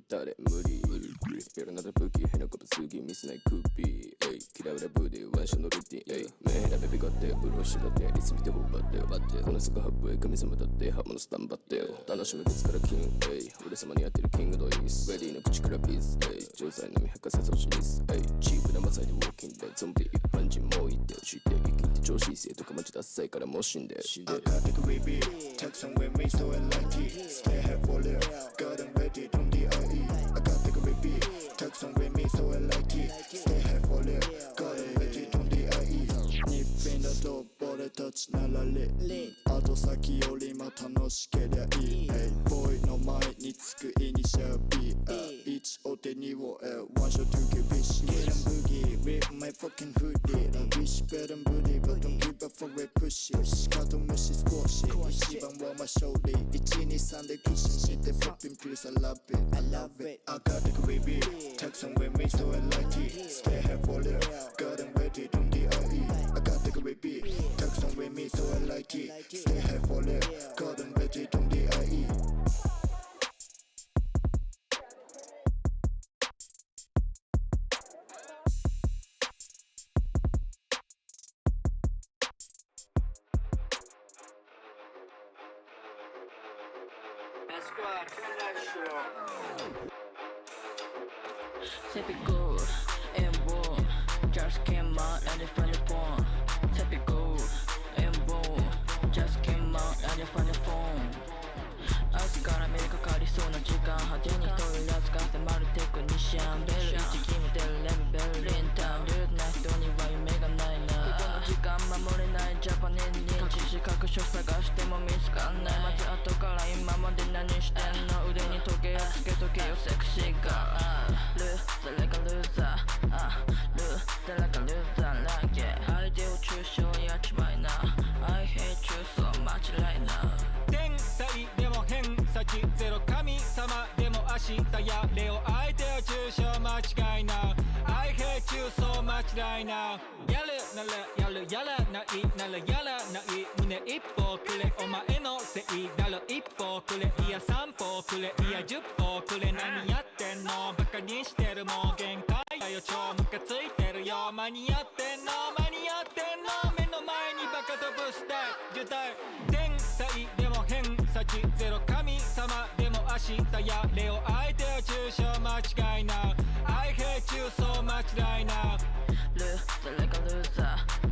誰無理やらなだ武器変なことすぎミスないクーピー嫌われブーディワンションのルーティン目選べビガってブローシだっていつ見てほばってこの坂ハブへ神様だってハムのスタンバって楽しみ口からキン俺様にやってるキングドイースレディの口からピース錠剤のみ博士阻止ですチープなマサイでウォーキングでゾンビ一般人もいて知って生きて調子いいせとかマジダッサいからもう死んでI got the baby, take some with me, so I like it. Stay here for real, got them ready, don't DIE. I got the baby, take some with me, so I like it. Stay here for real, got them ready, don't DIE. 日品だと俺たちなられ後先よりも楽しけりゃいいボーイの前につくイニシャル B 1お手にをワンショット受けビシ Get them boogie, rip my fucking hoodie Wish better booty, but don't give up for it push it 仕方無視スコーシ一番はま勝利123でクッションして Flipping pills, I love it, I love it I got the baby, take some with me, so I like it Stay here for real, got them ready, don't DIE I got the baby, take some with me, so I like it Stay here for real, got them ready, don't DIE Typical and boom, just came out and it's funny phone. Typical and boom, just came out and it's funny phone. 明日から目にかかりそうな時間派手に一人らつかせまるテクニシャンベル1決めてるレベルリンタウンルーズな人には夢がないなこの時間守れないジャパニーズ認知視覚書探しても見つかんないまず後から今まで何してんの腕に時計をつけとけよセクシーガール誰がルーザール誰がルーザーランゲ相手を中傷やっちまいな I hate you so much right now 天才でも偏差値ゼロ神様でも明日やれよ相手を中傷間違いな I hate you so much right now やるならやるやらないならやらない胸一歩くれお前のせいだろ一歩くれいや三歩くれいや十歩くれ何やってんのバカにしてるもう限界だよ超ムカついてるよ間に合ってんの間に合ってんの目の前にバカ飛ぶスタイル天才でも偏差値ゼロ神様でも明日やれよ相手を中傷間違いな I hate you so much right now ル誰がルーザー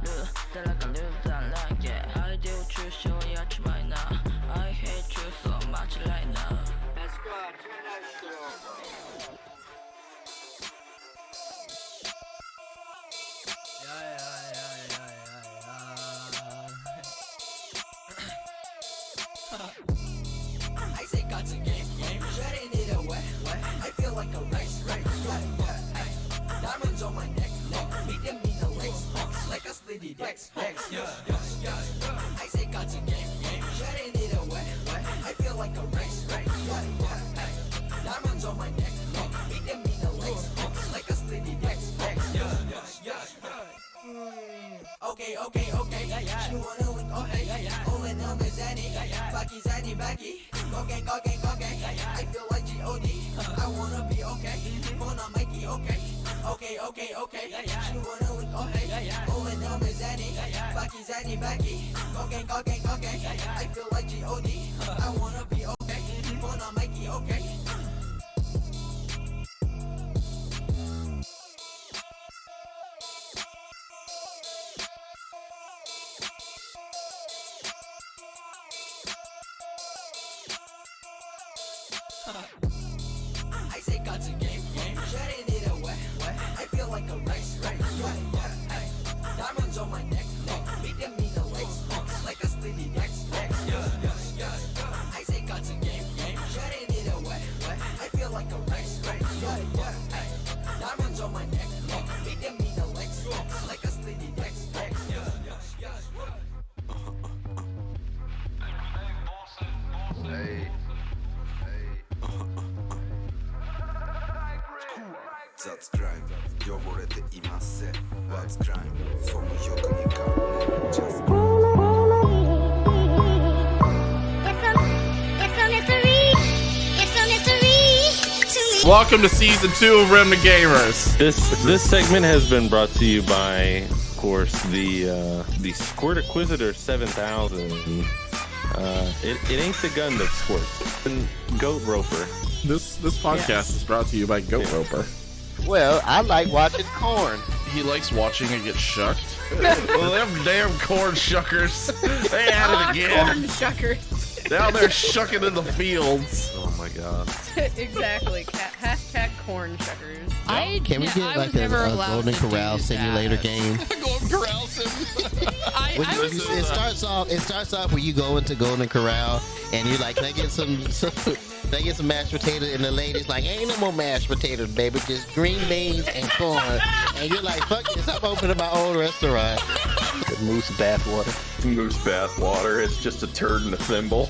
ル誰がルーザーランゲ相手を中傷やっちまいな I hate you so much right now Let's go I say God's a game, shutting it away. I feel like a race. Diamonds on my neck, meet them in the legs, like a slitty dex. I say God's a game, shutting it away. I feel like a race. Diamonds on my neck, meet them in the legs, like a slitty dex. Okay. She wanna link, oh hey, only number Zanny, Backy. Okay. I feel like G.O.D. I wanna be okay, wanna make it okay. She wanna link, oh hey, only number Zanny, Backy. Okay. I feel like G.O.D. I wanna be okay, wanna make it okay. I say God's a game, shutting it away. I feel like a race. Diamonds on my neck, meet them in the legs, like a slitty dex. I say God's a game, shutting it away. I feel like a race. Diamonds on my neck, meet them in the legs, like a slitty dex. That's crime 汚れていません What's crime その欲に変わる Just crime It's a mystery. It's a mystery. Welcome to season 2 of Remnant Gamers. This segment has been brought to you by, of course, the Squirt Inquisitor 7000. It ain't the gun that squirts. And Goat Roper. This podcast is brought to you by Goat Roper. Well, I like watching corn. He likes watching it get shucked. Well, them damn corn shuckers. They at it again. Corn shuckers. Down there shucking in the fields. Oh my god. Exactly. Hashtag corn shuckers. Can we get like a Golden Corral simulator game? Golden Corral simulator. It starts off where you go into Golden Corral and you're like, can I get some mashed potatoes? And the lady's like, ain't no more mashed potatoes, baby, just green beans and corn. And you're like, fuck this, I'm opening my own restaurant. The moose bathwater. Moose bathwater. It's just a turd in a thimble.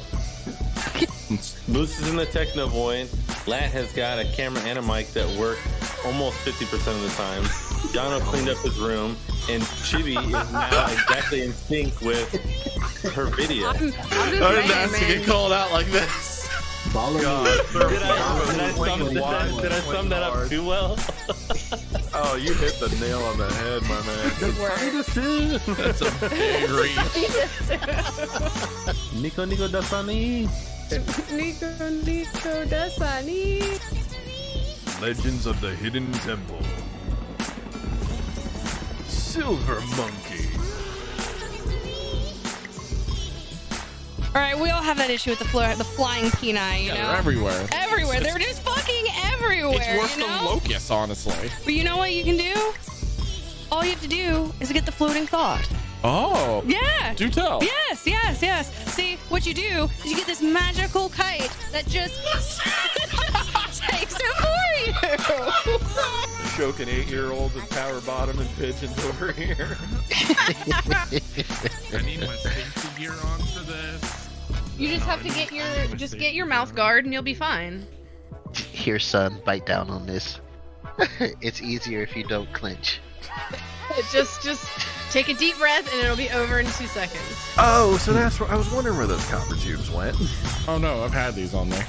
Moose is in the Techno Void. Lat has got a camera and a mic that work almost 50% of the time. Yano cleaned up his room, and Chibi is now exactly in sync with her video. I didn't ask to get called out like this. God, did I sum that up too well? Oh, you hit the nail on the head, my man. That's a big reach. Nico Dasani. Nico Dasani. Legends of the Hidden Temple. Silver Monkey. All right, we all have that issue with the flying peni, you know? They're everywhere. Everywhere. They're just fucking everywhere. It's worse than locusts, honestly. But you know what you can do? All you have to do is get the floating thought. Oh. Yeah. Do tell. Yes. See, what you do is you get this magical kite that just takes it for you. Choking 8-year-olds and power bottom and pigeons over here. I need my safety gear on for this. You just have to get your mouth guard and you'll be fine. Here, son, bite down on this. It's easier if you don't clench. Just take a deep breath and it'll be over in 2 seconds. Oh, so that's where I was wondering where those copper tubes went. Oh no, I've had these on there.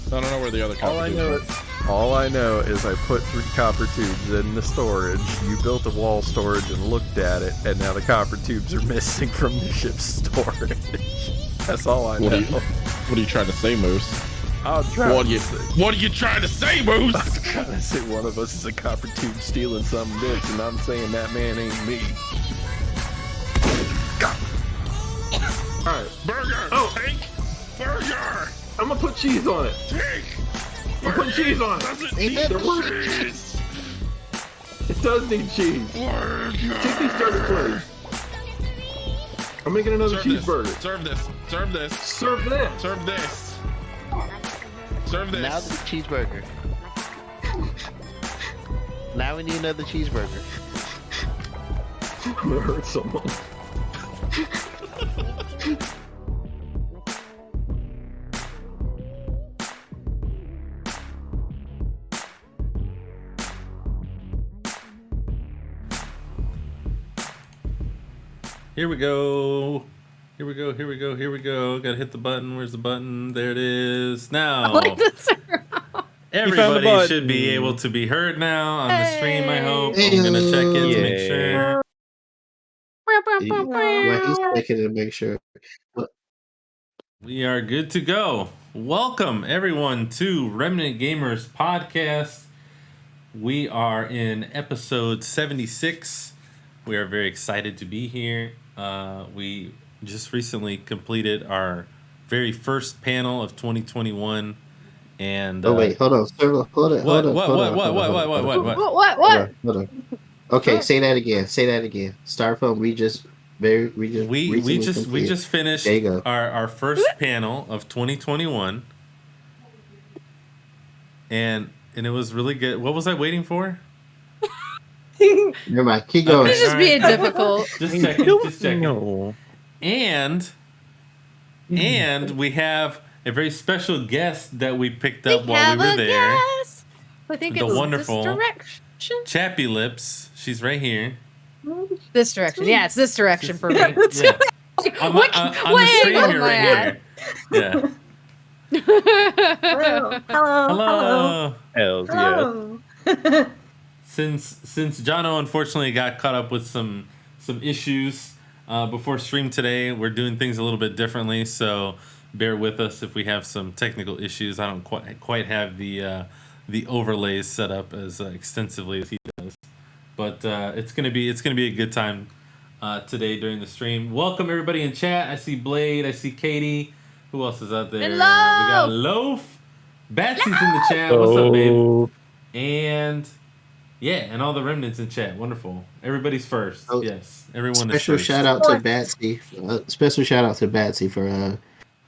I don't know where the other copper tubes went. All I know is I put 3 copper tubes in the storage. You built a wall storage and looked at it, and now the copper tubes are missing from the ship's storage. That's all I know. What are you trying to say, Moose? What are you trying to say, Moose? I'm trying to say one of us is a copper tube stealing some bitch, and I'm saying that man ain't me. Alright, burger! Oh, Hank! Burger! I'm gonna put cheese on it. Hank! I'm putting cheese on it. Doesn't need cheese. It does need cheese. Burger. Take these starter plates. I'm making another cheeseburger. Serve this. Serve this. Serve that. Serve this. Serve this. Now the cheeseburger. Now we need another cheeseburger. I'm gonna hurt someone. Here we go. Gotta hit the button. Where's the button? There it is. Now. Everybody should be able to be heard now on the stream, I hope. I'm gonna check it to make sure. He's checking to make sure. We are good to go. Welcome, everyone, to Remnant Gamers Podcast. We are in episode 76. We are very excited to be here. We just recently completed our very first panel of 2021. And wait, hold on. Hold on. Okay, say that again. Starphone, we just finished our first panel of 2021. And it was really good. What was I waiting for? Never mind. Keep going. It's just being difficult. Just checking. And we have a very special guest that we picked up while we were there. I think the it's wonderful this direction. Chappy Lips. She's right here. This direction. Yeah, it's this direction for me. Yeah. On the stream, you're right here. Yeah. Hello. Hello. Hello. Hello. Hells yeah. Hello. Since Jono unfortunately got caught up with some issues before stream today, we're doing things a little bit differently. So bear with us if we have some technical issues. I don't quite have the overlays set up as extensively as he does, but it's gonna be a good time today during the stream. Welcome everybody in chat. I see Blade. I see Katie. Who else is out there? And We got Loaf. Batsy's in the chat. What's up, babe? Oh, And yeah, and all the remnants in chat. Wonderful. Everybody's first. Oh, Yes, everyone Special is first. shout out to Batsy. Special shout out to Batsy for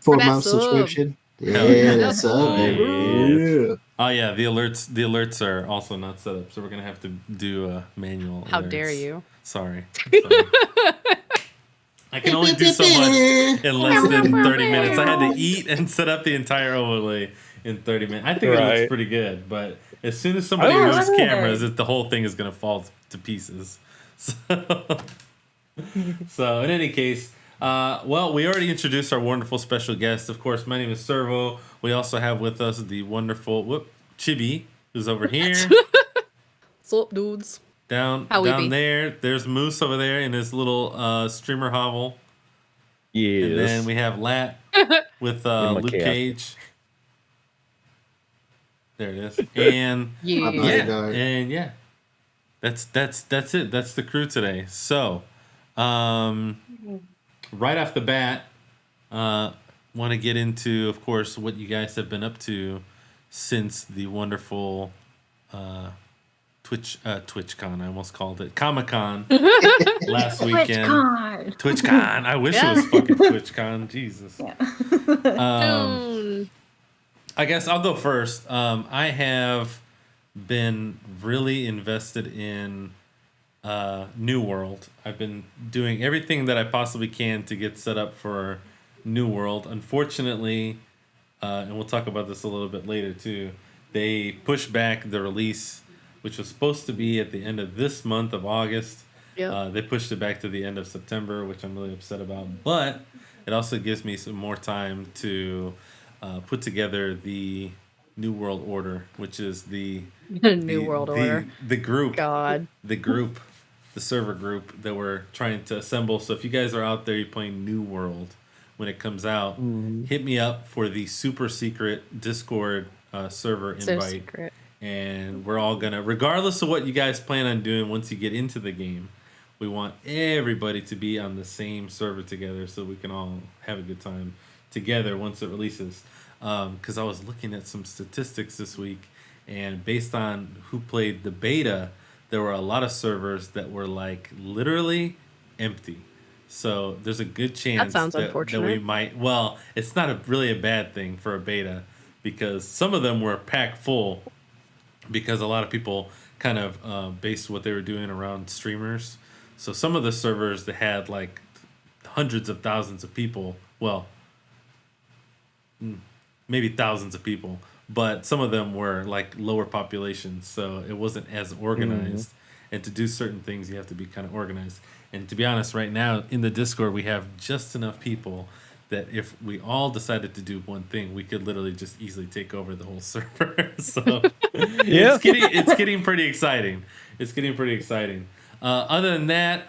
4 month sub. subscription. Hell Yeah, yeah. that's up, baby. Yeah. Oh yeah, the alerts are also not set up, so we're gonna have to do manual. How alerts. dare you? Sorry. I can only do so much in less than 30 minutes. I had to eat and set up the entire overlay in 30 minutes. I think it looks Right. pretty good, but as soon as somebody Oh, moves yeah. cameras, the whole thing is gonna fall to pieces. So in any case, well, we already introduced our wonderful special guest. Of course, my name is Servo. We also have with us the wonderful Chibi, who's over here. What's up, dudes? Down How we be? there, there's Moose over there in his little streamer hovel. yes. And then we have Lat with my Luke casket. Cage. There it is. And Yeah. yeah. That's it. That's the crew today. So, right off the bat, want to get into, of course, what you guys have been up to since the wonderful TwitchCon. I almost called it Comic-Con last weekend. TwitchCon. TwitchCon. I wish it was fucking TwitchCon. Jesus. Dune. I guess I'll go first. I have been really invested in New World. I've been doing everything that I possibly can to get set up for New World. Unfortunately, and we'll talk about this a little bit later too, they pushed back the release, which was supposed to be at the end of this month of August. Yep. They pushed it back to the end of September, which I'm really upset about. But it also gives me some more time to put together the New World Order, which is the New World Order. the group, God. the server group that we're trying to assemble. So if you guys are out there, you're playing New World when it comes out, hit me up for the super secret Discord server So invite. secret. And we're all gonna, regardless of what you guys plan on doing once you get into the game, we want everybody to be on the same server together so we can all have a good time together once it releases. Because I was looking at some statistics this week, and based on who played the beta, there were a lot of servers that were like literally empty. So there's a good chance sounds that we unfortunate. might. Well, it's not really a bad thing for a beta, because some of them were packed full, because a lot of people kind of based what they were doing around streamers. So some of the servers that had like hundreds of thousands of people, well, maybe thousands of people, but some of them were like lower populations, so it wasn't as organized. And to do certain things, you have to be kind of organized. And to be honest, right now in the Discord, we have just enough people that if we all decided to do one thing, we could literally just easily take over the whole server. So it's getting pretty exciting. It's getting pretty exciting. Other than that,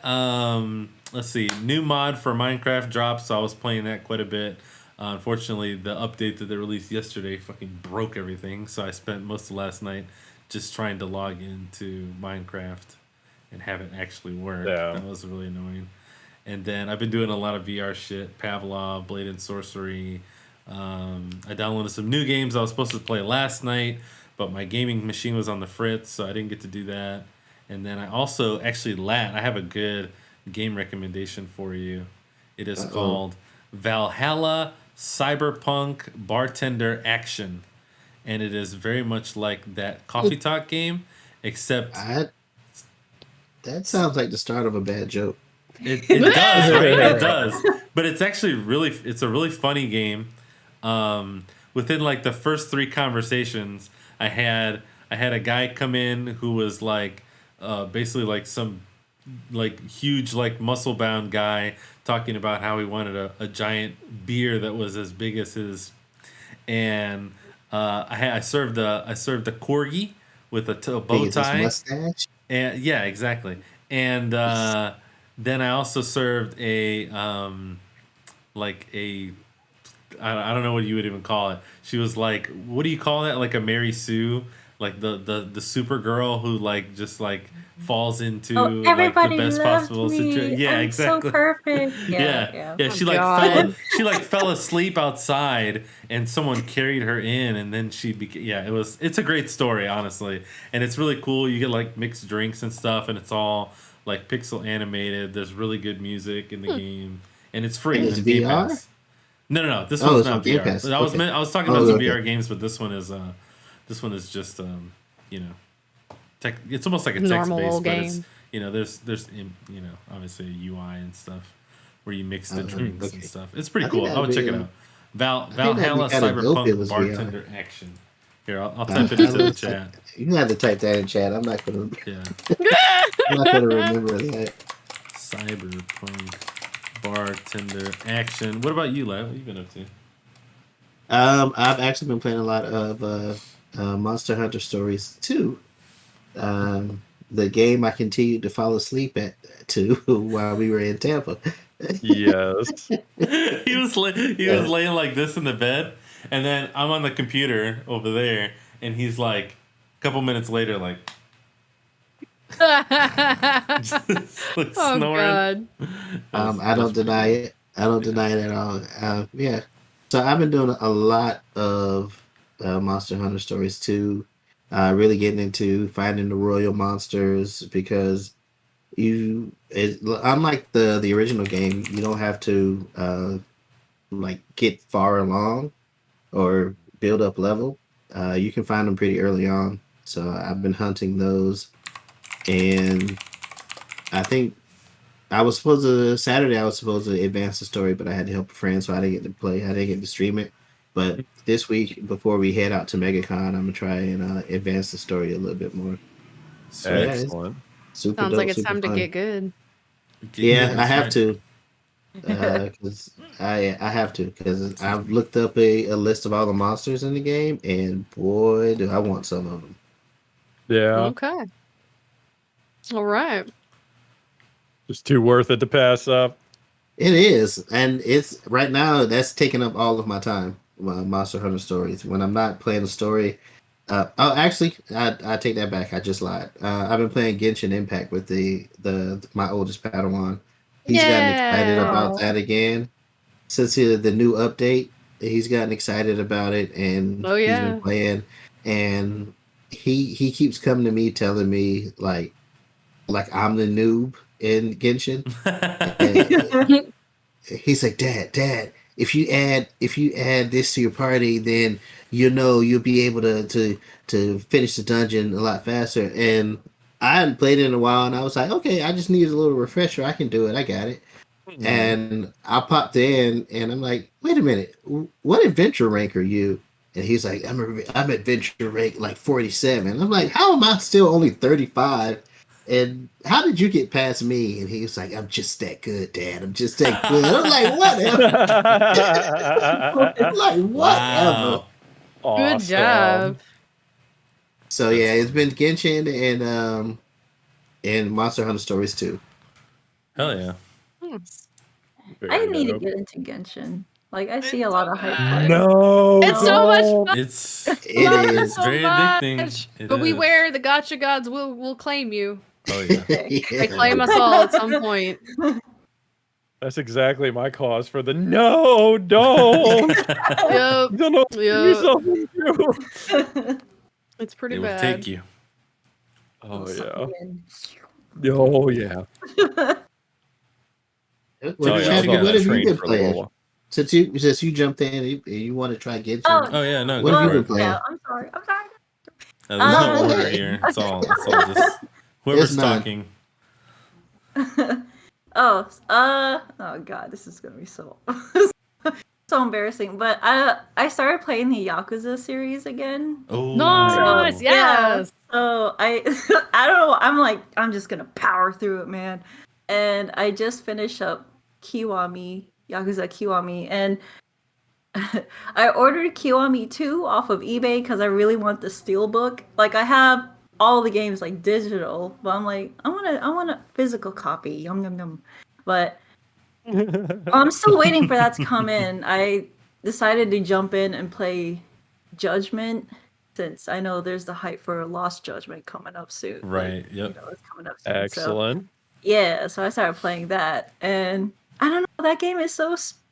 let's see, new mod for Minecraft dropped, so I was playing that quite a bit. Unfortunately, the update that they released yesterday fucking broke everything, so I spent most of last night just trying to log into Minecraft and have it actually work. Yeah. That was really annoying. And then I've been doing a lot of VR shit, Pavlov, Blade and Sorcery. I downloaded some new games I was supposed to play last night, but my gaming machine was on the fritz, so I didn't get to do that. And then I also, actually, I have a good game recommendation for you. It is called Valhalla Cyberpunk Bartender Action. And it is very much like that Coffee Talk game, except That sounds like the start of a bad joke. it does, right? It does. But it's actually it's a really funny game. Within like the first 3 conversations, I had a guy come in who was like basically like some like huge like muscle bound guy talking about how he wanted a giant beer that was as big as his and I served the corgi with a bow Biggest tie, mustache. and yeah, exactly. And then I also served a like a I don't know what you would even call it. She was like, what do you call that? Like a Mary Sue, like the super girl who like just like falls Oh, into like the everybody best loved possible me. situation. Yeah, I'm so exactly. perfect. Yeah, Yeah, yeah. yeah. Oh She like God. fell asleep outside, and someone carried her in, and then she became. Yeah, it's a great story, honestly, and it's really cool. You get like mixed drinks and stuff, and it's all like pixel animated. There's really good music in the game, and it's And free it's on Game VR. Pass. No. This Oh, one's it's on not Game VR. Pass. But Okay. I was talking about Oh, some okay. VR games, but this one is just you know tech. It's almost like a text Normal based, old but it's game. there's obviously a UI and stuff where you mix the drinks and Okay. stuff. It's pretty I think cool. I that'd would check it be. out. I think that'd be Valhalla kind of dope if it Cyberpunk was VR. Bartender Action. Here, I'll type it into the chat. You have to type that in chat. I'm not gonna. Yeah, I'm not gonna remember that. Cyberpunk Bartender Action. What about you, Lab? What you been up to? I've actually been playing a lot of Monster Hunter Stories too. The game I continued to fall asleep at to while we were in Tampa. Yes. He was laying like this in the bed, and then I'm on the computer over there, and he's like, a couple minutes later, like, just, like Oh snoring. God. I don't pretty deny cool. it. I don't deny it at all. Yeah. So I've been doing a lot of Monster Hunter Stories too. Really getting into finding the royal monsters because unlike the original game, you don't have to like get far along or build up level. You can find them pretty early on. So I've been hunting those, and I think Saturday I was supposed to advance the story, but I had to help a friend, so I didn't get to play. I didn't get to stream it. But this week, before we head out to MegaCon, I'm gonna try and advance the story a little bit more. So yeah, it's Excellent. super Sounds like dope, it's super time to fun. get good. Yeah, I That's have right. to. Because I have to, because I've looked up a list of all the monsters in the game, and boy, do I want some of them. Yeah. Okay. All right. Just too worth it to pass up. It is, and it's right now that's taking up all of my time. Monster Hunter Stories. When I'm not playing a story, actually, I take that back. I just lied. I've been playing Genshin Impact with the my oldest Padawan. He's gotten excited Yeah. about that again since the new update. He's gotten excited about it, and Oh he's been yeah. playing. And he keeps coming to me telling me like I'm the noob in Genshin. And he's like, Dad, if you add this to your party, then you'll be able to finish the dungeon a lot faster. And I hadn't played it in a while, and I was like, okay, I just need a little refresher. I can do it. I got it. And I popped in, and I'm like, wait a minute, what adventure rank are you? And he's like, I'm adventure rank like 47. I'm like, how am I still only 35? And how did you get past me? And he was like, I'm just that good, Dad. I'm just that good. I'm like, whatever. Like, whatever. Wow. Good job. So yeah, it's been Genshin and Monster Hunter Stories too. Hell yeah. I need to get into Genshin. Like, I see a lot of hype for it. No, It's so much don't. fun. It's It Love it is. so very much. addicting. It But is. beware, the gotcha gods will claim you. Oh yeah. They claim us all at some point. That's exactly my cause for the no, don't. Yep. You don't know what Yep. yourself into. It's pretty It will bad. take you. Oh Suck yeah. me in. Oh yeah. What, Oh, yeah, Chappie, I'll what have you trained been for a little playing? while. Since you jumped in and you want to try Genshin, Oh, Oh yeah, no, what go have for you it. been playing? yeah, I'm sorry. There's no order okay. here. It's all just whoever's There's none. talking. Oh god, this is gonna be so so embarrassing. But I started playing the Yakuza series again. Oh, Nice. Yes. So I I don't know. I'm just gonna power through it, man. And I just finished up Yakuza Kiwami, and I ordered Kiwami 2 off of eBay because I really want the steelbook. Like I have all the games like digital, but I'm like, I want a physical copy. Yum yum yum. But I'm still waiting for that to come in. I decided to jump in and play Judgment since I know there's the hype for Lost Judgment coming up soon. Right. Like, Yep. it's coming up soon. Excellent. So yeah, so I started playing that, and I don't know, that game is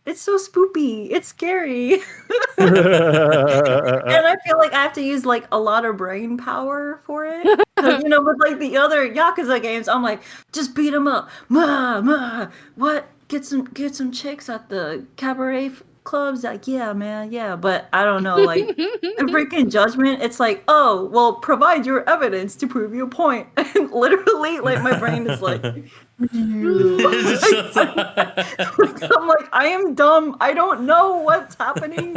it's so spoopy. It's scary. And I feel like I have to use like a lot of brain power for it. Because with like the other Yakuza games, I'm like, just beat them up. Ma, what? Get some chicks at the cabaret clubs. Like, yeah, man, yeah. But I don't know, like in freaking Judgment, it's like, oh, well, provide your evidence to prove your point. And literally, like my brain is like, It just- I'm like, I am dumb. I don't know what's happening.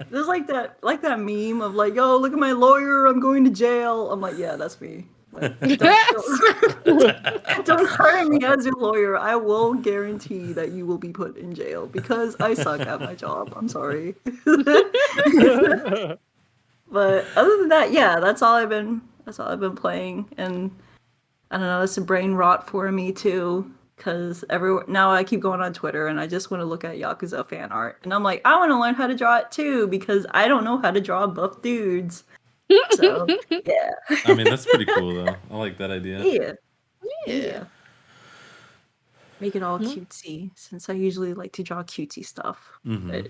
There's like that meme of like, oh, look at my lawyer. I'm going to jail. I'm like, yeah, that's me. Like, don't hire me as your lawyer. I will guarantee that you will be put in jail because I suck at my job. I'm sorry. But other than that, yeah, that's all I've been playing, and I don't know, it's a brain rot for me too. Because now I keep going on Twitter and I just want to look at Yakuza fan art. And I'm like, I want to learn how to draw it too because I don't know how to draw buff dudes. So, yeah. I mean, that's pretty cool though. I like that idea. Yeah. Make it all cutesy since I usually like to draw cutesy stuff. Mhm.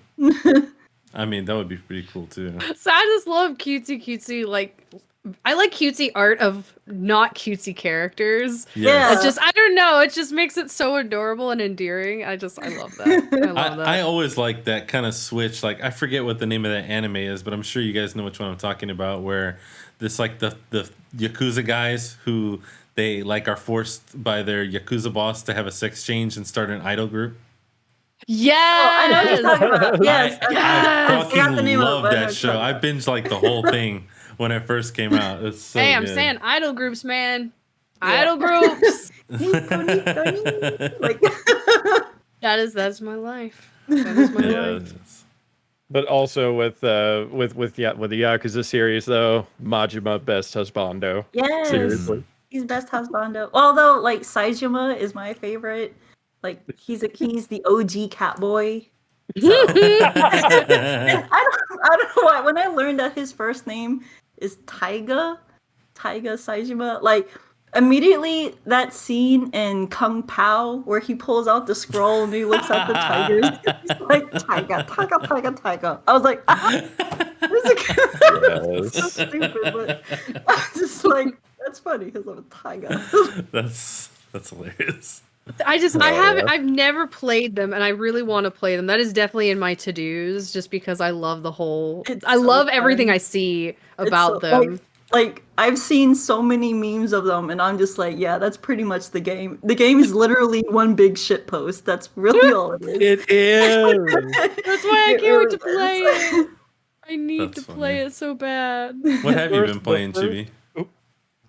I mean, that would be pretty cool too. So I just love cutesy, like, I like cutesy art of not cutesy characters. Yes. It's just, I don't know, it just makes it so adorable and endearing. I love that. I love that. I always like that kind of switch. Like, I forget what the name of that anime is, but I'm sure you guys know which one I'm talking about, where this like the Yakuza guys who they like are forced by their Yakuza boss to have a sex change and start an idol group. Yes! I know what you're talking about. Yes. I forgot the name fucking of it, love but I know that what show. you're talking I binged like the whole thing when it first came out. It's so Hey, I'm good. saying idol groups, man. Yeah. Idol groups. Like, That's my life. That is my life. Yes. But also with the Yakuza series though, Majima best husbando. yes. Seriously. He's best husbando. Although, like, Saejima is my favorite. Like, he's the OG cat boy. So. And I don't know why. When I learned that his first name is Taiga Saejima, like, immediately that scene in Kung Pao where he pulls out the scroll and he looks at the tigers, he's like, Taiga. I was like, this is so stupid, but I just like, that's funny because I'm a Taiga. That's hilarious. I've never played them and I really want to play them. That is definitely in my to-dos just because I love I love everything I see about them. Like, I've seen so many memes of them and I'm just like, yeah, that's pretty much the game. The game is literally one big shit post. That's really all it is. It is. That's why I can't wait to play it. I need to play it so bad. What have you been playing, Chibi?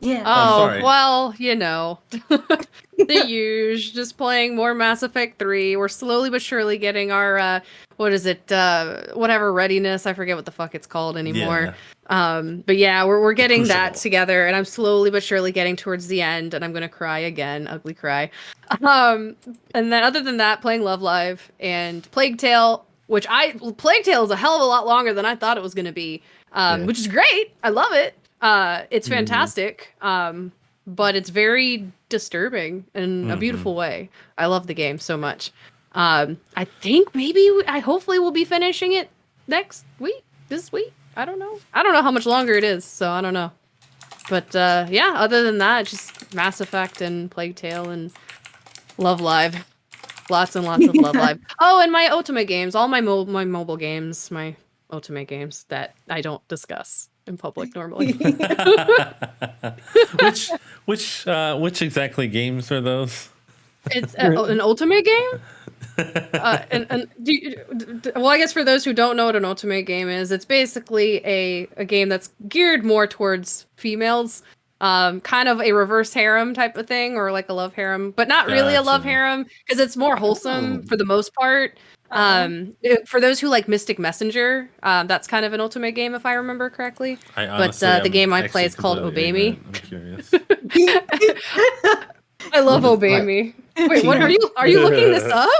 Yeah. Oh, sorry. well, the usual. Just playing more Mass Effect 3. We're slowly but surely getting our, whatever readiness. I forget what the fuck it's called anymore. But yeah, we're getting that together, and I'm slowly but surely getting towards the end, and I'm gonna cry again, ugly cry. And then other than that, playing Love Live and Plague Tale, Plague Tale is a hell of a lot longer than I thought it was gonna be, which is great. I love it. It's fantastic, but it's very disturbing in a beautiful way. I love the game so much. I think hopefully we'll be finishing it this week. I don't know how much longer it is, so I don't know. But yeah, other than that, just Mass Effect and Plague Tale and Love Live. Lots and lots of Love Live. Oh, and my Ultimate games, all my mobile games, my Ultimate games that I don't discuss in public normally. Which exactly games are those? It's an Ultimate game. Well, I guess for those who don't know what an Ultimate game is, it's basically a game that's geared more towards females. kind of a reverse harem type of thing, or like a love harem, but not really a love Gotcha. harem because it's more wholesome for the most part. For those who like Mystic Messenger, that's kind of an Ultimate game if I remember correctly. But the game I play is called Obey Me. I'm curious. I love What is Obey what? Me. Wait, what are you looking this up?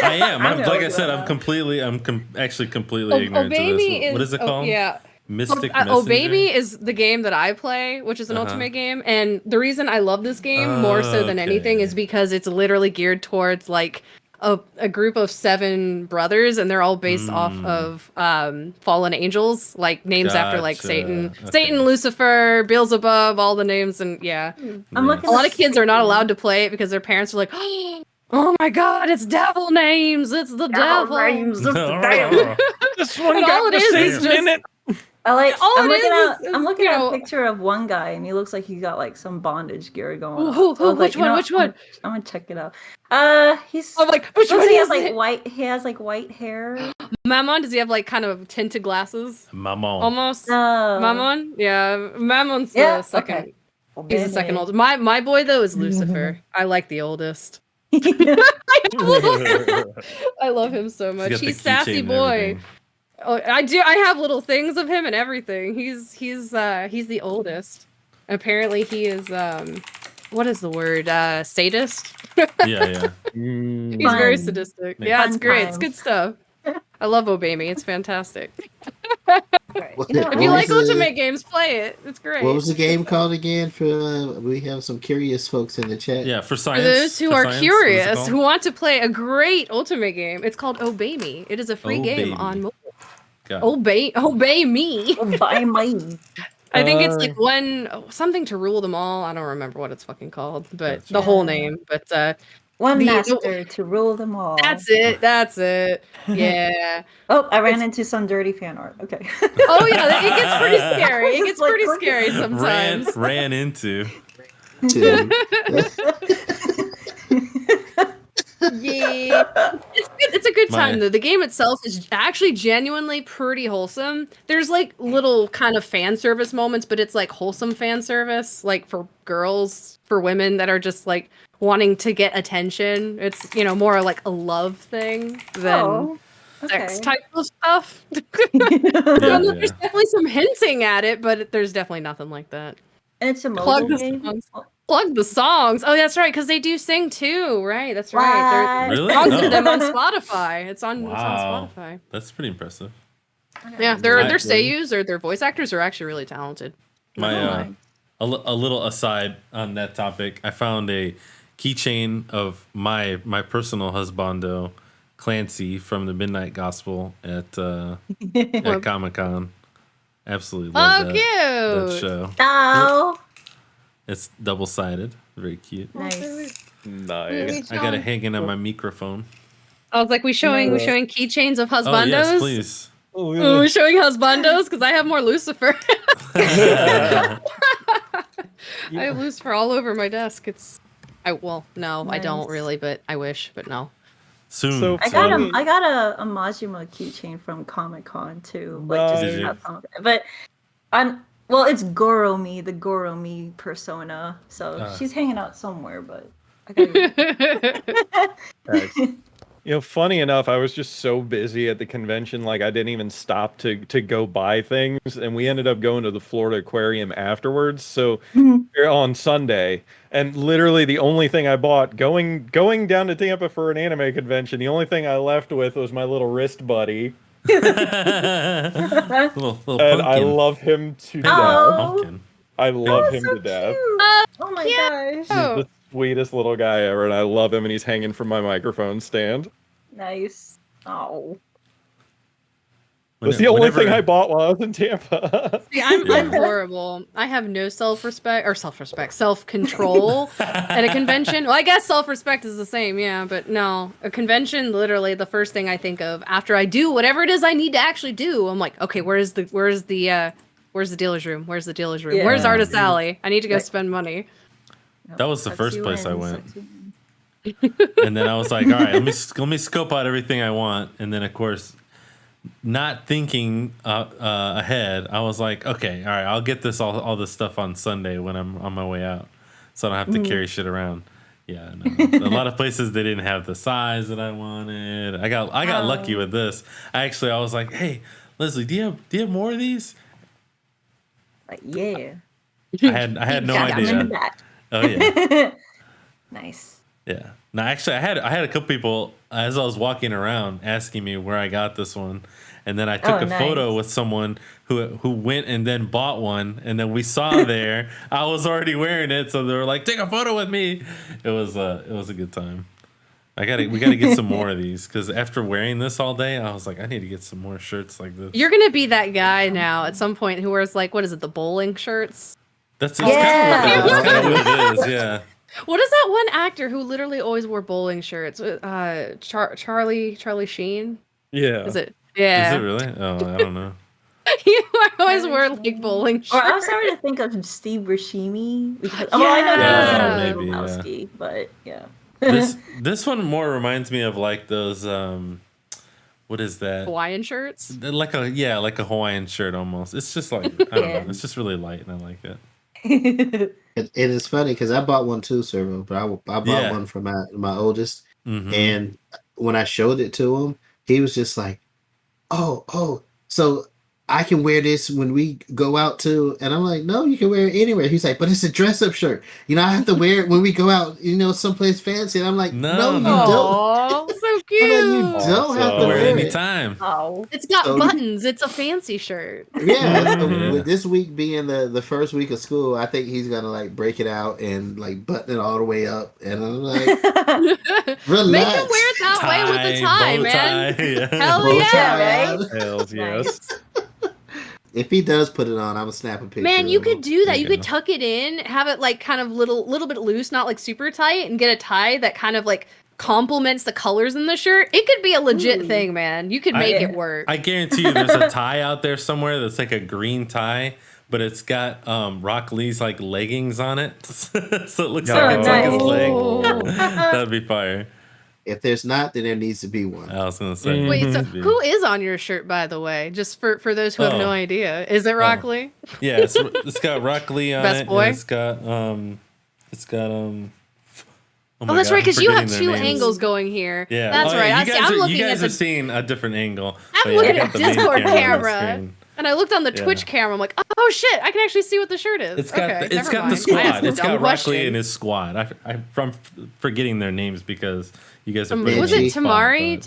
I am. I I'm, know like I you said, are. I'm actually completely ignorant Obey to Me this. What is it called? yeah. Mystic Obey Messenger? Me is the game that I play, which is an Ultimate game, and the reason I love this game more so than anything is because it's literally geared towards like a group of 7 brothers, and they're all based off of fallen angels, like names after like Satan, Gotcha. Satan, Okay. Lucifer, Beelzebub, all the names, and yeah. I'm looking A lot up of kids are not allowed to play it because their parents are like, "Oh my god, it's devil names! It's the devil!" names, it's the devil. This one And all got it the is same just in it. I like. all I'm it looking is at. is, I'm looking you at a know- picture of one guy, and he looks like he got like some bondage gear going on. Who- So I was like, which you one? know Which what, one? I'm gonna check it out. He's. I'm like, which looks one like he has is like it? white. He has like white hair. Mammon, does he have like kind of tinted glasses? Mammon. Almost. No. Mammon? Yeah. Mammon's Yeah, the second. okay. He's the second oldest. My boy though is Lucifer. I like the oldest. I love him so He's much. got the He's sassy keychain and boy. everything. Oh, I do. I have little things of him and everything. He's the oldest. Apparently he is what is the word? Sadist. Yeah. He's very Fun. sadistic. Makes Yeah, it's sense. great. It's Fun good stuff. I love Obey Me. It's fantastic. What, You know, If you what like was Ultimate the, games, play it. It's great. what was the game called again? For we have some curious folks in the chat. Yeah, for For science. those who for are science, what is it curious, called? who want to play a great Ultimate game, it's called Obey Me. It is a free Obey game Me. on mobile. Got it. Obey Me. By my. I think it's like something to rule them all. I don't remember what it's fucking called, but Gotcha. the whole name. But One the- master to rule them all. that's it. That's it. Yeah. Oh, I ran into some dirty fan art. Okay. Oh yeah, it gets pretty scary. It Just gets like pretty clicking. scary sometimes. ran into. Too. Yeah, it's a good time My- though. The game itself is actually genuinely pretty wholesome. There's like little kind of fan service moments, but it's like wholesome fan service, like for girls, for women that are just like wanting to get attention. It's more like a love thing than Oh, sex okay. type of stuff. Yeah, There's definitely some hinting at it, but there's definitely nothing like that. And it's a Plug mobile the game. songs. Plug the songs. Oh, that's right, because they do sing too, right? That's right. What? Really? Songs Oh. of them on Spotify. It's on Wow. Spotify. That's pretty impressive. Yeah, their Right. seiyus or their voice actors are actually really talented. My a little aside on that topic, I found a keychain of my personal husbando, Clancy from the Midnight Gospel at Comic-Con. Absolutely love that cute. show. Oh, It's double-sided, very cute. nice. Nice. I got it hanging on my microphone. I was like, we showing keychains of husbandos. Oh yes, please. Oh, Are we showing husbandos? Because I have more Lucifer. I have Lucifer all over my desk. I don't Nice. really, but I wish, but no. Soon. So I got funny. a I got a Majima keychain from Comic Con too. Like Nice. just Did to you? have but it's Goromi, the Goromi persona. So she's hanging out somewhere, but I gotta Funny enough, I was just so busy at the convention, like I didn't even stop to go buy things, and we ended up going to the Florida Aquarium afterwards. So on Sunday, and literally the only thing I bought going down to Tampa for an anime convention, the only thing I left with was my little wrist buddy, little and I pumpkin. love him to death. Oh, Pumpkin. I love him so to death. cute. Oh my gosh. He's the sweetest little guy ever, and I love him, and he's hanging from my microphone stand. Nice. Oh. That's the only thing I bought while I was in Tampa. See, I'm horrible. I have no self-control at a convention. Well, I guess self-respect is the same, yeah, but no. A convention, literally, the first thing I think of after I do whatever it is I need to actually do, I'm like, okay, where's the dealer's room? Where's the dealer's room? Yeah. Where's Artist Alley? I need to go spend money. That was the Sucks first you place I in, went. sucks you in. And then I was like, all right, let me scope out everything I want. And then of course, not thinking ahead, I was like, okay, all right, I'll get all this stuff on Sunday when I'm on my way out, so I don't have to carry shit around. Yeah, no. A lot of places they didn't have the size that I wanted. I got lucky with this. I was like, hey, Leslie, do you have more of these? Like, yeah. I had no Got them in the idea. back. Oh yeah. Nice. Yeah. No, actually, I had a couple people as I was walking around asking me where I got this one, and then I took a photo with someone who went and then bought one, and then we saw there I was already wearing it, so they were like, "Take a photo with me." It was a good time. We gotta get some more of these because after wearing this all day, I was like, I need to get some more shirts like this. You're gonna be that guy now at some point who wears like, what is it, the bowling shirts? That's kind of what it is. Yeah. What is that one actor who literally always wore bowling shirts? Charlie Sheen. Yeah. Is it? Yeah. Is it really? Oh, I don't know. You always wear like bowling shirts. Or I was starting to think of Steve Buscemi because I know he was in but yeah. This one more reminds me of like those what is that? Hawaiian shirts? Like a Hawaiian shirt almost. It's just like I don't know. It's just really light and I like it. And it's funny because I bought one too, Servo, but I bought one for my oldest, and when I showed it to him, he was just like, "Oh, so I can wear this when we go out too." And I'm like, "No, you can wear it anywhere." He's like, "But it's a dress-up shirt. I have to wear it when we go out, someplace fancy." And I'm like, "No, you don't." Oh, so cute. You don't have to wear it anytime. Oh, it's got buttons. It's a fancy shirt. Yeah. So with this week being the first week of school, I think he's gonna like break it out and like button it all the way up. And I'm like, relax. Make him wear it that way with the tie, man. Yeah. Hell yeah, right? Hells yes. If he does put it on, I'm gonna snap a picture. Man, you could do that. There You you could go. tuck it in, have it like kind of little bit loose, not like super tight, and get a tie that kind of like complements the colors in the shirt. It could be a legit thing, man. You could make it work. I guarantee you there's a tie out there somewhere that's like a green tie, but it's got Rock Lee's like leggings on it. So it looks like it's like his leg. That'd be fire. If there's not, then there needs to be one. I was gonna say. Wait, so who is on your shirt, by the way? Just for those who have no idea. Is it Rock Lee? Yeah, it's got Rock Lee on Best it. boy? And it's got Oh, that's right, because you have two angles going here. Yeah, That's right. You guys are seeing a different angle. I'm looking at the Discord camera. And I looked on the Twitch camera. I'm like, oh shit! I can actually see what the shirt is. It's got okay, it's got the squad. It's got Rock Lee and his squad. I'm forgetting their names because you guys are. Was it Tamari?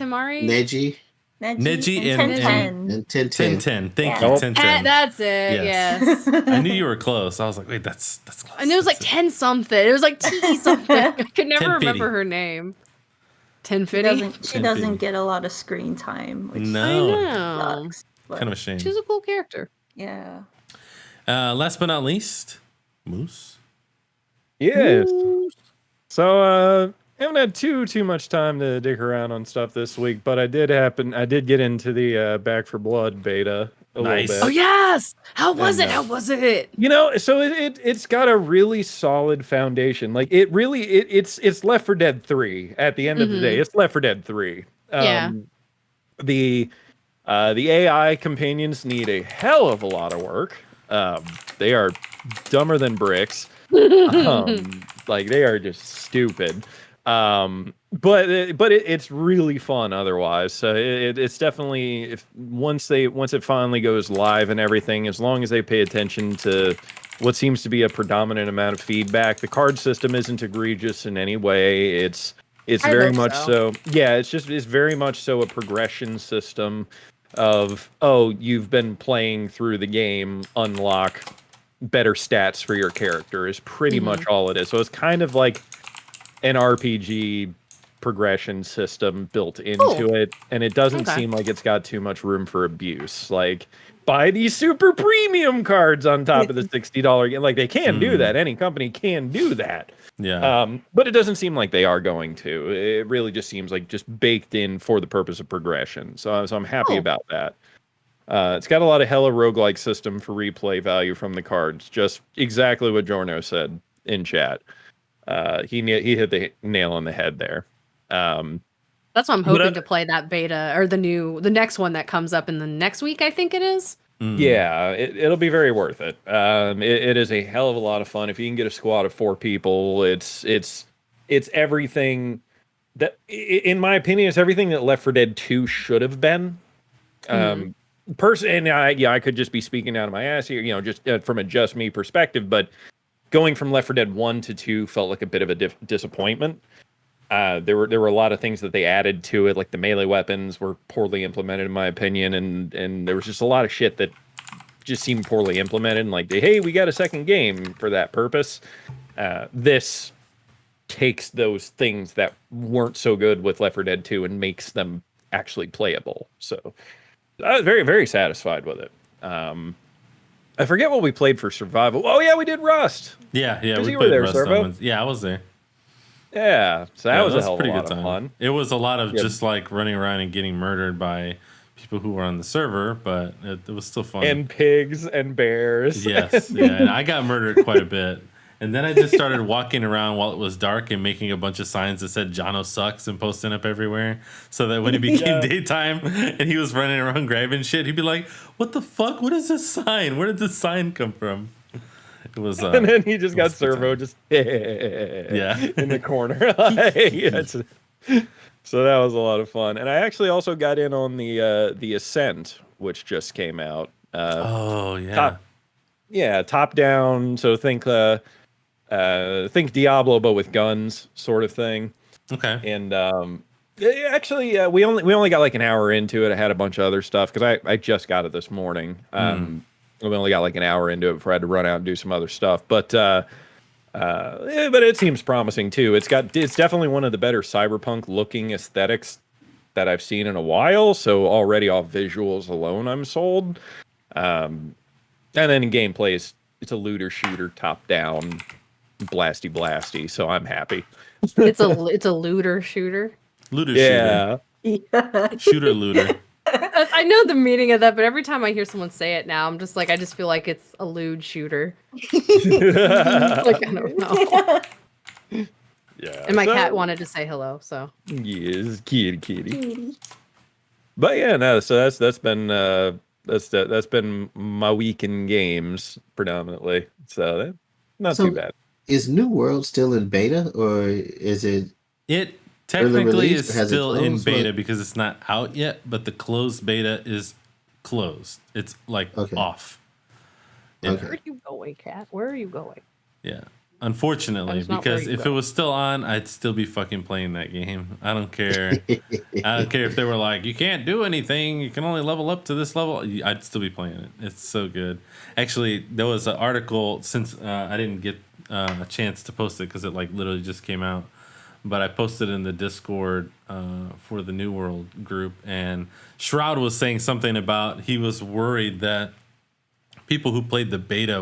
Neji and Ten. Thank you, 10. That's it. Yes. I knew you were close. I was like, wait, that's close. And it was like 10 something. It was like T something. I could never remember her name. 1050. She doesn't get a lot of screen time. Which I know. sucks, kind of a shame. She's a cool character. Yeah. Last but not least, Moose. Yes. So haven't had too much time to dig around on stuff this week, but I did get into the Back for Blood beta a little bit. Oh yes! How was it? So it's got a really solid foundation. Like it's Left 4 Dead 3 at the end of the day. It's Left 4 Dead 3. Yeah. The AI companions need a hell of a lot of work. They are dumber than bricks. Like they are just stupid. But it's really fun otherwise. So it's definitely once it finally goes live and everything, as long as they pay attention to what seems to be a predominant amount of feedback. The card system isn't egregious in any way. It's very much so. Yeah, it's very much so a progression system of, you've been playing through the game, unlock better stats for your character is pretty much all it is. So it's kind of like an RPG progression system built into it, and it doesn't seem like it's got too much room for abuse. Like, buy these super premium cards on top of the $60 game. Like, they can do that. Any company can do that. Yeah. But it doesn't seem like they are going to. It really just seems like just baked in for the purpose of progression. So I'm happy about that. It's got a lot of hella roguelike system for replay value from the cards. Just exactly what Jorno said in chat. He hit the nail on the head there. That's That's why I'm But hoping to play that beta or the next one that comes up in the next week. I think it is. Yeah, it'll be very worth it. It is a hell of a lot of fun if you can get a squad of 4 people. It's everything that, in my opinion, it's everything that Left 4 Dead 2 should have been. And I could just be speaking out of my ass here, just from a just me perspective. But going from Left 4 Dead 1 to 2 felt like a bit of a disappointment. There were a lot of things that they added to it, like the melee weapons were poorly implemented in my opinion, and there was just a lot of shit that just seemed poorly implemented. And like, hey, we got a second game for that purpose. This takes those things that weren't so good with Left 4 Dead 2 and makes them actually playable. So I was very, very satisfied with it. I forget what we played for survival. Oh yeah, we did Rust. Yeah, we played were there, Rust Servo. on yeah, I was there. Yeah, so that was a hell of a pretty lot good of time. fun. It was a lot of just like running around and getting murdered by people who were on the server, but it was still fun. And pigs and bears. Yes, yeah, and I got murdered quite a bit. And then I just started walking around while it was dark and making a bunch of signs that said Jono sucks and posting up everywhere. So that when it became daytime and he was running around grabbing shit, he'd be like, "What the fuck? What is this sign? Where did this sign come from?" It was and then he just got Servo just in the corner. So that was a lot of fun. And I actually also got in on the Ascent, which just came out. Top down. So think Diablo but with guns, sort of thing. Okay. And actually, we only got like an hour into it. I had a bunch of other stuff because I just got it this morning. We only got like an hour into it before I had to run out and do some other stuff. But it seems promising too. It's definitely one of the better cyberpunk looking aesthetics that I've seen in a while. So already off visuals alone, I'm sold. And then in gameplay, it's a looter shooter, top down, blasty. So I'm happy. It's a looter shooter. Looter shooter. Yeah. Shooter looter. I know the meaning of that, but every time I hear someone say it now, I'm just like, I just feel like it's a lewd shooter. Like, I don't know. Yeah. And my cat wanted to say hello, so. Yes, kitty. But yeah, no. So that's been my week in games predominantly. So not too bad. Is New World still in beta, or is it? It technically released, is still in beta because it's not out yet, but the closed beta is closed. It's like off. Yeah. Where are you going, cat? Where are you going? Yeah. Unfortunately, because if it was still on, I'd still be fucking playing that game. I don't care. I don't care if they were like, you can't do anything. You can only level up to this level. I'd still be playing it. It's so good. Actually, there was an article since I didn't get a chance to post it because it like literally just came out. But I posted in the Discord for the New World group, and Shroud was saying something about he was worried that people who played the beta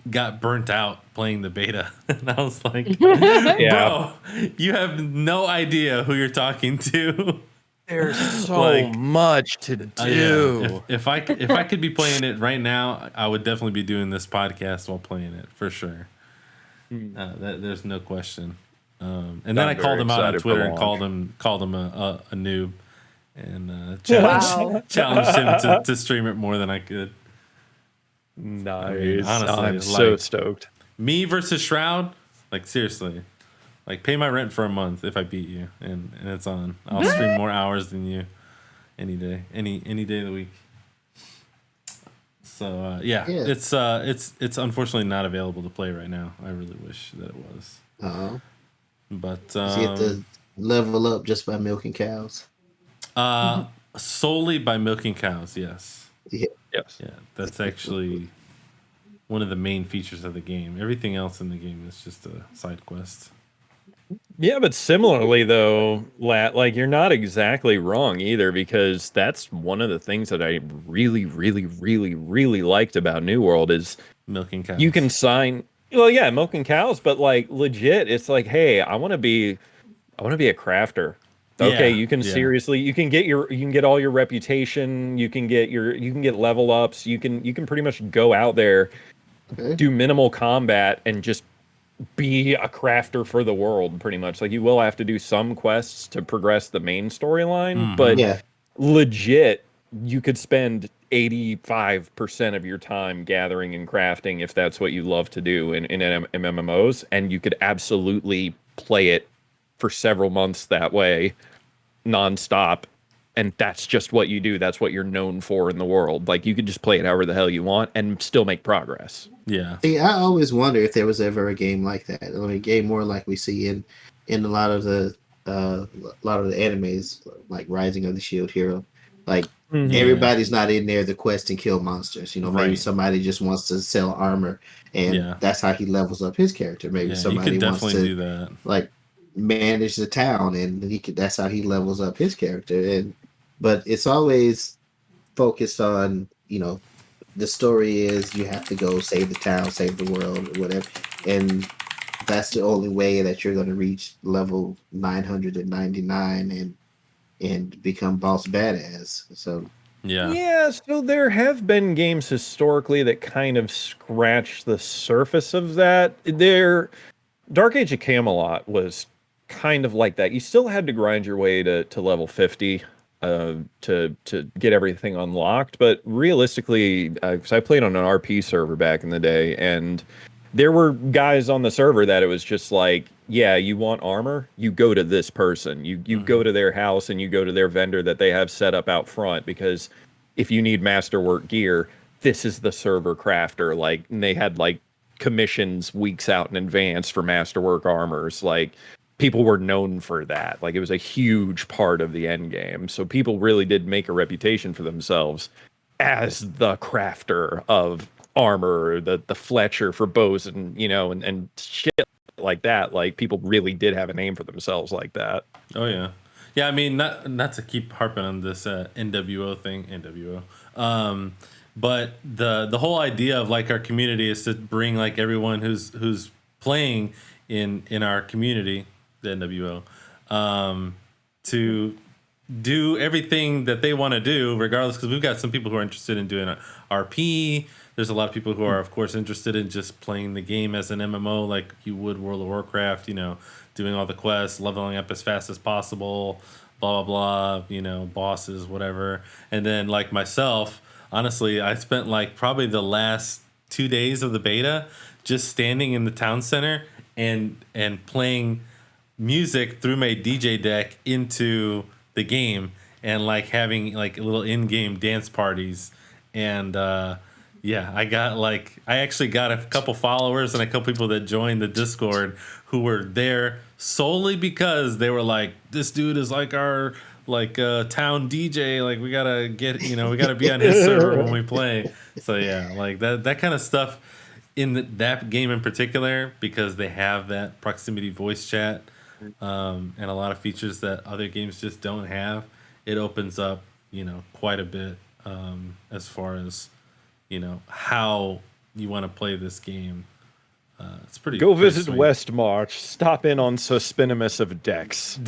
got burnt out playing the beta. And I was like, bro, you have no idea who you're talking to. There's so much to do. If I could be playing it right now, I would definitely be doing this podcast while playing it for sure. There's no question. And then I called him out on Twitter and called him a noob, and challenged him to stream it more than I could. Nice. I mean, honestly, I'm so stoked. Me versus Shroud, like seriously, like pay my rent for a month if I beat you, and it's on. I'll stream more hours than you any day, any day of the week. So it's unfortunately not available to play right now. I really wish that it was. But you have to level up just by milking cows. Solely by milking cows, yes. Yeah. Yes. Yeah, that's actually one of the main features of the game. Everything else in the game is just a side quest. Yeah, but similarly though, like you're not exactly wrong either, because that's one of the things that I really, really, really, really liked about New World is milking cows. You can sign. Well, yeah, milking cows, but like legit, it's like, hey, I want to be a crafter. Okay, you can seriously, you can get all your reputation, you can get level ups, you can pretty much go out there, do minimal combat, and just be a crafter for the world, pretty much. Like, you will have to do some quests to progress the main storyline, but Yeah. legit, you could spend 85% of your time gathering and crafting if that's what you love to do in MMOs, and you could absolutely play it for several months that way, nonstop. And that's just what you do. That's what you're known for in the world. Like, you could just play it however the hell you want and still make progress. Yeah. See, I always wonder if there was ever a game like that. I mean, a game more like we see in a lot of the animes, like Rising of the Shield Hero. Like, Yeah. everybody's not in there to quest and kill monsters. You know, maybe Right. somebody just wants to sell armor, and Yeah. that's how he levels up his character. Maybe Yeah, you somebody could wants definitely to do that. like manage the town, and that's how he levels up his character. But it's always focused on, the story is you have to go save the town, save the world, or whatever, and that's the only way that you're going to reach level 999 and become boss badass. So Yeah. Yeah, so there have been games historically that kind of scratch the surface of that. Dark Age of Camelot was kind of like that. You still had to grind your way to level 50 to get everything unlocked, but realistically, because I played on an RP server back in the day, and there were guys on the server that it was just like, yeah, you want armor? You go to this person. You go to their house and you go to their vendor that they have set up out front, because if you need masterwork gear, this is the server crafter. Like, and they had like commissions weeks out in advance for masterwork armors. Like, people were known for that. Like, it was a huge part of the end game. So people really did make a reputation for themselves as the crafter of armor, the Fletcher for bows, and shit like that. Like, people really did have a name for themselves like that. Oh yeah, yeah. I mean, not to keep harping on this NWO thing, but the whole idea of like our community is to bring like everyone who's playing in our community, the NWO, to do everything that they want to do, regardless. Because we've got some people who are interested in doing RP. There's a lot of people who are, of course, interested in just playing the game as an MMO, like you would World of Warcraft. Doing all the quests, leveling up as fast as possible, blah blah blah. Bosses, whatever. And then, like myself, honestly, I spent like probably the last 2 days of the beta just standing in the town center and playing music through my DJ deck into the game, and like having like little in-game dance parties. And yeah, I actually got a couple followers and a couple people that joined the Discord who were there solely because they were like, this dude is like our town DJ, like we gotta be on his server when we play. So yeah, like that kind of stuff in that game in particular, because they have that proximity voice chat, and a lot of features that other games just don't have. It opens up quite a bit, as far as how you want to play this game. It's pretty. Go pretty visit sweet. West March. Stop in on Suspinimus of Dex. I'm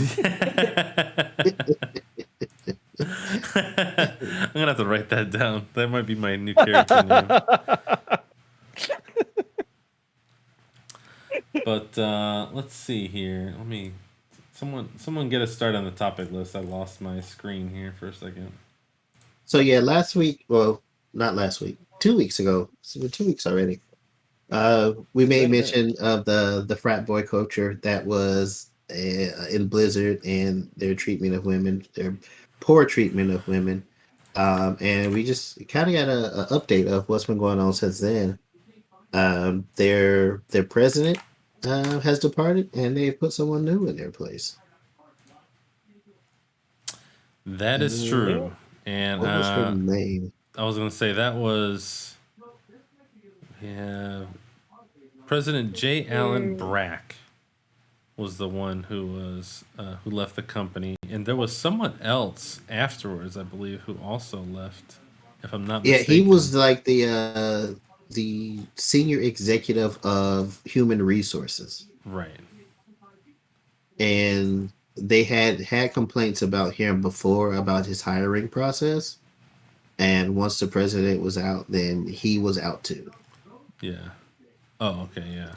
gonna have to write that down. That might be my new character name. But let's see here. Someone get us started on the topic list. I lost my screen here for a second. So yeah, last week, well, not last week, 2 weeks ago. It's been 2 weeks already. We made mention of the frat boy culture that was in Blizzard and their treatment of women, their poor treatment of women, and we just kind of got a update of what's been going on since then. Their president has departed, and they put someone new in their place. That is true. And what was her name? I was gonna say that was President J. Allen Brack was the one who left the company, and there was someone else afterwards, I believe, who also left. If I'm not Yeah, mistaken. he was like the senior executive of human resources, right. And they had complaints about him before about his hiring process, and once the president was out, then he was out too. Yeah. Oh, okay, yeah.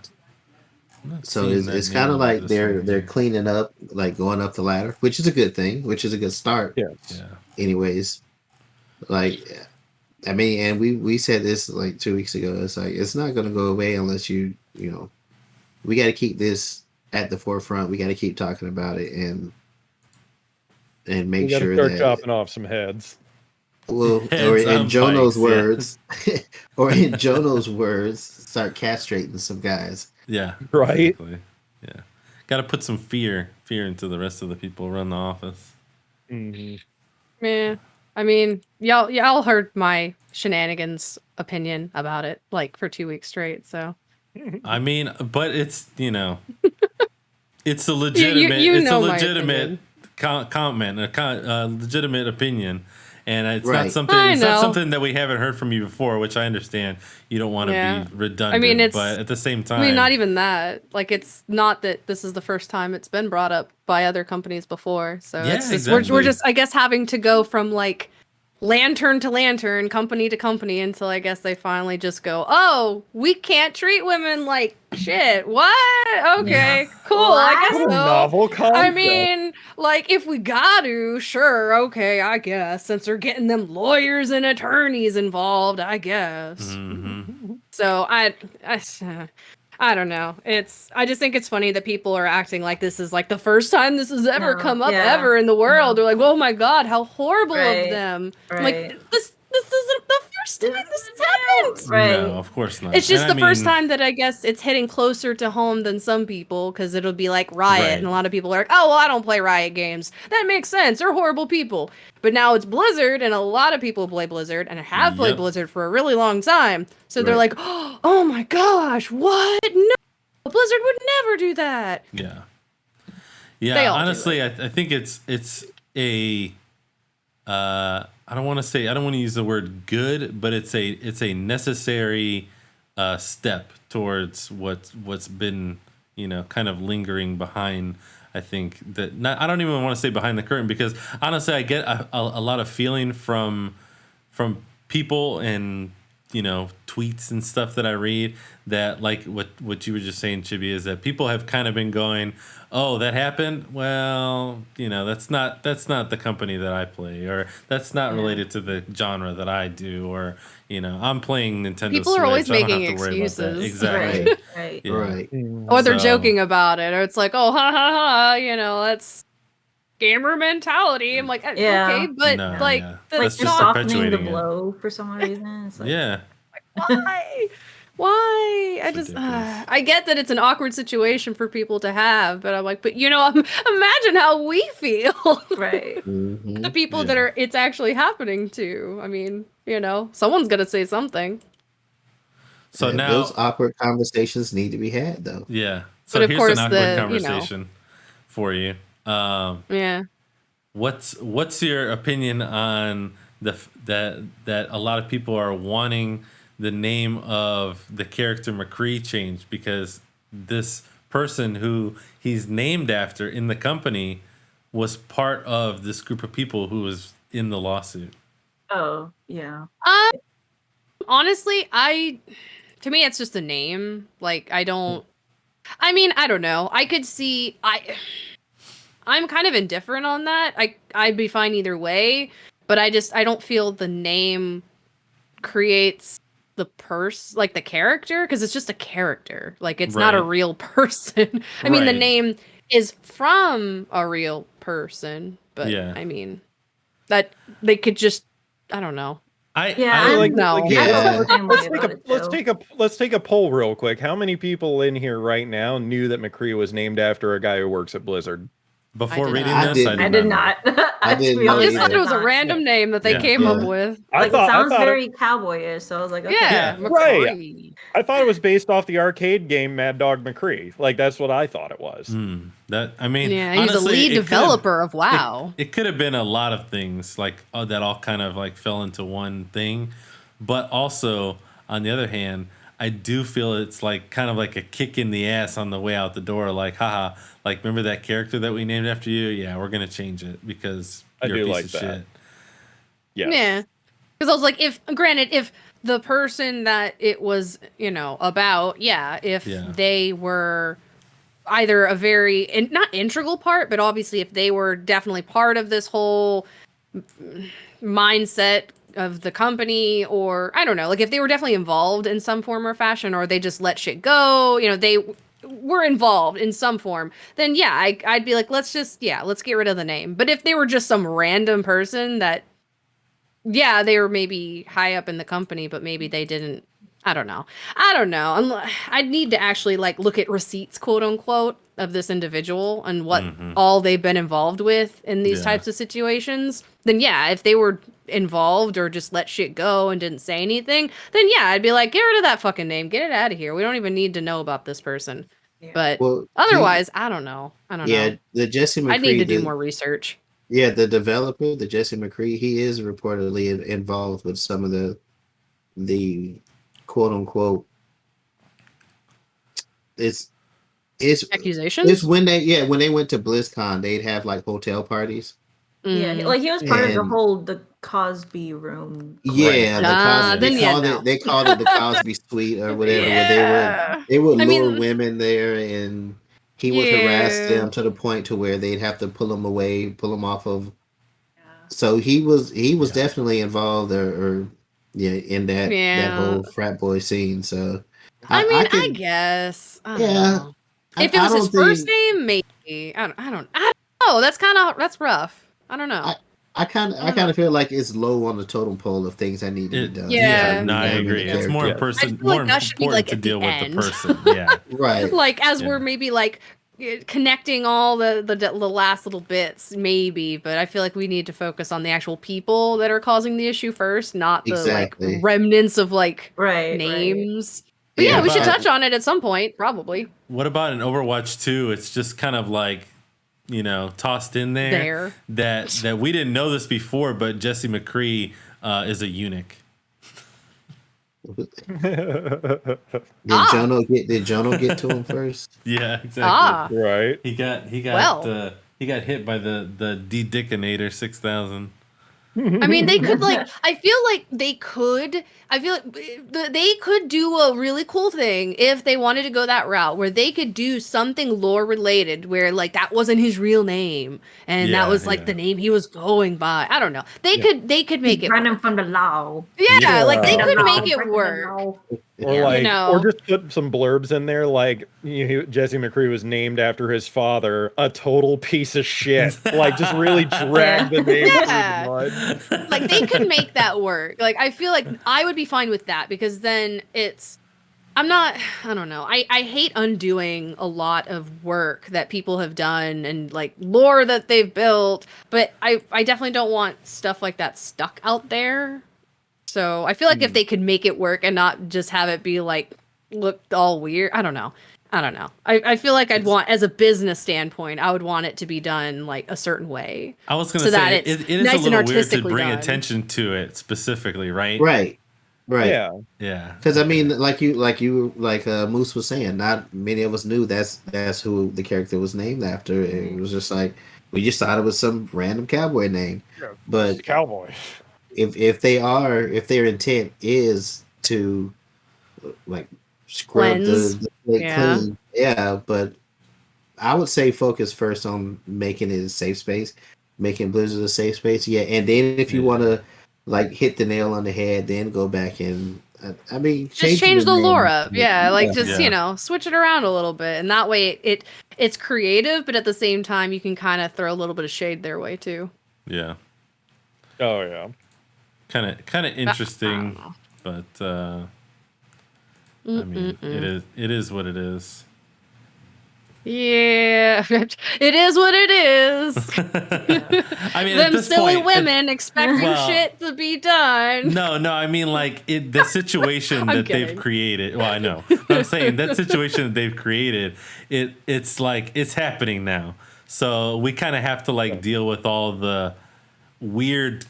not So seeing it's that kind name of of like this one they're here. cleaning up, like going up the ladder, which is a good thing, which is a good start. Yes. Yeah. Anyways, like I mean, and we said this like 2 weeks ago. It's like it's not going to go away unless you know we got to keep this at the forefront. We got to keep talking about it and We make got to sure start that chopping off some heads. well, or Heads in on Jono's bikes, yeah. words, or in Jono's words, start castrating some guys. Yeah. Right? Exactly. Yeah. Got to put some fear into the rest of the people who run the office. Hmm. Yeah. I mean, y'all heard my shenanigans opinion about it like for 2 weeks straight. So I mean, but it's it's a you legitimate it's a know my legitimate opinion. comment, a legitimate opinion, and it's not Right. something. I It's not know. something that we haven't heard from you before, which I understand. You don't want to Yeah. be redundant, I mean, but at the same time, I mean, not even that. Like, it's not that this is the first time it's been brought up by other companies before. So Yeah, it's just exactly. we're just I guess having to go from like lantern to lantern, company to company until I guess they finally just go, "Oh, we can't treat women like shit." What? Okay, cool. I guess What a so. novel I concept. mean, like if we got to, sure, okay, I guess since they're getting them lawyers and attorneys involved, I guess. Mm-hmm. So I don't know. I just think it's funny that people are acting like this is like the first time this has ever No, come up yeah, ever in the world. no. They're like, oh my god, how horrible of Right, them. I'm right. like, this isn't the first time this has happened. Right. No, of course not. It's just And the I first mean, time that I guess it's hitting closer to home than some people because it'll be like Riot, Right. and a lot of people are like, oh, well, I don't play Riot games. That makes sense. They're horrible people. But now it's Blizzard, and a lot of people play Blizzard and have played Yep. Blizzard for a really long time. So they're Right. like, oh my gosh, what? No, Blizzard would never do that. Yeah. They Yeah, all do honestly, I think it's a I don't want to use the word good, but it's a necessary step towards what's been, kind of lingering behind. I think that I don't even want to say behind the curtain, because honestly, I get a lot of feeling from people and tweets and stuff that I read, that like what you were just saying, Chibi, is that people have kind of been going, oh, that happened, well, that's not the company that I play, or that's not related to the genre that I do, or I'm playing Nintendo People Switch, are always I don't making have to worry about that. excuses. Exactly. Right. Right. Yeah. Right. Or they're So- joking about it, or it's like, oh, ha ha ha, that's gamer mentality. I'm like, Yeah. okay, but No, like, yeah. that's Like just just not softening the perpetuating it. blow for some reason. It's like, Yeah. why. Why? I just, ridiculous. I get that it's an awkward situation for people to have, but I'm like, but imagine how we feel. right. Mhm. The people that are it's actually happening to. I mean, someone's gonna say something. So Yeah, now, those awkward conversations need to be had, though. yeah. But So of here's course an awkward the, conversation for you. Yeah. What's your opinion on that a lot of people are wanting the name of the character McCree changed, because this person who he's named after in the company was part of this group of people who was in the lawsuit? Oh, yeah. Honestly, to me it's just a name. Like I don't know. I could see I'm kind of indifferent on that. I'd be fine either way, but I don't feel the name creates the like the character, because it's just a character. Like it's not a Right. real person. I mean, the Right. name is from a real person, but Yeah. I mean that they could just I don't know. Yeah, I I'm- No. I feel Yeah. the same way about it, Let's take a poll real quick. How many people in here right now knew that McCree was named after a guy who works at Blizzard? Before did reading not. this, I I did not. I didn't To be know I honest, just thought either. it was a not. random name that they Yeah. came up Yeah. with. Like it sounds very cowboyish, so I was like, okay. Yeah, Yeah. Right. McCree. I thought it was based off the arcade game Mad Dog McCree. Like that's what I thought it was. That I mean, Yeah, he's the honestly, lead it could've- developer of WoW. It could have been a lot of things, like that all kind of like fell into one thing, but also on the other hand, I do feel it's like kind of like a kick in the ass on the way out the door. Like, haha, like remember that character that we named after you? Yeah, we're gonna change it because I you're do a piece like of that. shit. Yes. Yeah. Because I was like, if the person that it was, about, if Yeah. they were either a very not integral part, but obviously if they were definitely part of this whole mindset of the company, or I don't know, like if they were definitely involved in some form or fashion, or they just let shit go, you know, they were involved in some form, then yeah, I'd be like, let's get rid of the name. But if they were just some random person that, yeah, they were maybe high up in the company, but maybe they didn't. I don't know. I'd need to actually like look at receipts, quote unquote, of this individual and what all they've been involved with in these types of situations. Then yeah, if they were involved or just let shit go and didn't say anything, then yeah, I'd be like, get rid of that fucking name, get it out of here. We don't even need to know about this person. But Well, otherwise, I don't know. yeah, the Jesse I need to McCree, do more research. yeah, the developer, the Jesse McCree, he is reportedly involved with some of the quote unquote it's it's Accusations? it's when they went to BlizzCon, they'd have like hotel parties. Yeah, Mm. like he was part of the And whole the Cosby room. yeah, the Cosby then yeah, no. they called it the Cosby Suite or whatever, where Yeah. they would I lure mean, women there, and he would harass yeah. them to the point to where they'd have to pull them away, pull them off of. So he was definitely involved or yeah, in that Yeah. whole frat boy scene. So I mean, I I can guess. I don't yeah. know. If it I was his don't first think name, maybe. I don't know. That's rough. I don't know. I kind of feel like it's low on the totem pole of things that need to be done. Yeah. No, I agree. It's more I feel more like that should be important like to at the deal with the end. person. Yeah. Right. Like as Yeah. we're maybe like connecting all the last little bits, maybe. But I feel like we need to focus on the actual people that are causing the issue first, not the like Exactly. remnants of like Right. names. But Yeah, yeah, we should about- touch on it at some point, probably. What about in Overwatch 2? It's just kind of like, you know, tossed in there. That we didn't know this before, but Jesse McCree is a eunuch. Did Jono get to him first? Yeah, exactly. Right. He got Well. he got hit by the D-Dickinator 6000. I mean, they could like. I feel like they could. I feel like they could do a really cool thing if they wanted to go that route, where they could do something lore related, where like that wasn't his real name, and that was like the name he was going by. I don't know. They could make it running from the law. Yeah, like they Yeah. could The make law, it breaking the work. law. Or like, You know. or just put some blurbs in there, like Jesse McCree was named after his father, a total piece of shit. Like, just really drag the name Yeah. through the mud. Like they could make that work. Like I feel like I would be fine with that because then it's I don't know. I hate undoing a lot of work that people have done and like lore that they've built, but I definitely don't want stuff like that stuck out there. So I feel like if they could make it work and not just have it be like look all weird, I don't know. I feel like I'd want, as a business standpoint, I would want it to be done like a certain way. I was going so to say, that it it's is nice a and little weird to artistically bring done. attention to it specifically, right? Right. Yeah. Yeah. Because I mean, like Moose was saying, not many of us knew that's who the character was named after. It was just like we just thought it was some random cowboy name. Yeah, But cowboy. If their intent is to like scrub Cleanse. the plate Yeah. clean, yeah. But I would say focus first on making it a safe space, making Blizzard a safe space. Yeah, and then if you want to like hit the nail on the head, then go back and I mean Just change the name. lore up. Yeah, like just, Yeah. you know, switch it around a little bit. And that way it's creative, but at the same time you can kind of throw a little bit of shade their way too. Yeah. Oh yeah. Kind of interesting, but I mean, it is what it is. Yeah, it is what it is. I mean, at Them this silly point, women expecting well, shit to be done. No, I mean like the situation I'm that they've kidding. created. Well, I know. But I'm saying that situation that they've created, it's like it's happening now. So we kind of have to like deal with all the weird,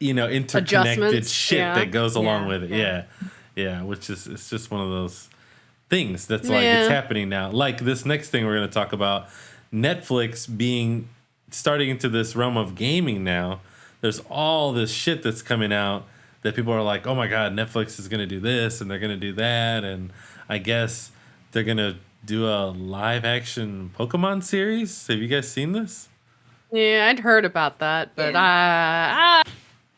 you know, interconnected Adjustments, shit yeah. that goes along Yeah, with it. yeah. Yeah, which is it's just one of those things that's like Yeah. it's happening now. Like this next thing we're going to talk about, Netflix starting into this realm of gaming now. There's all this shit that's coming out that people are like, oh my god, Netflix is going to do this and they're going to do that, and I guess they're going to do a live action Pokemon series. Have you guys seen this? Yeah, I'd heard about that, but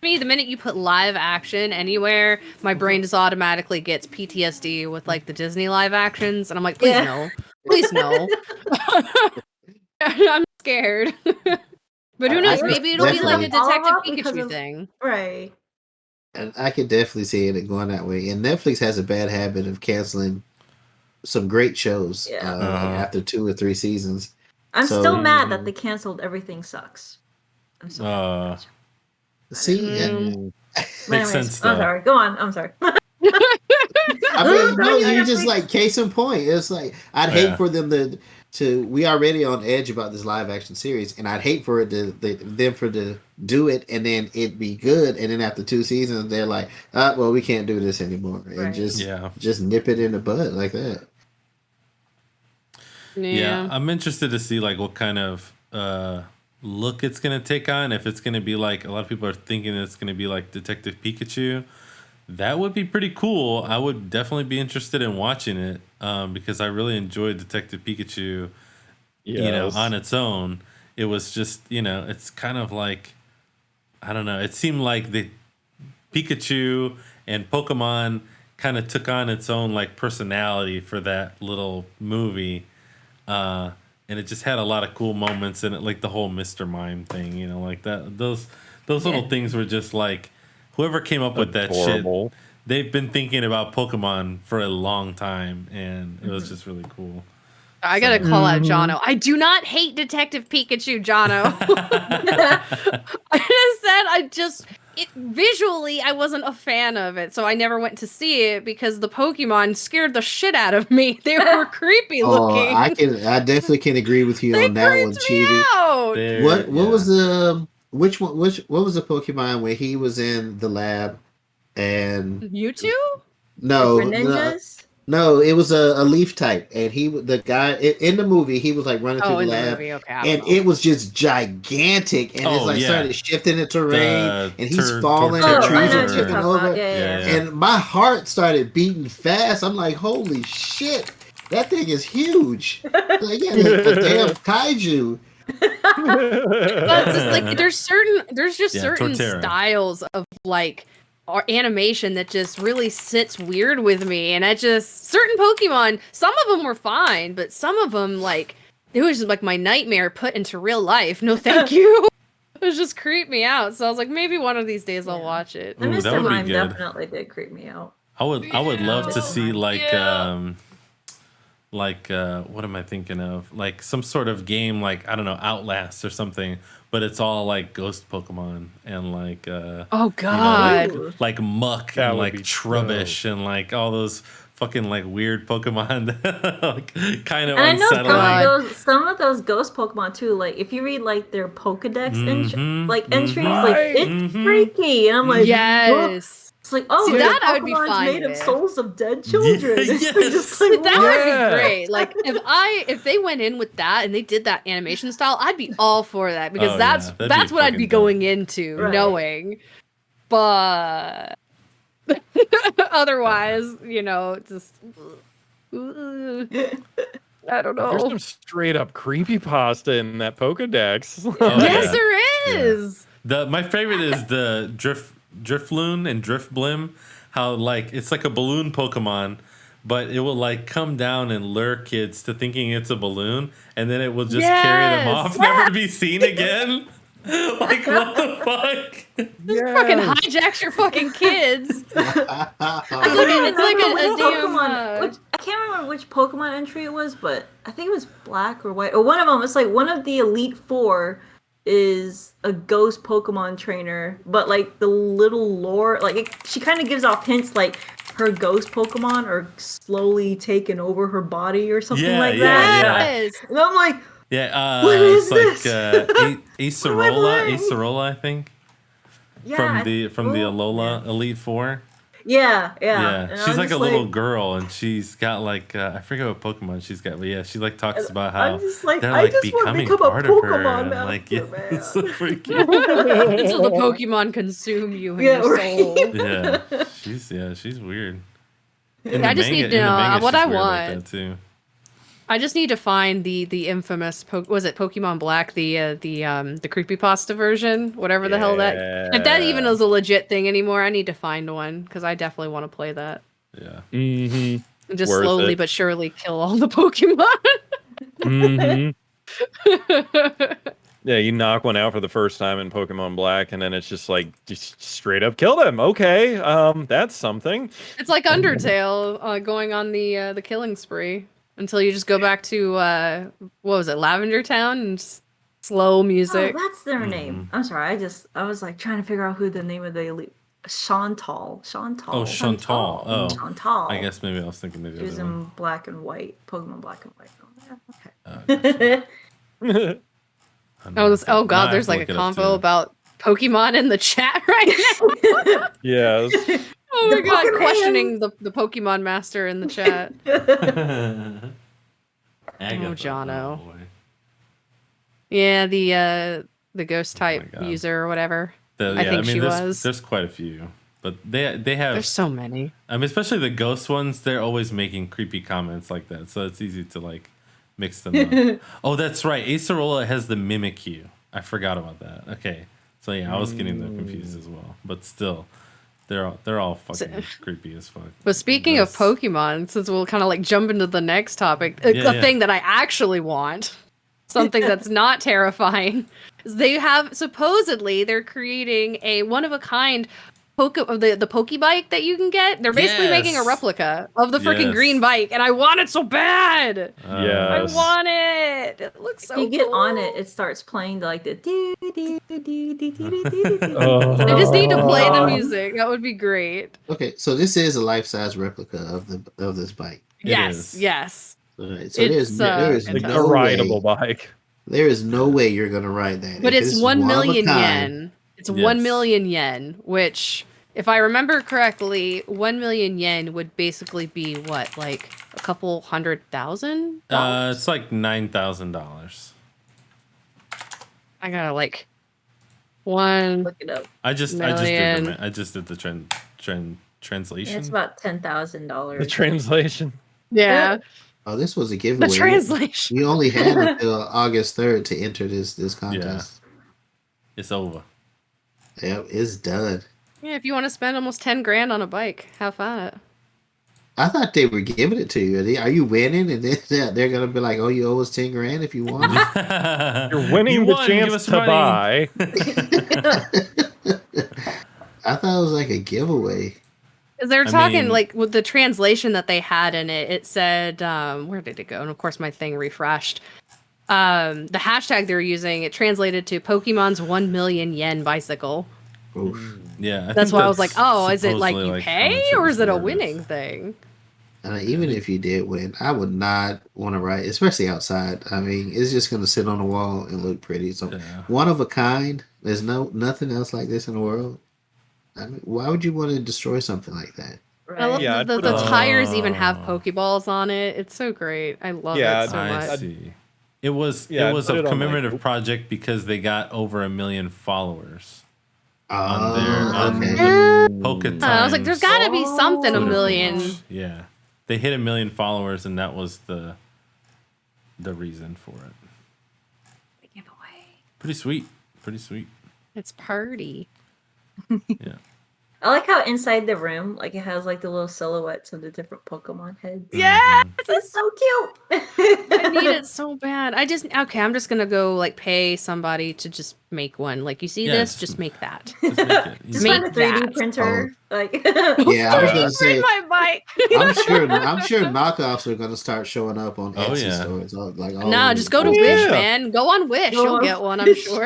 me, the minute you put live action anywhere, my brain just automatically gets PTSD with like the Disney live actions, and I'm like, please no, please no. I'm scared. But who knows? Maybe it'll be like a Detective Pikachu thing. Right. And I could definitely see it going that way. And Netflix has a bad habit of canceling some great shows like after 2 or 3 seasons. I'm still mad that they canceled Everything Sucks. I'm so mad. See, makes sense. I'm sorry. Go on. I'm sorry. I mean, no, you just like case in point. It's like I'd hate for them to. We already on edge about this live action series, and I'd hate for it to do it, and then it be good, and then after 2 seasons, they're like, well, we can't do this anymore, and just nip it in the bud like that. Yeah, I'm interested to see like what kind of look it's gonna take on. If it's gonna be like a lot of people are thinking it's gonna be like Detective Pikachu. That would be pretty cool. I would definitely be interested in watching it because I really enjoyed Detective Pikachu. You know, on its own, it was just it's kind of like I don't know. It seemed like the Pikachu and Pokemon kind of took on its own like personality for that little movie, and it just had a lot of cool moments in it, like the whole Mr. Mime thing. Like that. Those little things were just like. Whoever came up with that shit, they've been thinking about Pokemon for a long time, and it was just really cool. I gotta call out Jono. I do not hate Detective Pikachu, Jono. I just said visually I wasn't a fan of it, so I never went to see it because the Pokemon scared the shit out of me. They were creepy looking. I definitely can agree with you on that one, Chibi. What was the what was the Pokemon where he was in the lab and Mewtwo? No, no, it was a leaf type, and the guy in the movie he was like running through the lab, and it was just gigantic, and it's like started shifting the terrain, and he's falling, and trees are tipping over, and my heart started beating fast. I'm like, holy shit, that thing is huge! Like, a damn kaiju. But just like there's just certain styles of like animation that just really sits weird with me, and certain Pokemon, some of them were fine, but some of them like it was just like my nightmare put into real life. No, thank you. It was just creeped me out. So I was like, maybe one of these days I'll watch it. The Mr. Mime definitely did creep me out. I would love to see like what am I thinking of? Like some sort of game, like I don't know, Outlast or something, but it's all like ghost Pokemon and like oh god, like Muck and like Trubbish and like all those fucking like weird Pokemon, like kind of unsettling. I know some of those ghost Pokemon too. Like if you read like their Pokedex entries, like it's freaky, and I'm like, yes. It's like, oh, that I would be fine made with. of souls of dead children. Just like, that would be great. Like if they went in with that and they did that animation style, I'd be all for that because that's what I'd be going into knowing. But otherwise, just I don't know. There's some straight up creepypasta in that Pokedex. Yes, there is. My favorite is the Drifloon and Drifblim, how like it's like a balloon Pokemon, but it will like come down and lure kids to thinking it's a balloon, and then it will just carry them off, never to be seen again. Like what the fuck? Fucking hijacks your fucking kids. It's like a damn. I can't remember which Pokemon entry it was, but I think it was black or white, or one of them. It's like one of the Elite Four is a ghost Pokemon trainer, but like the little lore, like she kind of gives off hints like her ghost Pokemon are slowly taking over her body or something like that. Yes. And I'm like, what is this? Like Acerola, I think. Yeah, from the Alola Elite Four. Yeah. She's like a little girl, and she's got like I forget what Pokemon she's got, but yeah, she like talks about how I'm just like, they're I like just want to becoming become a part of her. Pokemon And, like, master, it's so freaky. Until the Pokemon consume you in your soul. Yeah, she's weird. I just need to know what I want. Like that too. I just need to find the infamous was it Pokemon Black, the creepypasta version, whatever the hell that. If that even is a legit thing anymore, I need to find one because I definitely want to play that. Yeah. Mm-hmm. And just Worth slowly it. but surely kill all the Pokemon. Mm-hmm. Yeah, you knock one out for the first time in Pokemon Black, and then it's just like just straight up kill them. Okay, that's something. It's like Undertale going on the killing spree until you just go back to what was it, Lavender Town, and just slow music. Oh, that's their name. I'm sorry. I was like trying to figure out who the name of the elite. Chantal. Oh, Chantal. Oh, Chantal. I guess maybe I was thinking of the She was other one. in Black and White, Pokemon Black and White. Oh, Gotcha. Oh god, there's like a convo about Pokemon in the chat right now. Yes. Oh my god, Pokemon. questioning the Pokemon master in the chat. Agatha, Jono. boy. Yeah, the ghost type God. user or whatever. I think she was. There's quite a few, but they have. There's so many. I mean, especially the ghost ones. They're always making creepy comments like that, so it's easy to like mix them up. Oh, that's right. Acerola has the Mimikyu. I forgot about that. Okay, so yeah, I was getting them confused as well, but still, they're all fucking creepy as fuck. But speaking of Pokemon, since we'll kind of like jump into the next topic, a thing that I actually want, something that's not terrifying, is they have supposedly they're creating a one of a kind the Pokebike that you can get. They're basically making a replica of the freaking green bike, and I want it so bad. I want it. It looks so If you get cool. on it, it starts playing like the do do do do do do do. I just need to play the music. That would be great. Okay, so this is a life-size replica of this bike. Yes. All right, so there is like no a rideable way, bike. there is no way you're gonna ride that. But If it's is 1 one of a million kind- yen. It's 1 million yen, which, if I remember correctly, 1 million yen would basically be what, like a couple $100,000? It's like $9,000. I gotta like one. Look it up. I just million. did the translation. Yeah, it's about $10,000. The translation. Yeah. Oh, this was a giveaway. The translation. You only had until August 3rd to enter this contest. It's over. Yep, it's done. Yeah, if you want to spend almost 10 grand on a bike, have fun. I thought they were giving it to you. Are you winning? And then they're gonna be like, "Oh, you owe us 10 grand if you won." You're winning You the won, give us chance to money. buy. I thought it was like a giveaway. They're talking like with the translation that they had in it. It said, where did it go? And of course, my thing refreshed. The hashtag they were using, it translated to Pokemon's 1 million yen bicycle. Oof. Yeah, That's why I was like, oh, is it like supposedly, you like, how pay much it or was is it a worth. winning thing? Even if you did win, I would not want to ride, especially outside. I mean, it's just going to sit on the wall and look pretty. So, one of a kind. There's nothing else like this in the world. I mean, why would you want to destroy something like that? I love Yeah, the tires even have Pokeballs on it. It's so great. I love it so I much. see. It was Yeah, it was put a it on, commemorative like- project because they got over 1 million followers on Oh, their okay. Poke I was like, there's got to be something a Twitter million. page. Yeah, they hit 1 million followers, and that was the reason for it. The giveaway. Pretty sweet. Pretty sweet. It's party. Yeah. I like how inside the room, like it has like the little silhouettes of the different Pokemon heads. Yeah, It's so cute. I need it so bad. I'm just gonna go like pay somebody to just make one. Like, you see Yeah, this, just just make that. Just make it. Just Make find a 3D that. printer. Like Yeah, I was going to say. my bike. I'm sure knockoffs are going to start showing up on Oh, Etsy yeah. stores. Like, all No, over just the go to place. Wish, Yeah. man. Go on Wish. Go You'll on get one, I'm Wish. sure.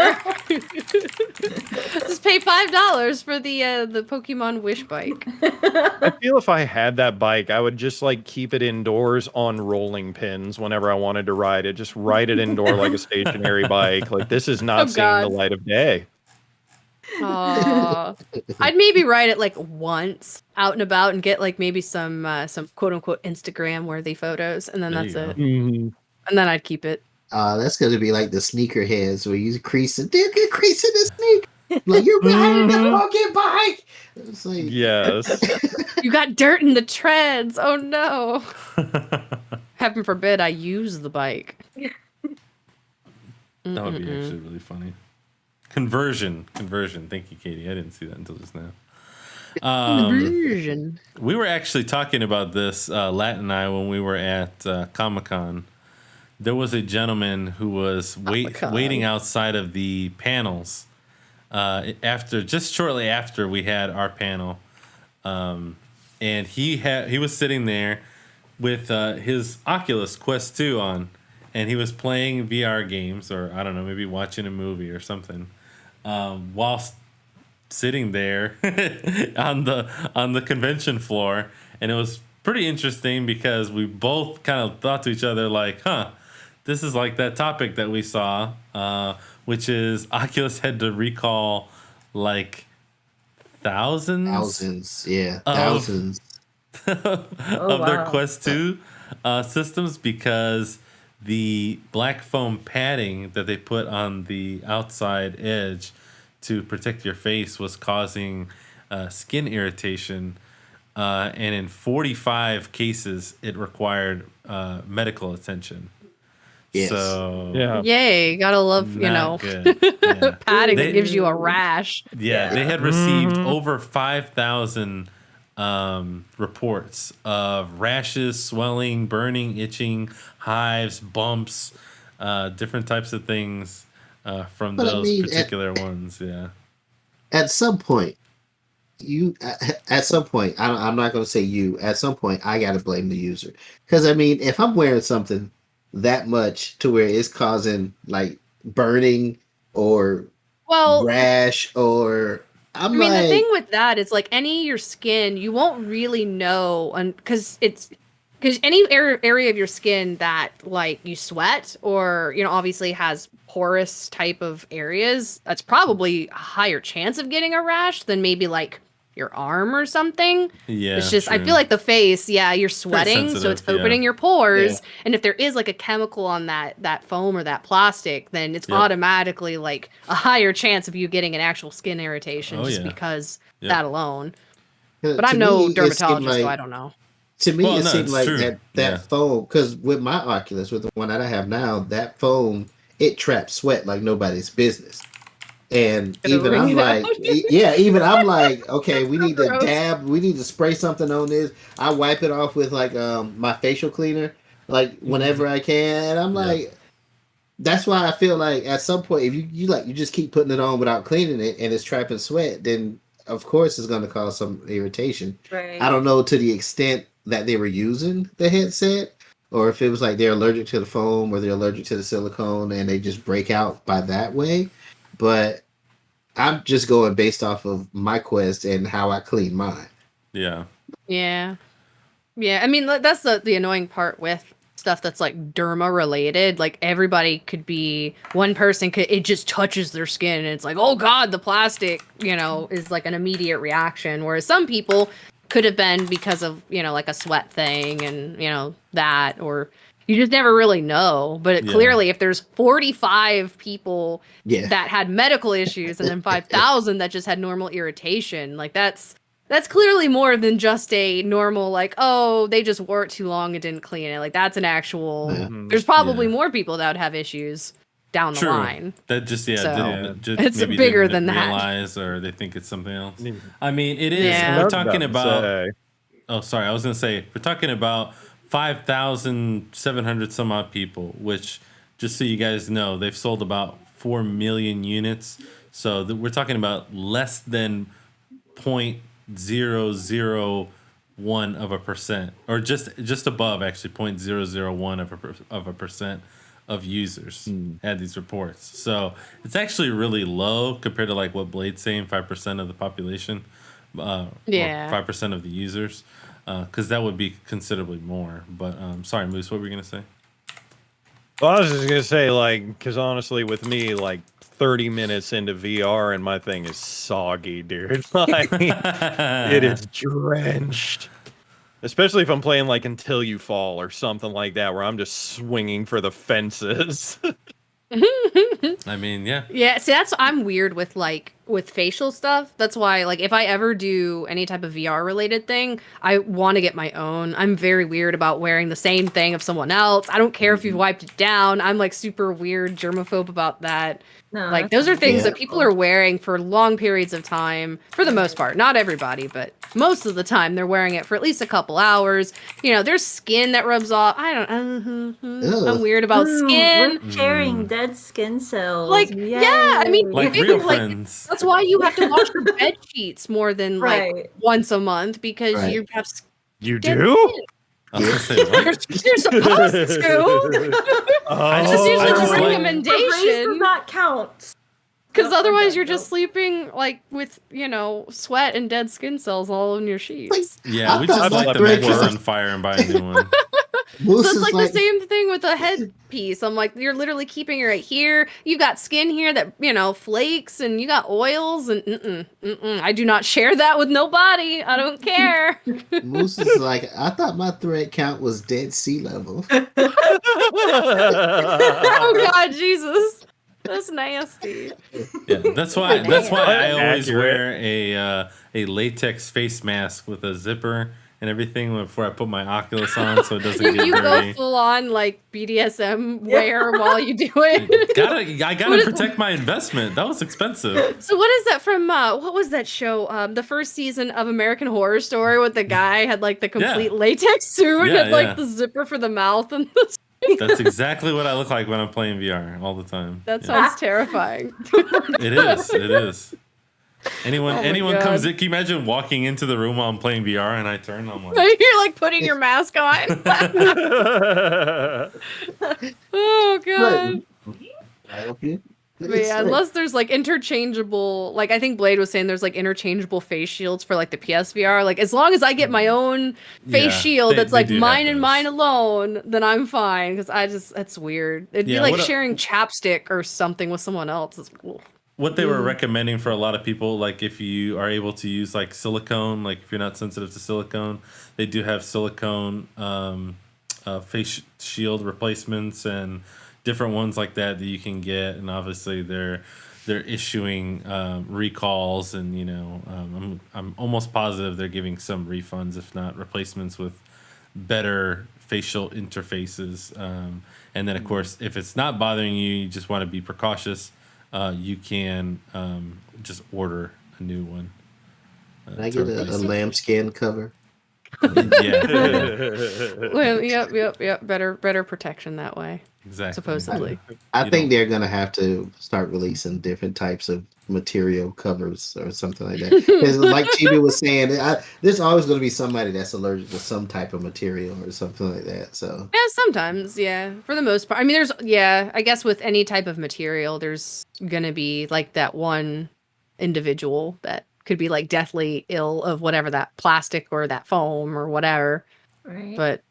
Just pay $5 for the Pokemon Wish bike. I feel if I had that bike, I would just like keep it indoors on rolling pins whenever I wanted to ride it. Just ride it indoor like a stationary bike. Like, this is not Oh, seeing the God. light of day. Aw. I'd maybe ride it like once out and about and get like maybe some quote unquote Instagram worthy photos, and then There that's you it. go. Mhm. And then I'd keep it. That's going to be like the sneaker heads where you crease it. They're creasing the sneak. Like, you're riding the fucking bike. It's like, Yes. You got dirt in the treads. Oh no. heaven forbid I use the bike. That would be actually really funny. Conversion. Thank you, Katie. I didn't see that until just now. Conversion. We were actually talking about this, Lat and I, when we were at Comic-Con. There was a gentleman who was waiting outside of the panels shortly after we had our panel, and he was sitting there with his Oculus Quest 2 on, and he was playing VR games, or I don't know, maybe watching a movie or something, whilst sitting there on the convention floor. And it was pretty interesting because we both kind of thought to each other like, this is like that topic that we saw, which is Oculus had to recall like thousands of their Quest 2 systems because the black foam padding that they put on the outside edge to protect your face was causing skin irritation, and in 45 cases it required medical attention. Yes. So yay, gotta love good. Yeah. padding that gives you a rash. Yeah, they had received over 5,000 reports of rashes, swelling, burning, itching, hives, bumps, different types of things from those particular ones. Yeah. At some point, I'm not going to say you. At some point, I got to blame the user, because I mean, if I'm wearing something that much to where it's causing like burning or rash, or I mean, the thing with that is like your skin, you won't really know because any area of your skin that like you sweat or obviously has porous type of areas, that's probably a higher chance of getting a rash than maybe like your arm or something. Yeah, it's just I feel like the face, you're sweating, so it's opening your pores, and if there is like a chemical on that foam or that plastic, then it's automatically like a higher chance of you getting an actual skin irritation because that alone. But I'm no dermatologist, so I don't know. To me, it seemed like that foam, because with my Oculus, with the one that I have now, that foam, it traps sweat like nobody's business. And even I'm like, okay, we need to dab, we need to spray something on this. I wipe it off with like my facial cleaner, like whenever I can. And I'm like, that's why I feel like at some point, if you just keep putting it on without cleaning it and it's trapping sweat, then of course it's going to cause some irritation. Right. I don't know to the extent that they were using the headset, or if it was like they're allergic to the foam or they're allergic to the silicone and they just break out by that way. But I'm just going based off of my Quest and how I clean mine. Yeah. Yeah. I mean, that's the annoying part with stuff that's like derma related. Like everybody one person it just touches their skin and it's like, oh God, the plastic, is like an immediate reaction. Whereas some people could have been because of, like a sweat thing and, that, or you just never really know. But clearly, if there's 45 people that had medical issues and then 5,000 that just had normal irritation, like that's clearly more than just a normal, like, oh, they just wore it too long and didn't clean it. Like that's an actual. There's probably more people that would have issues down the line. That just it's maybe bigger than realize, that, or they think it's something else. I mean, it is. We're talking about. Oh, sorry. I was gonna say we're talking about 5,700 some odd people, which, just so you guys know, they've sold about 4 million units. So we're talking about less than 0.001%, or just above actually 0.001% of users had these reports. So it's actually really low compared to like what Blade's saying, 5% of the population, or 5% of the users. Because that would be considerably more. But sorry, Moose, what were you going to say? Well, I was just going to say, like, because honestly, with me, like, 30 minutes into VR and my thing is soggy, dude. Like, it is drenched. Especially if I'm playing, like, Until You Fall or something like that, where I'm just swinging for the fences. I mean, yeah. Yeah, see, I'm weird with, like, with facial stuff. That's why, like, if I ever do any type of VR related thing, I want to get my own. I'm very weird about wearing the same thing of someone else. I don't care if you've wiped it down. I'm like super weird germaphobe about that. No, Like, that's those are things that understandable. people are wearing for long periods of time, for the most part. Not everybody, but most of the time they're wearing it for at least a couple hours. You know, there's skin that rubs off. I don't. I'm weird about skin. We're sharing dead skin cells. Like, Yay. yeah, I mean, Like maybe, real like, friends. that's why you have to wash your bed sheets more than Right. like once a month, because Right. you have You dead do? skin. I was gonna say, what? You're supposed to. I That's usually just the like- recommendation. does not count. Because Oh, otherwise okay, you're no. just sleeping like with, you know, sweat and dead skin cells all in your sheets. Yeah, I we thought just my light the thread mattress was- on fire and buy a new one. Moose So it's is like, like the same thing with a headpiece. I'm like, you're literally keeping it right here. You got skin here that, you know, flakes, and you got oils, and I do not share that with nobody. I don't care. Moose is like, I thought my thread count was dead sea level. Oh God, Jesus. That's nasty. Yeah, that's why I always Accurate. wear a latex face mask with a zipper and everything before I put my Oculus on, so it doesn't get You go dirty. full on like BDSM wear while you do it. I gotta protect my investment. That was expensive. So what is that from? What was that show? The first season of American Horror Story, with the guy had like the complete latex suit Yeah, and like yeah. the zipper for the mouth and the. That's exactly what I look like when I'm playing VR all the time. That Yeah. sounds terrifying. It is. It is. Anyone Oh my comes God. in, can you imagine walking into the room while I'm playing VR and I turn? I'm like, You're like putting your mask on. Oh God. But yeah, unless there's like interchangeable, like I think Blade was saying, there's like interchangeable face shields for like the PSVR. Like as long as I get my own face Yeah, shield that's they like do have mine and those. mine alone, then I'm fine. Because that's weird. It'd be Yeah, like what a- sharing chapstick or something with someone else. It's cool. what they were recommending for a lot of people, like if you are able to use like silicone, like if you're not sensitive to silicone, they do have silicone face shield replacements and different ones like that you can get. And obviously they're issuing recalls, and you know, I'm almost positive they're giving some refunds, if not replacements, with better facial interfaces. And then of course, if it's not bothering you, you just want to be precautious, you can just order a new one. Can I get a lambskin cover? Yeah. Well, yep. Better protection that way. Exactly. Supposedly. I think they're gonna have to start releasing different types of material covers or something like that. Because like Chibi was saying, there's always going to be somebody that's allergic to some type of material or something like that. So Yeah, sometimes, yeah. For the most part. I mean, I guess with any type of material, there's going to be like that one individual that could be like deathly ill of whatever that plastic or that foam or whatever. Right. But,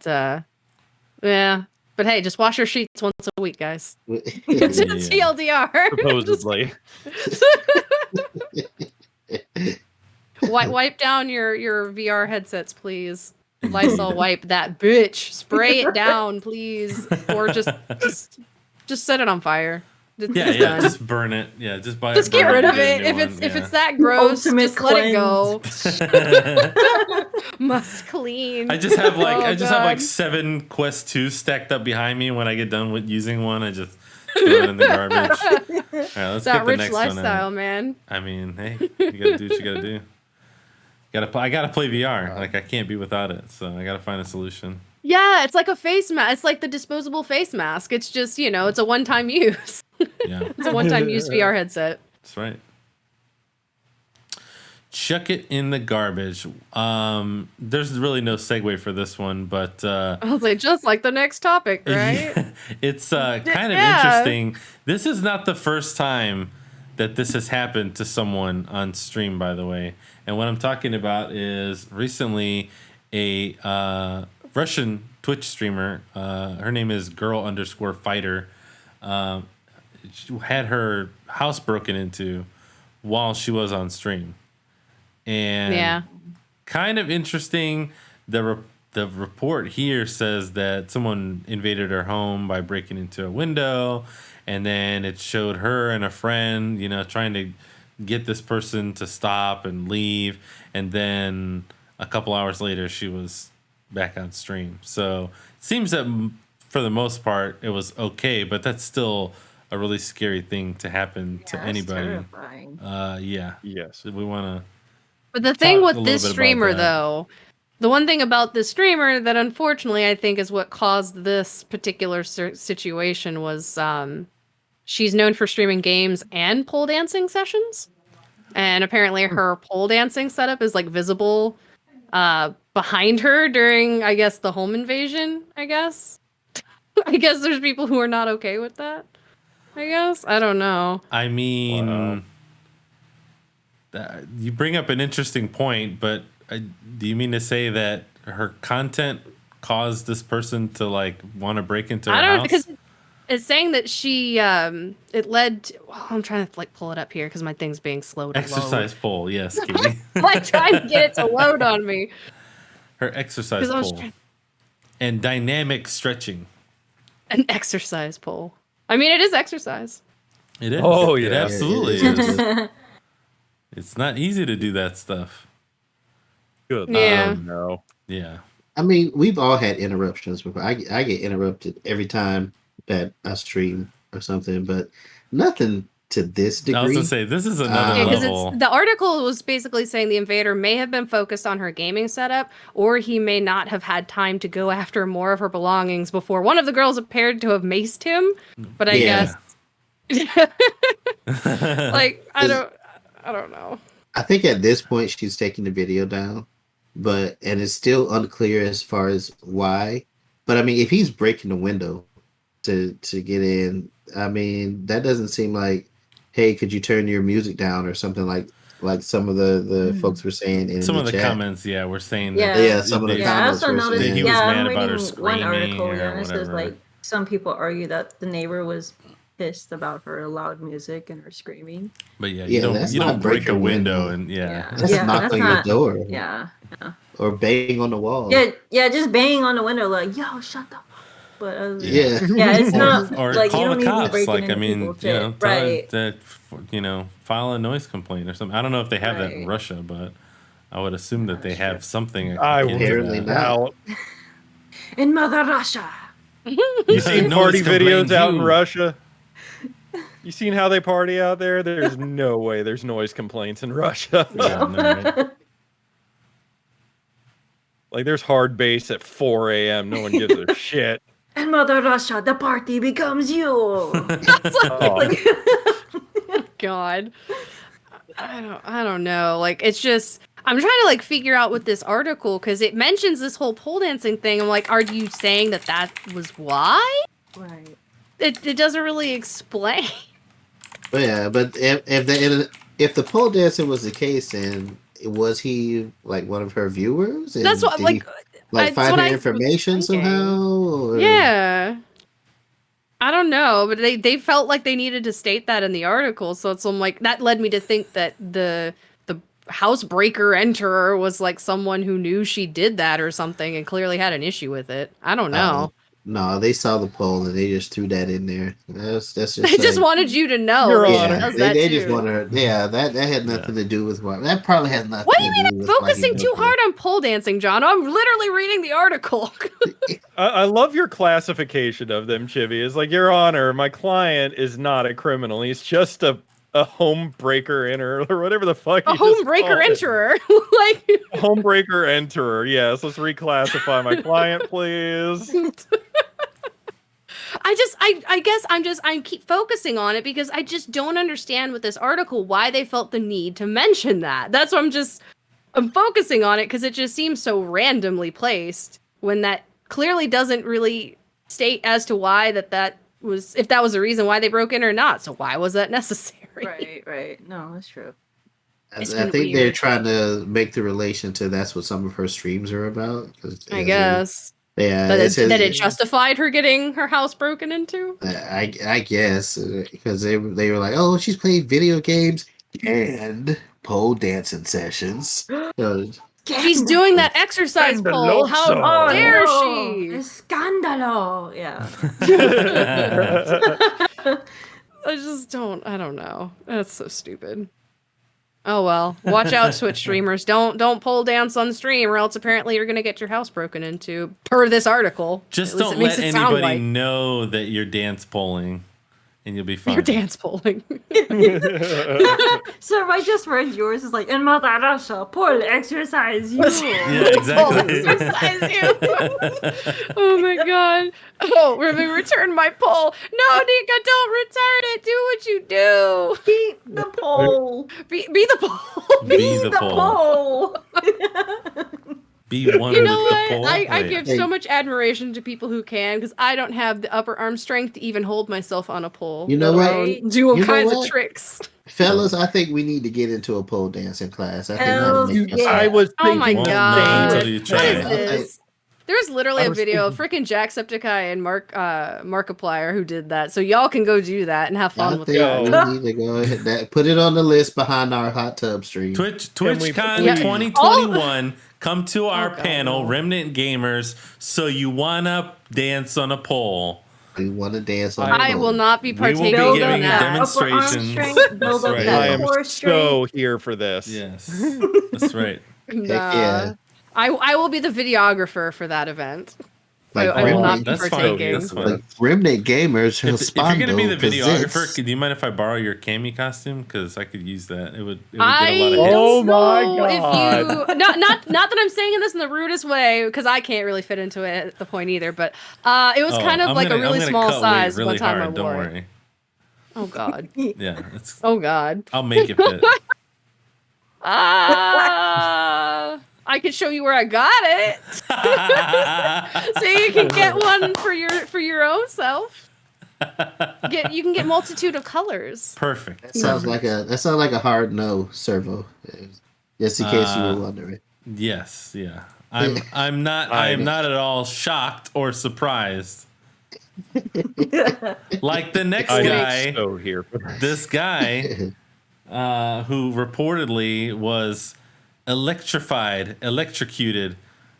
yeah. But hey, just wash your sheets once a week, guys. It's TLDR. Supposedly. Wipe down your VR headsets, please. Lysol wipe that bitch. Spray it down, please. Or just set it on fire. It's done. Just burn it. Yeah, just buy. Just get rid of it. If it's that gross, just let it go. Must clean. I just have like God. 7 Quest 2 stacked up behind me. When I get done with using one, I just throw it in the garbage. All right, let's that get the rich next one lifestyle, out. man. I mean, hey, you gotta do what you gotta do. I gotta play VR. Like I can't be without it. So I gotta find a solution. Yeah, it's like a face mask. It's like the disposable face mask. It's just, it's a one-time use. Yeah, It's a one-time use VR headset. that's right. Chuck it in the garbage. There's really no segue for this one, but I was like, just like the next topic, right? it's kind of Yeah. interesting. This is not the first time that this has happened to someone on stream, by the way. And what I'm talking about is recently a Russian Twitch streamer. Her name is girl_fighter. She had her house broken into while she was on stream. And Yeah. kind of interesting. The report here says that someone invaded her home by breaking into a window, and then it showed her and a friend, trying to get this person to stop and leave, and then a couple hours later she was back on stream. So it seems that for the most part it was okay, but that's still a really scary thing to happen to that's anybody. terrifying. Yeah. Yes. We want to. But the thing with a this little bit about streamer, that. though, the one thing about this streamer that unfortunately I think is what caused this particular situation was she's known for streaming games and pole dancing sessions. And apparently her pole dancing setup is like visible behind her during, I guess, the home invasion, I guess. I guess there's people who are not okay with that. I guess. I don't know. I mean, you bring up an interesting point, but do you mean to say that her content caused this person to like want to break into her I don't house? because it's saying that she it led to, well, I'm trying to like pull it up here because my thing's being slow to Exercise load. pole, yes, Katie. I'm like trying to get it to load on me. Her exercise pole. And dynamic stretching. An exercise pole. I mean, it is exercise. It is. Oh, It yeah. absolutely is. It's not easy to do that stuff. Good. Yeah. No. Yeah. I mean, we've all had interruptions before. I get interrupted every time that I stream or something, but nothing to this degree. I was gonna say this is another Yeah, because level. the article was basically saying the invader may have been focused on her gaming setup, or he may not have had time to go after more of her belongings before one of the girls appeared to have maced him. But I guess, like, I don't know. I think at this point she's taking the video down, and it's still unclear as far as why. But I mean, if he's breaking the window to get in, I mean, that doesn't seem like, hey, could you turn your music down or something like some of the folks were saying in Some the of the chat. comments, were saying Yeah. that. Yeah, some of the Yeah, I comments also were noticed. saying he was Yeah, mad I'm about her reading one screaming article. or Yeah, and it says whatever. like some people argue that the neighbor was pissed about her loud music and her screaming. But yeah, Yeah, you that's don't not break a breaking window, window. and That's knock on your door. Yeah. Or bang on the wall. Yeah, just banging on the window like, yo, shut the. But Yeah. it's not or like call you don't the need to be cops. breaking Like, I into mean, people's you know, shit. tell Right. that, file a noise complaint or something. I don't know if they have that in Russia, but I would assume that they have something. I akin to Apparently that. not. In Mother Russia. You seen Noise party videos complaint out in you. Russia? You seen how they party out there? There's no way there's noise complaints in Russia. Yeah, no, right? Like there's hard bass at 4 a.m. No one gives a shit. In Mother Russia, the party becomes you. Oh. God. I don't know. Like, it's just, I'm trying to like figure out with this article because it mentions this whole pole dancing thing. I'm like, are you saying that was why? Right. It doesn't really explain. But yeah, but if the pole dancing was the case, then was he like one of her viewers? And That's what did like. he, find what her I was information thinking. somehow? Or? Yeah. I don't know, but they felt like they needed to state that in the article, so I'm like that led me to think that the housebreaker enterer was like someone who knew she did that or something and clearly had an issue with it. I don't know. No, they saw the poll and they just threw that in there. That's just. They just wanted you to know. Your that she Honor. does They, that they too. just wanted her. Yeah, that had nothing to do with why. That probably had nothing. What do you to mean do I'm with why he focusing too booked her. hard on pole dancing, John? I'm literally reading the article. I love your classification of them, Chibi. It's like, Your Honor, my client is not a criminal. He's just a homebreaker enterer or whatever the fuck. A you just homebreaker called it. enterer. Like A homebreaker enterer. Yes, let's reclassify my client, please. I guess I keep focusing on it because I just don't understand with this article why they felt the need to mention that. That's what I'm focusing on it because it just seems so randomly placed when that clearly doesn't really state as to why that was, if that was the reason why they broke in or not. So why was that necessary? Right. No, that's true. I It's think been they're weird. trying to make the relation to that's what some of her streams are about. I guess. Yeah, That it says- it justified her getting her house broken into? I guess because they were like, oh, she's playing video games and pole dancing sessions. She's doing that exercise pole. How dare she? Scandalo. Yeah. I don't know. That's so stupid. Oh well, watch out, Twitch streamers. Don't pole dance on stream, or else apparently you're gonna get your house broken into. Per this article, Just at least don't it makes let it sound anybody like know that you're dance polling, and you'll be fine. you're dance polling. So if I just read yours, it's like, in Mother Russia, pole exercise you. Yeah, exactly. Exercise you. Oh my god. Oh, let me return my pole. No, Nika, don't return it. Do what you do. Keep the pole. Be the pole. Be the pole. Be one You know with the what? pole. I Wait. give so much admiration to people who can, because I don't have the upper arm strength to even hold myself on a pole. You know let what? alone do all You know kinds of what? tricks. Fellas, I think we need to get into a pole dancing class. I think Hell that'll make us yeah. I was Oh my thinking the god. until you same try What it. is I think- this? There's literally I a was video of freaking Jacksepticeye and Markiplier who did that. So y'all can go do that and have fun I with think that. we need to go ahead. Put it on the list behind our hot tub stream. TwitchCon Yeah. 2021. Come to our God, panel, no. Remnant Gamers. So you wanna dance on a pole? We want to dance on I the will pole. not be We will be partaking Build in giving up you that. that upper arm demonstrations. strength, build That's up right. that I am core strength. so here for this. Yes, that's right. Nah. yeah. I will be the videographer for that event. Like I will not be That's fine. partaking. That's fine. Like Remnant Gamers, If you're gonna be the videographer, presents- do you mind if I borrow your cami costume? Because I could use that. It would get a I lot of don't hits. Oh my know if God. you not that I'm saying this in the rudest way, because I can't really fit into it at the point either. But it was kind of I'm like gonna- a really I'm gonna small cut weight size really one time hard, I don't wore it. worry. Oh god. Yeah, it's. Oh god. I'll make it fit. I can show you where I got it, so you can get one for your own self. You can get multitude of colors. Perfect. That sounds like a hard no, Servo. Just in case you were wondering. Yes, yeah. I'm not at all shocked or surprised. Like the next I guy, am so here for this. this guy who reportedly was electrocuted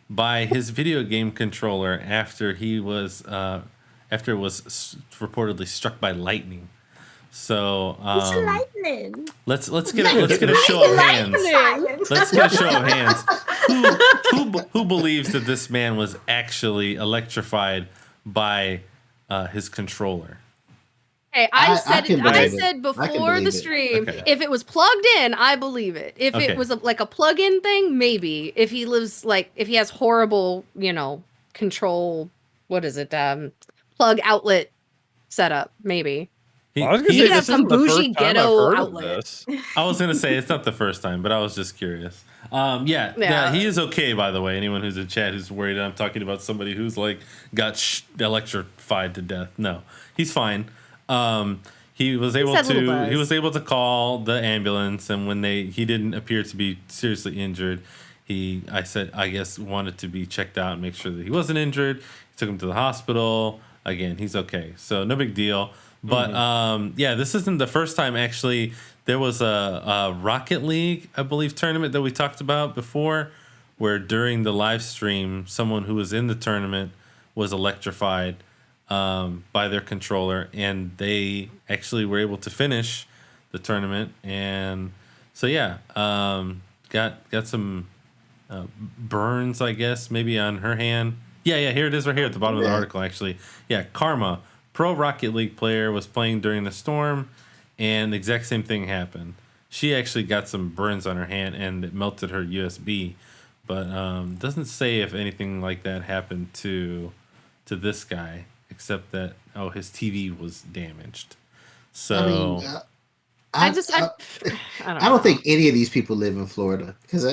by his video game controller after it was reportedly struck by lightning. So Lightning. let's get a show of hands. Let's get a show of hands. Who believes that this man was actually electrified by his controller? Hey, I said can I believe it. said I can before believe the it. stream, Okay. if it was plugged in, I believe it. If Okay. it was like a plug-in thing, maybe. If he lives if he has horrible, control, what is it? Plug outlet setup, maybe. I was gonna He say could have this some isn't the bougie first time I've ghetto heard of outlet. this. I was gonna say it's not the first time, but I was just curious. Yeah, he is okay. By the way, anyone who's in chat who's worried I'm talking about somebody who's got electrified to death. No, he's fine. He was able to call the ambulance, and when he didn't appear to be seriously injured, I guess wanted to be checked out and make sure that he wasn't injured. He took him to the hospital. Again, he's okay, so no big deal. But this isn't the first time. Actually, there was a Rocket League, I believe, tournament that we talked about before, where during the live stream, someone who was in the tournament was electrified by their controller, and they actually were able to finish the tournament. And so got some burns, I guess, maybe on her hand. Yeah, here it is right here at the bottom of the article, actually. Yeah, Karma, pro Rocket League player, was playing during the storm, and the exact same thing happened. She actually got some burns on her hand, and it melted her USB. But doesn't say if anything like that happened to this guy, except that his TV was damaged. So I don't think any of these people live in Florida because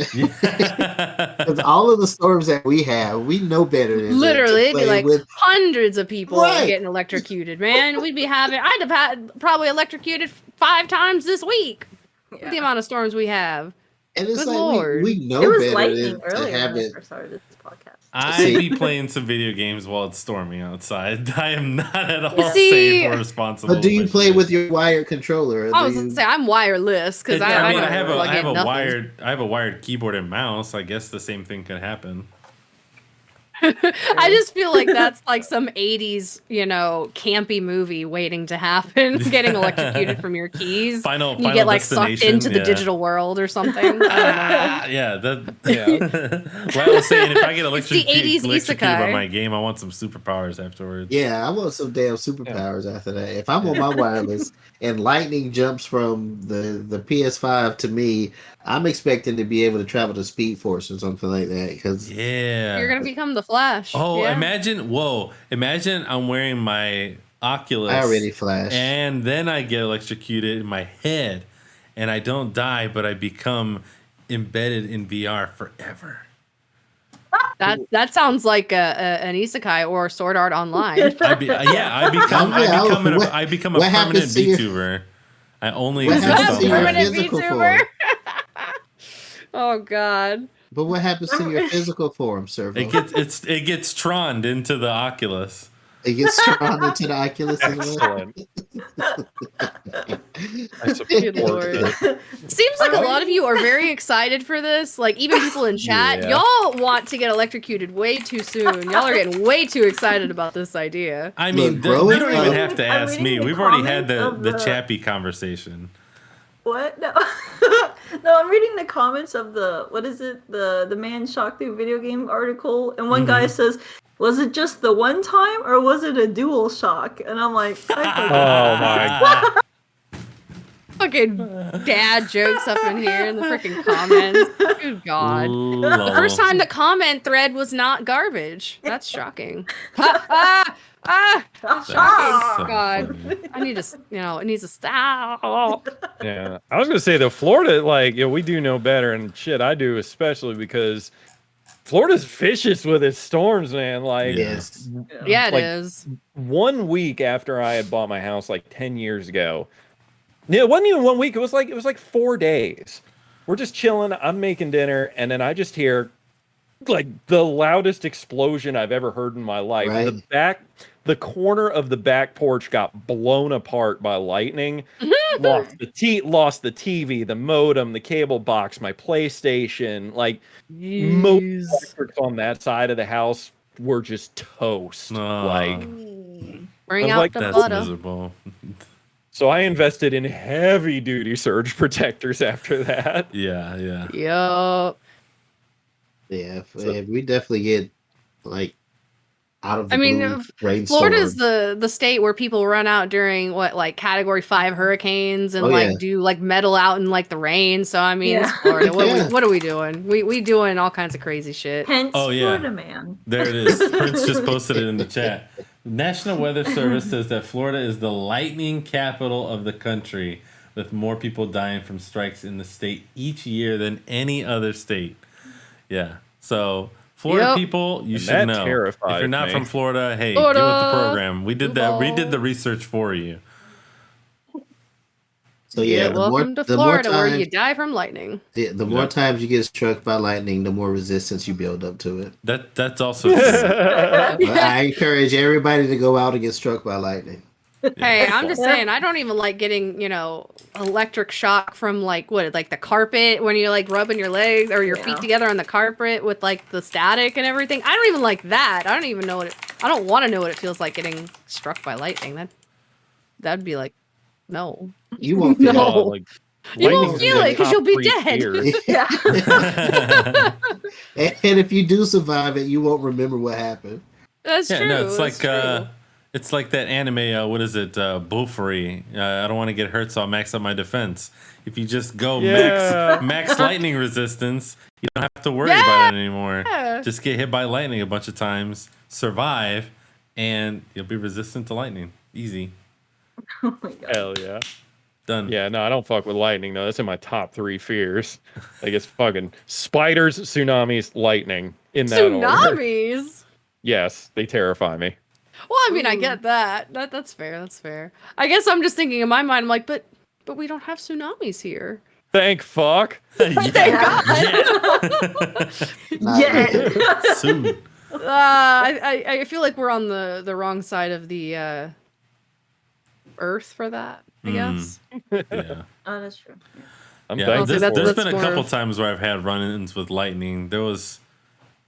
all of the storms that we have, we know better than Literally, it'd be like with. hundreds of people Right. getting electrocuted, man. I'd have had probably electrocuted 5 times this week with the amount of storms we have. And it's Good like Lord. we know It was better lightning than to earlier have when I it. first started this podcast. I'd be playing some video games while it's storming outside. I am not at all See- safe or responsible. But do you play with your wired controller? Or I do was you- gonna say I'm wireless because I have nothing. a wired keyboard and mouse. I guess the same thing could happen. I just feel like that's like some 80s, campy movie waiting to happen, getting electrocuted from your keys. Final You get like sucked destination, into the yeah. digital world or something. I don't know. Yeah, well, I was saying if I get It's the 80s electrocuted by isekai. my game, I want some superpowers afterwards. Yeah, I want some damn superpowers after that. If I'm on my wireless and lightning jumps from the PS5 to me, I'm expecting to be able to travel to Speed Force or something like that. Because You're gonna become the Flash. Oh, yeah. imagine I'm wearing my Oculus. I already flashed. And then I get electrocuted in my head, and I don't die, but I become embedded in VR forever. That sounds like an isekai or Sword Art Online. I become a permanent VTuber. I only exist on permanent physical VTuber. Oh God. But what happens to your physical form, Servo? It gets troned into the Oculus. It gets troned into the Oculus as well. Good Lord. Seems like a lot of you are very excited for this. Like even people in chat, y'all want to get electrocuted way too soon. Y'all are getting way too excited about this idea. I mean, you don't even have to ask me. We've already had the Chappie conversation. What? No. No, I'm reading the comments of the Man Shocked Through Video Game article, and one guy says, was it just the one time or was it a dual shock? And I'm like, oh my God. Fucking dad jokes up in here in the freaking comments. Good God. The first time the comment thread was not garbage. That's shocking. Shocking. God. I need to, it needs to stop. Yeah. I was going to say, though, Florida, we do know better, and shit, I do, especially because Florida's vicious with its storms, man. Yeah, it is. 1 week after I had bought my house 10 years ago. It wasn't even 1 week. It was like 4 days. We're just chilling. I'm making dinner, and then I just hear the loudest explosion I've ever heard in my life. Right. The corner of the back porch got blown apart by lightning. Lost the TV, the modem, the cable box, my PlayStation. Most electrics on that side of the house were just toast. Bring out the butter. Miserable. So I invested in heavy duty surge protectors after that. Yeah. Yup. Yeah, we definitely get out of the blue rainstorm. Florida's the state where people run out during Category 5 hurricanes and do metal out in the rain. So I mean, it's Florida. What are we doing? We doing all kinds of crazy shit. Hence Florida Man. There it is. Prince just posted it in the chat. National Weather Service says that Florida is the lightning capital of the country, with more people dying from strikes in the state each year than any other state. Yeah. So Florida people, you should know. If you're not from Florida, hey, get with the program. We did that. We did the research for you. So yeah, welcome to Florida, where you die from lightning. The more times you get struck by lightning, the more resistance you build up to it. That's also true. I encourage everybody to go out and get struck by lightning. Hey, I'm just saying, I don't even like getting, electric shock from the carpet when you're rubbing your legs or your feet together on the carpet with the static and everything. I don't even like that. I don't even know I don't want to know what it feels like getting struck by lightning. That'd be no. You won't feel it. You won't feel it because you'll be dead. And if you do survive it, you won't remember what happened. That's true. No, it's like that anime. What is it? Bullfree. I don't want to get hurt, so I'll max up my defense. If you just go max lightning resistance, you don't have to worry about it anymore. Just get hit by lightning a bunch of times, survive, and you'll be resistant to lightning. Easy. Oh my God. Hell yeah. Done. Yeah, no, I don't fuck with lightning, though. That's in my top 3 fears. It's fucking spiders, tsunamis, lightning. In that order. Tsunamis? Yes, they terrify me. Well, I mean, I get that. That's fair. That's fair. I guess I'm just thinking in my mind, I'm like, but we don't have tsunamis here. Thank fuck. Thank God. Yeah. Soon. I feel like we're on the wrong side of the Earth for that, I guess. Yeah. Oh, that's true. There's been a couple times where I've had run-ins with lightning. There was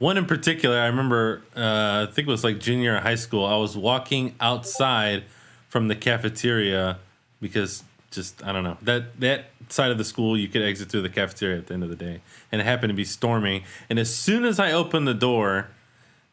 One in particular, I remember, I think it was like junior high school. I was walking outside from the cafeteria because just, I don't know, that side of the school, you could exit through the cafeteria at the end of the day. And it happened to be storming. And as soon as I opened the door,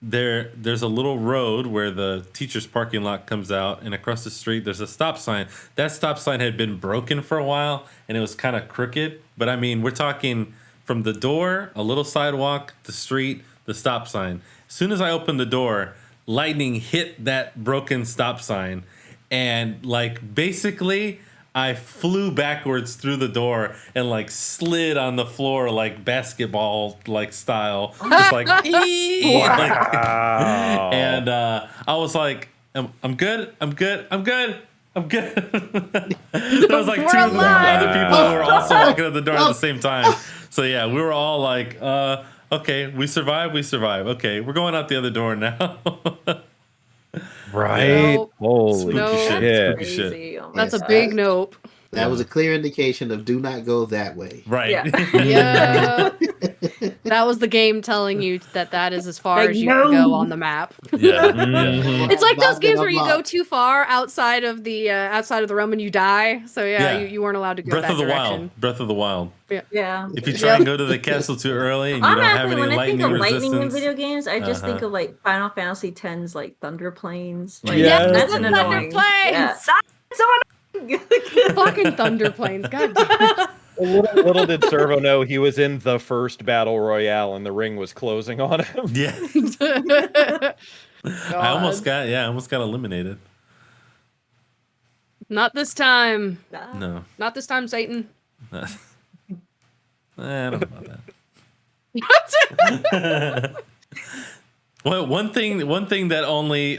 there's a little road where the teacher's parking lot comes out, and across the street there's a stop sign. That stop sign had been broken for a while, and it was kind of crooked. But I mean, we're talking from the door, a little sidewalk, the street, the stop sign. As soon as I opened the door, lightning hit that broken stop sign, and like basically I flew backwards through the door and like slid on the floor like basketball like style, just like, like and I was like, I'm good, I'm good, I'm good. I'm good. There was like two other people who were also walking at the door at the same time. So yeah, we were all like, okay, we survived. Okay, we're going out the other door now. Right. Nope. Holy Nope. shit. That's a big nope. That was a clear indication of do not go that way. Right. Yeah. That was the game telling you that is as far Like, as you can go on the map. Yeah. It's like those Lock it games up, where you lock. go too far outside of the realm and you die. So yeah, Yeah. You weren't allowed to go Breath that of the direction. Wild. Breath of the Wild. Yeah. If you try and go to the castle too early and you don't have Automatically, any when I think lightning of lightning in resistance. video games, I just think Uh-huh. of like Final Fantasy X's like thunder planes. Like, Yes, that's the an thunder annoying. planes! Yeah. So annoying. Fucking thunder planes. God damn it. Little did Servo know he was in the first battle royale and the ring was closing on him. Yeah. I almost got eliminated. Not this time. No. Not this time, Satan. I don't know about that. Well, one thing that only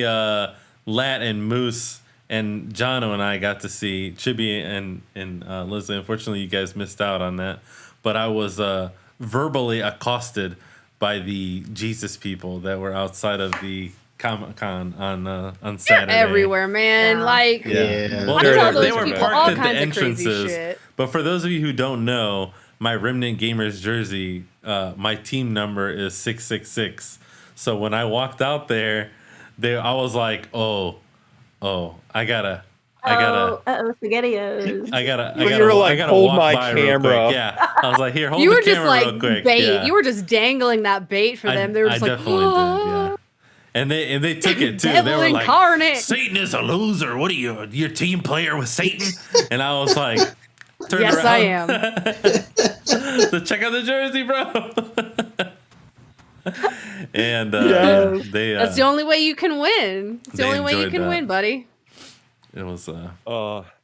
Lat and Moose and Jono and I got to see, Chibi and Leslie. Unfortunately, you guys missed out on that. But I was verbally accosted by the Jesus people that were outside of the Comic-Con on Saturday. Everywhere, man. Yeah. Like, Yeah. Well, I they tell those they were people parked all at the kinds of crazy entrances. shit. But for those of you who don't know, my Remnant Gamers jersey, my team number is 666. So when I walked out there, I was like, oh, I gotta, spaghettios. I You were like, hold walk my by real quick. camera. Yeah, I was like, here, hold you the were just camera like real quick. bait. Yeah. You were just dangling that bait for them. They were just I like, definitely did. Yeah. And they took it too. Devil They were incarnate. like, Satan is a loser. What are you, your team player with Satan? And I was like, turned yes, around. I am. So check out the jersey, bro. And Yes. they That's the only way you can win. It's the they only way you enjoyed can that. win, buddy. it was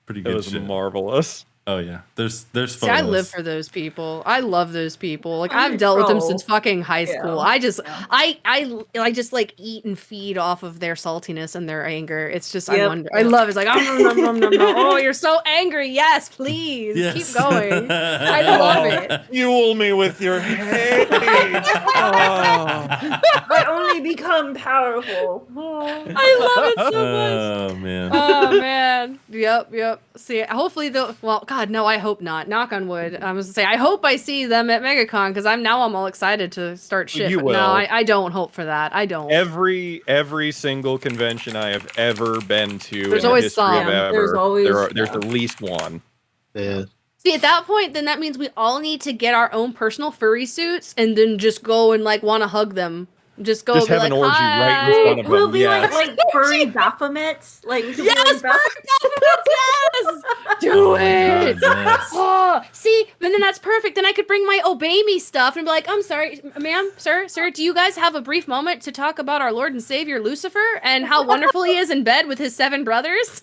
pretty It good was shit. marvelous. Oh yeah, there's photos. See, I live for those people. I love those people. Like I'm I've dealt with them pro. since fucking high Yeah. school. I just like eat and feed off of their saltiness and their anger. It's just I Yep. wonder. I love it. It's like oh, you're so angry. Yes, please Yes. keep going. I love it. Fuel me with your hate. I only become powerful. I love it so much. Oh man. Oh man. Yep. See, hopefully though. Well, God, no, I hope not. Knock on wood. I was gonna say I hope I see them at MegaCon because I'm all excited to start shit. You but will. no, I don't hope for that. I don't. Every single convention I have ever been to There's in always the history some. of ever, There's always- there's at least one. Yeah. See, at that point, then that means we all need to get our own personal furry suits and then just go and like want to hug them. Just go Just be have like, an orgy hi. right in front of We'll them. be Yes. like furry Baphomets. Like we could be Yes, like yes, do it. Yes. Oh, see, and then that's perfect. Then I could bring my Obey Me stuff and be like, I'm sorry, ma'am, sir, do you guys have a brief moment to talk about our Lord and Savior Lucifer and how wonderful he is in bed with his 7 brothers?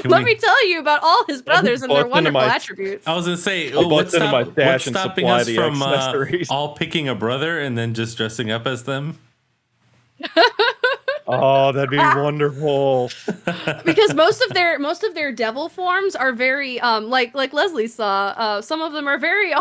Let me tell you about all his brothers and their bust into wonderful my- attributes. I was gonna say, I'll what's bust into my stash and stopping supply us the from accessories. all picking a brother and then just dressing up as them? Oh, that'd be wonderful. Because most of their devil forms are very like Leslie saw. Some of them are very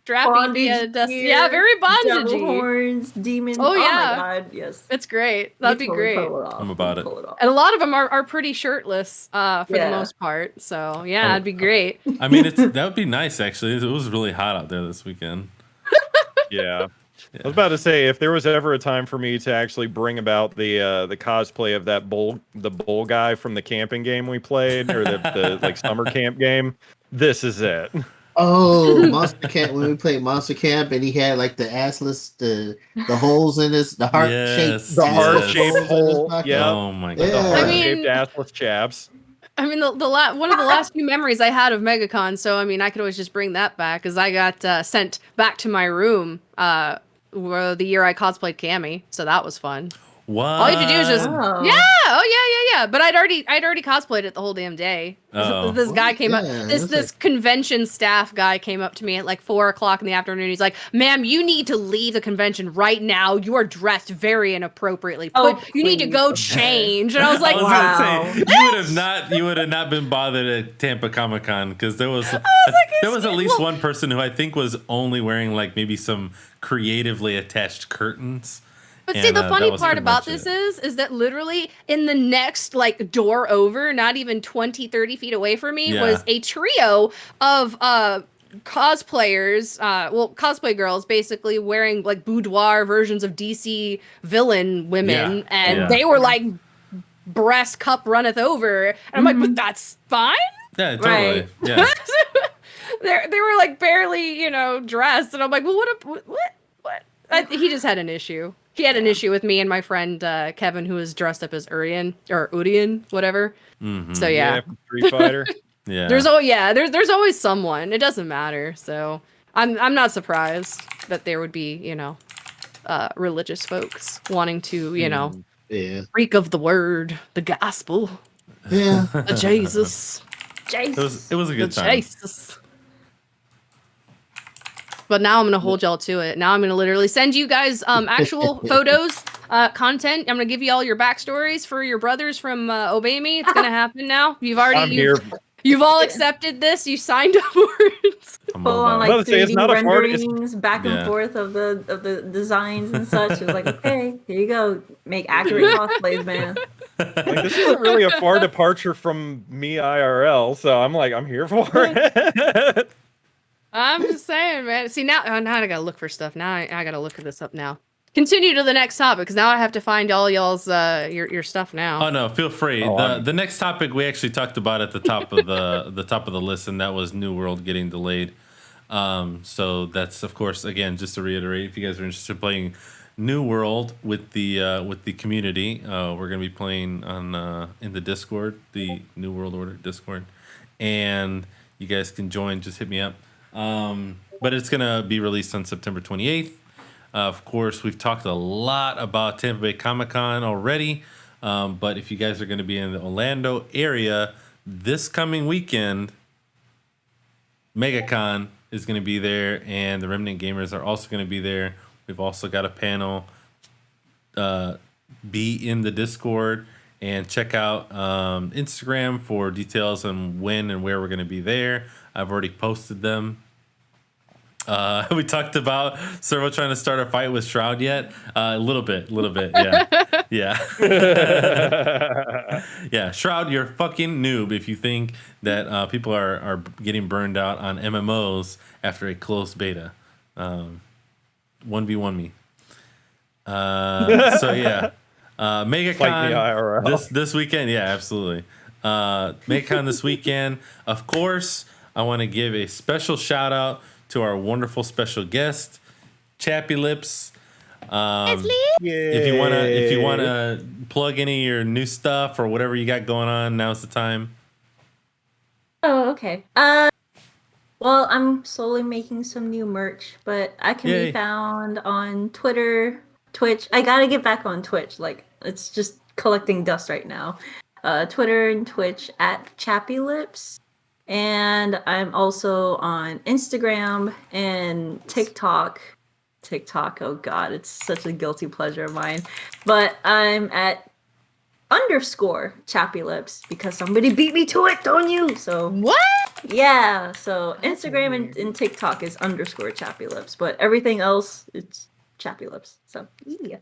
strappy. Yeah, very Devil bondagey. horns, demons. Oh, Oh yeah. my god, yes. It's great. That'd be great. I'm about it. And a lot of them are pretty shirtless for Yeah. the most part. So yeah, that'd be great. I mean, that would be nice actually. It was really hot out there this weekend. Yeah. I was about to say, if there was ever a time for me to actually bring about the cosplay of that the bull guy from the camping game we played, or the like summer camp game, this is it. Oh, Monster Camp, when we played Monster Camp and he had like the assless, the holes in his, the heart shaped, Yes, The yes. heart-shaped holes in his hole. pocket. Yeah. Oh my The god. I heart-shaped mean- assless chaps. I mean, one of the last few memories I had of MegaCon, so I mean, I could always just bring that back, because I got sent back to my room the year I cosplayed Cammy, so that was fun. What? All you have to do is just Oh. yeah. But I'd already cosplayed it the whole damn day. Oh. This guy came up. Yeah, This that's convention staff guy came up to me at like 4:00 in the afternoon. He's like, "Ma'am, you need to leave the convention right now. You are dressed very inappropriately. You need to please. go change." And I was like, Wow. Gonna say, you would have not been bothered at Tampa Comic Con, because there was at least one person who I think was only wearing like maybe some creatively attached curtains. But see, the funny part about this is that literally in the next like door over, not even 20, 30 feet away from me, Yeah. was a trio of cosplayers, cosplay girls, basically wearing like boudoir versions of DC villain women, Yeah. and Yeah. they were like breast cup runneth over, and I'm like, but that's fine. Yeah, totally. Right. Yeah. They were like barely, dressed, and I'm like, well, what? He just had an issue. He had an issue with me and my friend Kevin, who was dressed up as Urian, whatever. Mhm. So yeah, from Street Fighter. Yeah. there's always someone. It doesn't matter. So I'm not surprised that there would be religious folks wanting to Yeah. reek of the word, the gospel, Yeah. the Jesus. It was a good The time. Jesus. But now I'm gonna hold y'all to it. Now I'm gonna literally send you guys actual photos, content. I'm gonna give you all your backstories for your brothers from Obey Me. It's gonna happen now. You've all accepted this. You signed up for it. I'm Full all on about like it. about to say, it's 3D not a fart, renderings back and Yeah. forth of the designs and such. It was like, okay, here you go. Make accurate cosplays, man. Like, this isn't really a far departure from me IRL, so I'm here for it. I'm just saying, man. See now I gotta look for stuff. Now I gotta look this up now. Continue to the next topic, because now I have to find all y'all's your stuff now. Oh no, feel free. The next topic we actually talked about at the top of the top of the list, and that was New World getting delayed. So that's, of course, again, just to reiterate, if you guys are interested in playing New World with the community, we're gonna be playing on in the Discord, the New World Order Discord, and you guys can join. Just hit me up. But it's gonna be released on September 28th. Of course, we've talked a lot about Tampa Bay Comic Con already, but if you guys are going to be in the Orlando area this coming weekend, MegaCon is going to be there, and the Remnant Gamers are also going to be there. We've also got a panel. Be in the Discord and check out Instagram for details on when and where we're going to be there. I've already posted them. We talked about Servo trying to start a fight with Shroud yet? A little bit, yeah. Yeah. Yeah, Shroud, you're a fucking noob if you think that people are getting burned out on MMOs after a closed beta. 1v1 me. So yeah. Fight me MegaCon IRL. this weekend. Yeah, absolutely. MegaCon this weekend. Of course, I want to give a special shout out to our wonderful special guest, Chappy Lips. If you wanna plug any of your new stuff or whatever you got going on, now's the time. Oh, okay. Well, I'm slowly making some new merch, but I can Yay. be found on Twitter, Twitch. I gotta get back on Twitch. Like, it's just collecting dust right now. Twitter and Twitch at Chappy Lips. And I'm also on Instagram and TikTok. Oh god, it's such a guilty pleasure of mine. But I'm at _ Chappy Lips because somebody beat me to it, don't you? So What? yeah, so Instagram and TikTok is _ Chappy Lips, but everything else it's Chappy Lips. So yeah.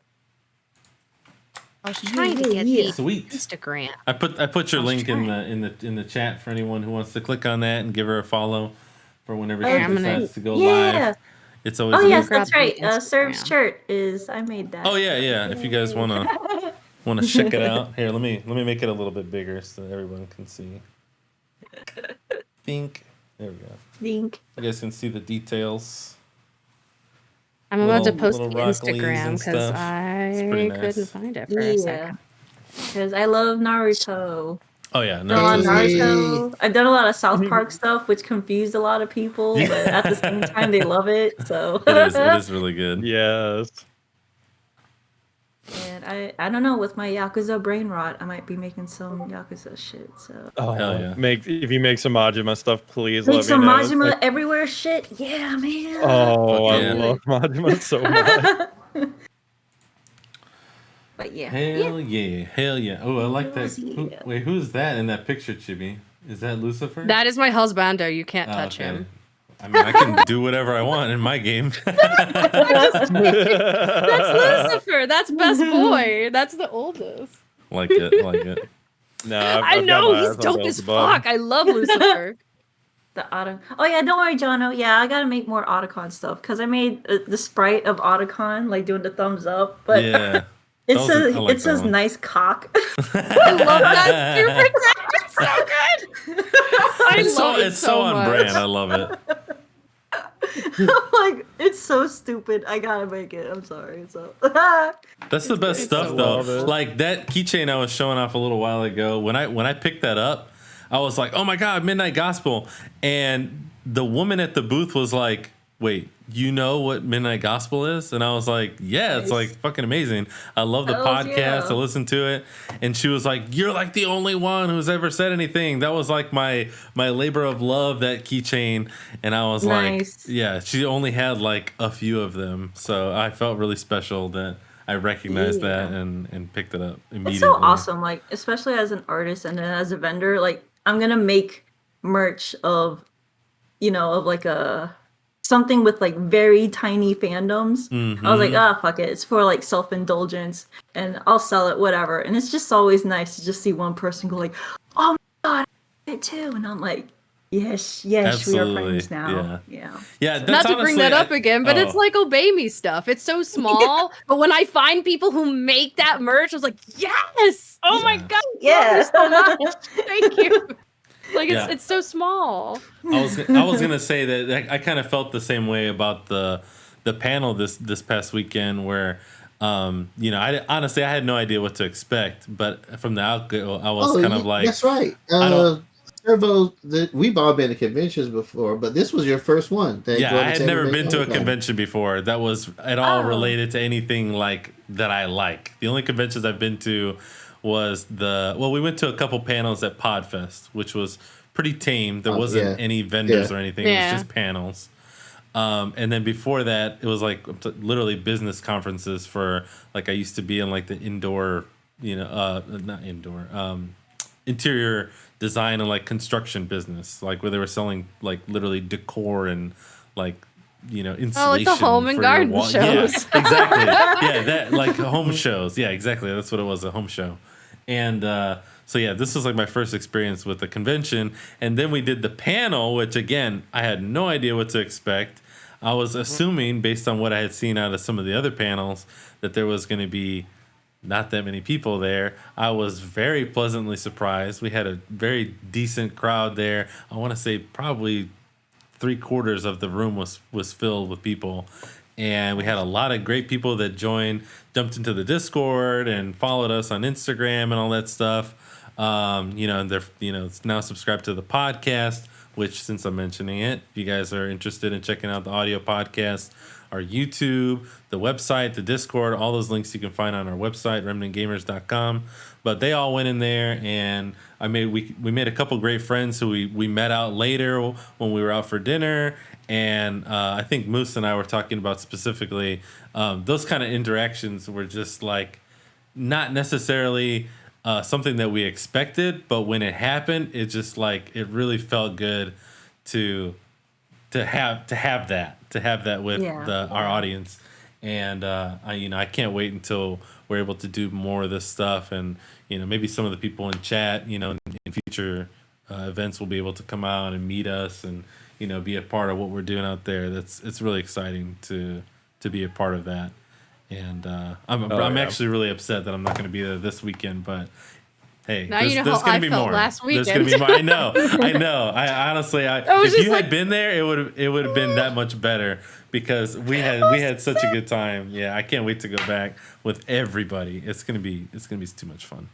I was trying to get Yeah. the Sweet. Instagram. I put your link in the chat for anyone who wants to click on that and give her a follow for whenever she I'm gonna- decides to go Yeah. live. It's always. Oh a yes, new- that's right. Serve's Instagram. shirt is I made that. Oh yeah. If you guys wanna check it out, here let me make it a little bit bigger so that everyone can see. Think. There we go. Think. You guys can see the details. I'm about to post little to rock leaves Instagram and because stuff. It's pretty I couldn't nice. find it for a Yeah, second. because I love Naruto. Oh yeah, Done a lot of Naruto's great. Naruto. I've done a lot of South Park stuff, which confused a lot of people, but at the same time, they love it. So It is really good. Yes. And I don't know, with my Yakuza brain rot, I might be making some Yakuza shit. So Oh Hell yeah. If you make some Majima stuff, please make let some me know. Majima Like, everywhere shit. Yeah, man. oh, Fuck I yeah. love Majima so much. But yeah. Hell yeah. Oh, I like that. Yeah. Wait, who's that in that picture, Chibi? Is that Lucifer? That is my husbando. You can't Oh, touch okay. him. I mean, I can do whatever I want in my game. That's Lucifer. That's best boy. That's the oldest. Like it. No, I know he's dope as fuck. I love Lucifer. The auto. Oh yeah, don't worry, Jono. Yeah, I gotta make more Otacon stuff because I made the sprite of Otacon, like doing the thumbs up. But Yeah. it That was says I like it that says one. nice cock. I love that super tag. It's so good. I love it It's so on much. brand. I love it. Like it's so stupid. I gotta make it. I'm sorry. So That's the best stuff so though. well. Like that keychain I was showing off a little while ago. When I picked that up, I was like, "Oh my god, Midnight Gospel!" And the woman at the booth was like, "Wait, you know what Midnight Gospel is?" And I was like, "Yeah, it's like fucking amazing. I love the Hells podcast. yeah. I listen to it." And she was like, "You're like the only one who's ever said anything." That was like my labor of love, that keychain. And I was Nice. like, "Yeah." She only had like a few of them, so I felt really special that I recognized that and picked it up immediately. It's so awesome. Like especially as an artist and then as a vendor, like I'm gonna make merch of, of like a something with like very tiny fandoms. I was like, fuck it. It's for like self-indulgence and I'll sell it, whatever. And it's just always nice to just see one person go like, oh my god, I did it too. And I'm like, yes, we are Absolutely. friends now. Yeah. Yeah, that's Not to bring that up again, but it's oh. like Obey Me stuff. It's so small, but when I find people who make that merch, I was like, yes! Oh my god, Yeah. so much. Thank you. Like it's so small. I was gonna say that I kind of felt the same way about the panel this past weekend where I honestly I had no idea what to expect, but from the outgo I was kind of like, that's right. Servo, we've all been to conventions before, but this was your first one. I had never been to a convention before that was at all related to anything like that I like. The only conventions I've been to was we went to a couple panels at Podfest, which was pretty tame. There wasn't any vendors or anything. It was just panels. And then before that, it was like literally business conferences for like I used to be in like the indoor, not indoor, interior design and like construction business, like where they were selling like literally decor and like insulation. Oh, like the home and garden shows. Yeah, exactly. Yeah, that like home shows. Yeah, exactly. That's what it was, a home show. And so yeah, this was like my first experience with the convention. And then we did the panel, which again, I had no idea what to expect. I was assuming based on what I had seen out of some of the other panels that there was going to be not that many people there. I was very pleasantly surprised. We had a very decent crowd there. I want to say probably 3/4 of the room was filled with people. And we had a lot of great people that jumped into the Discord and followed us on Instagram and all that stuff. And they're now subscribed to the podcast, which since I'm mentioning it, if you guys are interested in checking out the audio podcast, our YouTube, the website, the Discord, all those links you can find on our website, remnantgamers.com. But they all went in there, and we made a couple great friends who we met out later when we were out for dinner. And I think Moose and I were talking about specifically those kind of interactions were just like not necessarily something that we expected, but when it happened, it just like it really felt good to have that with our audience. And I can't wait until we're able to do more of this stuff, and maybe some of the people in chat in future events will be able to come out and meet us and be a part of what we're doing out there. It's really exciting to be a part of that. And I'm actually really upset that I'm not going to be there this weekend, but hey, Now there's, you know there's how gonna I be felt more. last There's gonna be weekend. more. I know. I honestly, was if you just had been there, it would have been that much better because we had such a good time. Yeah, I can't wait to go back with everybody. It's gonna be too much fun.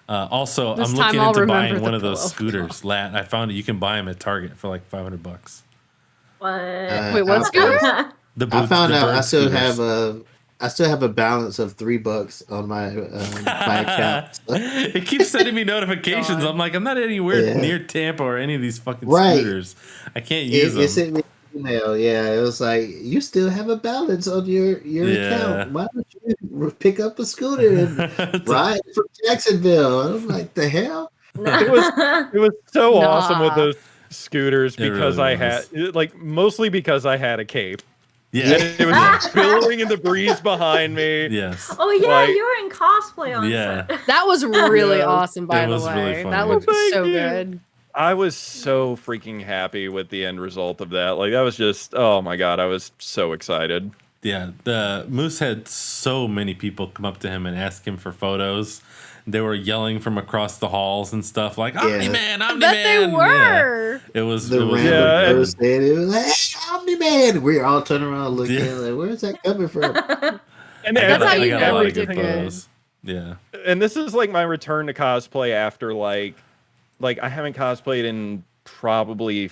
Also, This I'm time looking I'll into remember buying the one of those pillow. scooters. Lat, I found it. You can buy them at Target for like $500. What? Wait, what scooter? The I boots, found the out bird scooters. I still have a balance of $3 on my account. So, It keeps sending me notifications. I'm like, I'm not anywhere yeah. near Tampa or any of these fucking Right. scooters. I can't use It them. sent me an email. Yeah, it was like you still have a balance on your Yeah. account. Why don't you pick up a scooter and ride from Jacksonville? I'm like, the hell? It was so awesome with Nah. those scooters It because really I had was. like mostly because I had a cape. Yeah. And it was Yeah. billowing in the breeze behind me. Yes. Oh yeah, Like- you were in cosplay on Yeah. set. That was really Yeah. awesome, by It the was way. really funny. That looked Thank so you. good. I was so freaking happy with the end result of that. Like that was just, oh my god, I was so excited. Yeah. The Moose had so many people come up to him and ask him for photos. They were yelling from across the halls and stuff like, Omni Man, Omni Bet Man. they were. Yeah. It was The it was random really good. person, it was like, hey, Omni Man. We all turn around looking Yeah. like, where's that coming from? And That's how I you got a know lot we of good did good. photos. Yeah. And this is like my return to cosplay after like I haven't cosplayed in probably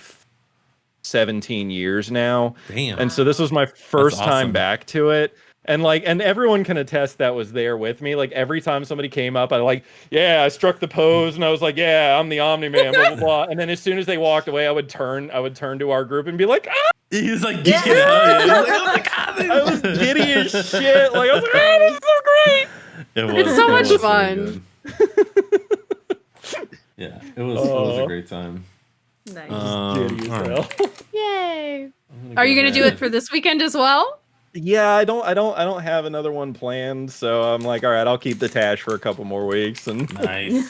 17 years now. Damn. And so this was my first awesome. time back to it. And everyone can attest that was there with me. Like every time somebody came up, I struck the pose and I was like, yeah, I'm the Omni Man, blah, blah, blah. And then as soon as they walked away, I would turn to our group and be like, ah! He was like geeking out. Yeah. He was like, oh my god. I was giddy as shit. Like I was like, oh, this is so great. It's so much really fun. good. Yeah, it was a great time. Nice. Giddy as all right. hell. Yay. Are you gonna do it for this weekend as well? Yeah, I don't have another one planned, so I'm like, all right, I'll keep the Tash for a couple more weeks, and Nice.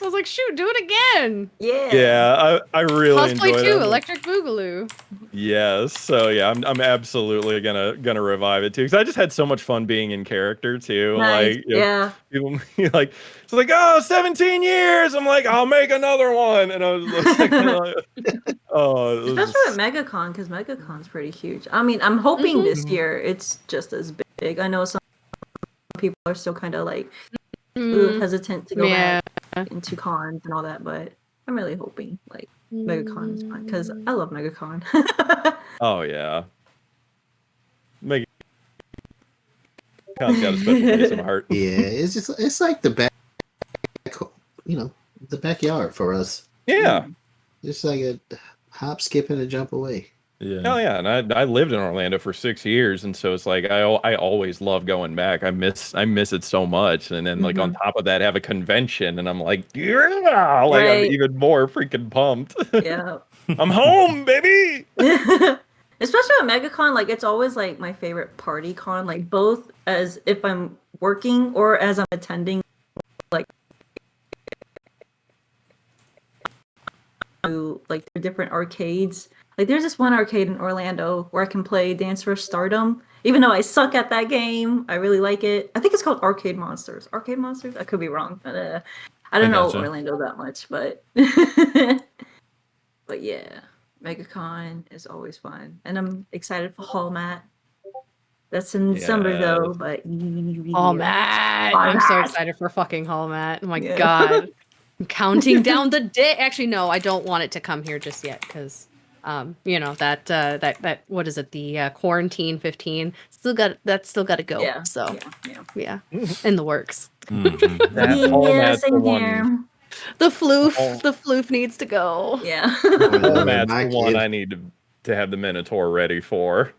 I was like, shoot, do it again. Yeah. yeah, I really Cosplay enjoy 2, that. Electric Boogaloo. Yes, so yeah, I'm absolutely gonna revive it too, because I just had so much fun being in character too. Nice. Like, you know, Yeah. people like it's like, oh, 17 years. I'm like, I'll make another one, and I was like, oh, it was Especially just- with MegaCon, because MegaCon's pretty huge. I mean, I'm hoping this year it's just as big. I know some people are still kind of like hesitant to go back into cons and all that, but I'm really hoping like MegaCon is fun because I love MegaCon. oh yeah, make got a special place in my heart. Yeah, it's like the the backyard for us. Yeah. It's like a hop, skip, and a jump away. Yeah. Oh yeah, and I lived in Orlando for 6 years, and so it's like I always love going back. I miss it so much, and then like on top of that, have a convention, and I'm like, yeah, like Right. I'm even more freaking pumped. Yeah. I'm home, baby. Especially at MegaCon, like it's always like my favorite party con, like both as if I'm working or as I'm attending, like to like the different arcades. Like there's this one arcade in Orlando where I can play Dance for Stardom. Even though I suck at that game, I really like it. I think it's called Arcade Monsters. Arcade Monsters? I could be wrong. I don't know gotcha. Orlando that much, but but yeah, MegaCon is always fun, and I'm excited for Hall Mat. That's in December though, but Hall Mat. I'm so excited for fucking Hall Mat. Oh my god. I'm counting down the day. Actually, no, I don't want it to come here just yet because that what is it? The quarantine 15 still got to go. Yeah. So yeah. In the works. Mm-hmm. That Hall Mat's the same one. here. The floof needs to go. Yeah. Hall Mat's My the one kid- I need to have the Minotaur ready for.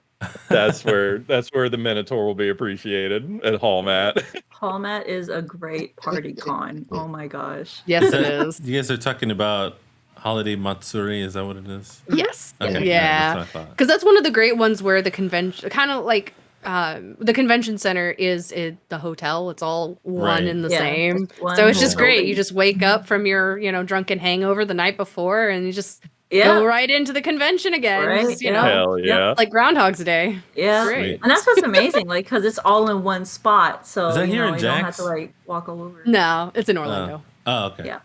That's where the Minotaur will be appreciated at Hall Mat. Hall Mat is a great party con. Oh my gosh. Yes, it is. You guys are talking about Holiday Matsuri, is that what it is? Yes. Okay, Yeah. that's what I thought. Because that's one of the great ones where the convention, kind of like the convention center is the hotel. It's all one Right. and the Yeah, same. just one So it's just whole great. building. You just wake up from your drunken hangover the night before, and you just Yeah. Go right into the convention again. Right, Just, you yeah. know, Hell yeah. like Groundhog's Day. Yeah. Great. And that's what's amazing, like, because it's all in one spot. So, Is that you here know, in you don't have to, Jax? like, walk all over. No, it's in Orlando. Oh, okay. Yeah.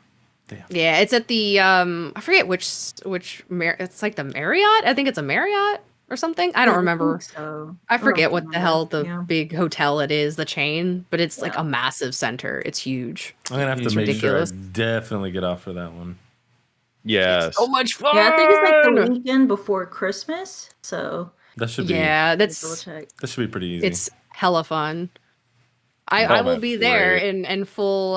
Yeah, it's at the I forget it's like the Marriott. I think it's a Marriott or something. I don't remember. So I forget don't what the remember. hell the Yeah. big hotel it is, the chain, but it's like Yeah. a massive center. It's huge. I'm gonna have to It's make ridiculous. sure I definitely get off for that one. Yes. So much fun. Yeah, I think it's like the weekend before Christmas. So That should be. Yeah, double that's check. That should be pretty easy. it's hella fun. I will that's be there great. in full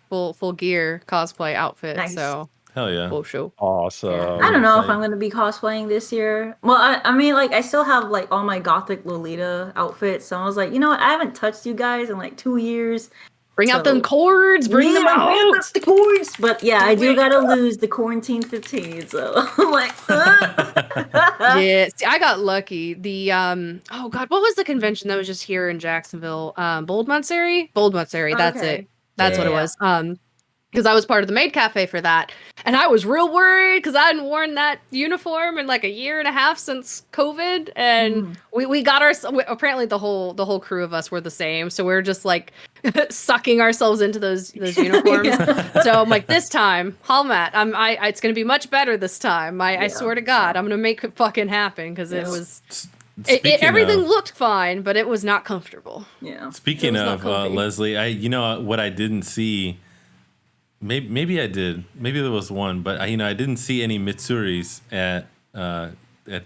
full gear cosplay outfit. Nice. So Hell yeah. full show. Awesome. Yeah. I don't know if excited. I'm gonna be cosplaying this year. Well, I mean, like, I still have like all my gothic Lolita outfits. So I was like, you know what? I haven't touched you guys in like 2 years. Bring out So- them cords. Bring them Yeah, out. that's the cords. But yeah, I do gotta lose the quarantine 15. So I'm like, Yeah, see, I got lucky. The oh god, what was the convention that was just here in Jacksonville? Bold Montessori, that's Okay. it. That's what it Yeah. was. Because I was part of the maid cafe for that, and I was real worried because I hadn't worn that uniform in like a year and a half since COVID, and we got apparently the whole crew of us were the same, so we're just like sucking ourselves into those uniforms. Yeah. So I'm like, this time, Hallmat, it's gonna be much better this time. I swear to God, I'm gonna make it fucking happen because it Yeah. was. Speaking Everything of, looked fine, but it was not comfortable. Yeah. speaking It was not of comfy. Leslie, what I didn't see. Maybe I did. Maybe there was one, but I didn't see any Mitsuris at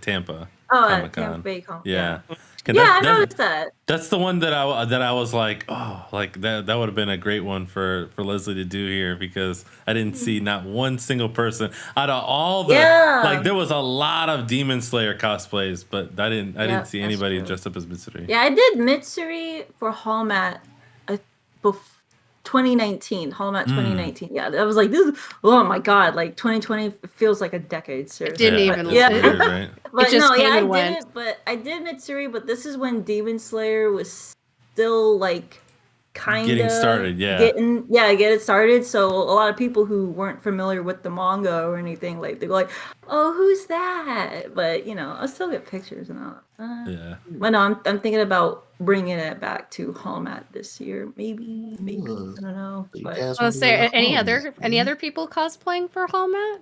Tampa. Oh, Comic-Con. at Tampa Bay Con. Yeah. Yeah, I noticed that. That's the one that I was like, oh, like that would have been a great one for Leslie to do here because I didn't see not one single person out of all the like there was a lot of Demon Slayer cosplays, but I didn't see that's anybody true. dressed up as Mitsuri. Yeah, I did Mitsuri for Hallmat before 2019. Hallmat 2019. Yeah, I was like, oh my god, like 2020 feels like a decade. Seriously. didn't even Yeah. look Weird, right? But It just no, came yeah, I and went. did it. But I did Mitsuri. But this is when Demon Slayer was still like kind of Getting started, yeah. get it started. So a lot of people who weren't familiar with the manga or anything, like they go like, "Oh, who's that?" But I'll still get pictures and all. Yeah. But no, I'm thinking about bringing it back to Hallmat this year. Maybe I don't know. You But guys I wanna was say go to any Hallmark, other people cosplaying for Hallmat?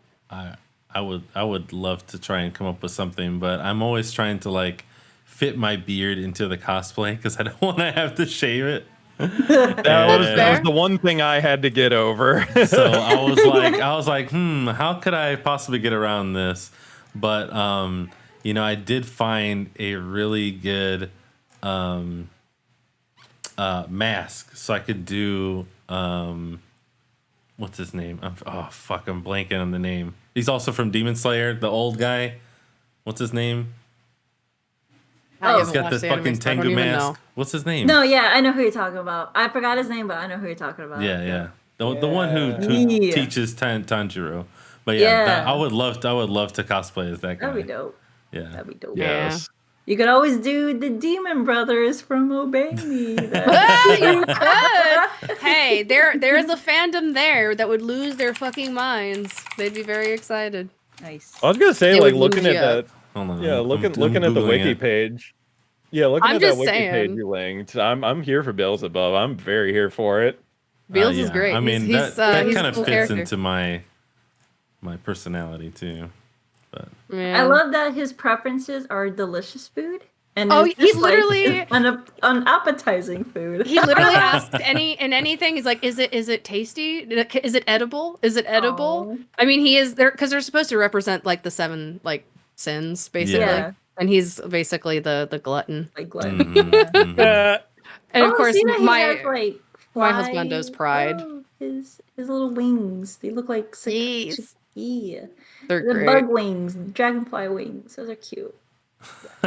I would love to try and come up with something, but I'm always trying to like fit my beard into the cosplay because I don't want to have to shave it. That was the one thing I had to get over. So I was like, how could I possibly get around this? But I did find a really good mask, so I could do what's his name? I'm blanking on the name. He's also from Demon Slayer, the old guy. What's his name? He's got the fucking Tengu mask. What's his name? no, yeah, I know who you're talking about. I forgot his name, but I know who you're talking about. Yeah. The one who Yeah. teaches Tanjiro. But Yeah. I would love to cosplay as that guy. That'd be dope. Yeah. That'd be dope. Yes. You could always do the Demon Brothers from Obey Me. You could. Hey, there is a fandom there that would lose their fucking minds. They'd be very excited. Nice. I was gonna say, They like, would looking lose at you. that. Hold on. Yeah, I'm looking at the Googling wiki it. page. Yeah, looking I'm at that just wiki page saying. you linked. I'm here for Beelzebub. I'm very here for it. Beals is Yeah. great. I mean, he's that he's kind a of cool fits character. into my personality too. But Man. I love that his preferences are delicious food. And Oh, his he dislikes literally- is unappetizing food. He literally asked anything. He's like, "Is it tasty? Is it edible? Is it edible?" Aw. I mean, he is there because they're supposed to represent like the 7 like sins, basically. Yeah. And he's basically the glutton. Like glutton. And of Oh, course, see that he my has, like, my fly- husbando's pride. Oh, his little wings. They look like Yes. yeah. They're The great. bug wings, dragonfly wings. Those are cute.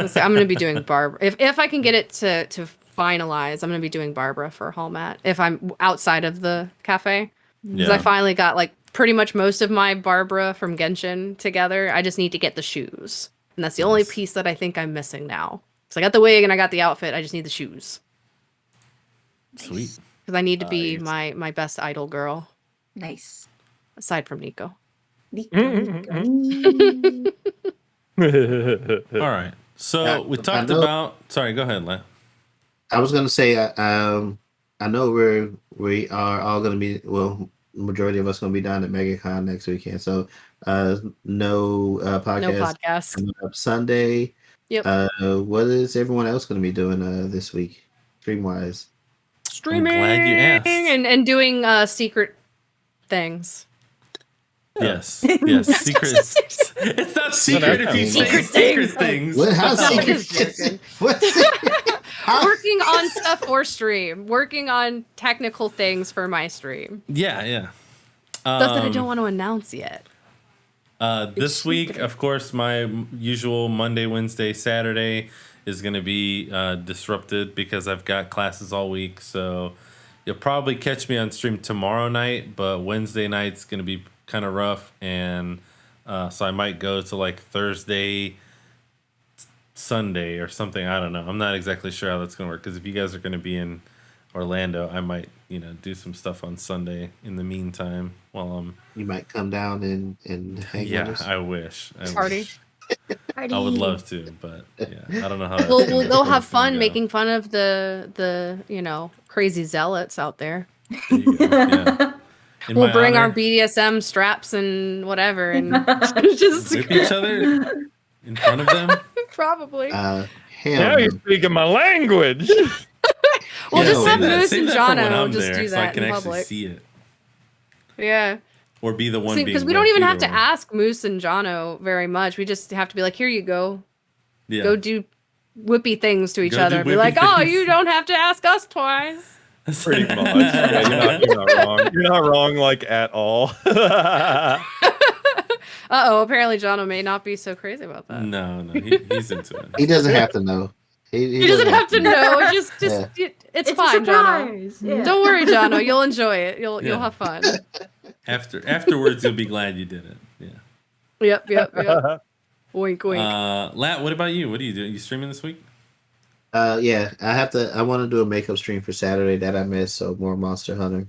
So I'm gonna be doing Barbara. If I can get it to finalize, I'm gonna be doing Barbara for Hallmat. If I'm outside of the cafe, because I Yeah. finally got like pretty much most of my Barbara from Genshin together. I just need to get the shoes, and that's the only piece that I think I'm missing now. So I got the wig and I got the outfit. I just need the shoes sweet. because I need to be my best idol girl Nice. aside from Nico. All right. So we I talked know. about. Sorry, go ahead, Len. I was gonna say, I know we are all gonna be, well, majority of us gonna be down at MegaCon next weekend. So, no No podcast podcast. coming up Sunday. Yep. What is everyone else gonna be doing this week, stream wise? Streaming glad you asked. and doing secret things. Yes. Yes. Secret. It's not secret if you say Secret secret things. things. What? How No, I'm secret? just joking. What? Working on stuff for stream. Working on technical things for my stream. Yeah. Yeah. Stuff that I don't want to announce yet. This week, of course, my usual Monday, Wednesday, Saturday is going to be disrupted because I've got classes all week. So you'll probably catch me on stream tomorrow night, but Wednesday night's going to be kind of rough. And so I might go to like Thursday, Sunday or something. I don't know. I'm not exactly sure how that's going to work because if you guys are going to be in Orlando, I might, do some stuff on Sunday in the meantime while I'm. You might come down and hang with us. I wish. Party. I would love to, but yeah, I don't know how. We'll go have fun making fun of the crazy zealots out there. There you go. Yeah. In We'll my bring our honor, BDSM straps and whatever and just whip each other in front of them. probably. Hell Now no. you're speaking my language. We'll Yeah, just have save that- Moose Save and that for when Jono I'm just there, do so I that can in actually public. see it Yeah. or be the one being. Because we don't even have to either one. ask Moose and Jono very much. We just have to be like, here you go. Yeah. Go do whippy things to each Go other. do Be like, whippy oh, things." you don't have to ask us twice. Pretty much. Yeah, you're not wrong. You're not wrong, like, at all. Uh-oh, apparently Jono may not be so crazy about that. No, he's into it. He doesn't have to know. He doesn't have to know. It's It's a fine, Jono. surprise. Yeah. Don't worry, Jono. You'll enjoy it. You'll have fun. Afterwards, you'll be glad you did it. Yeah. Yep. Wink, wink. Lat, what about you? What are you doing? You streaming this week? Yeah, I want to do a makeup stream for Saturday that I missed, so more Monster Hunter.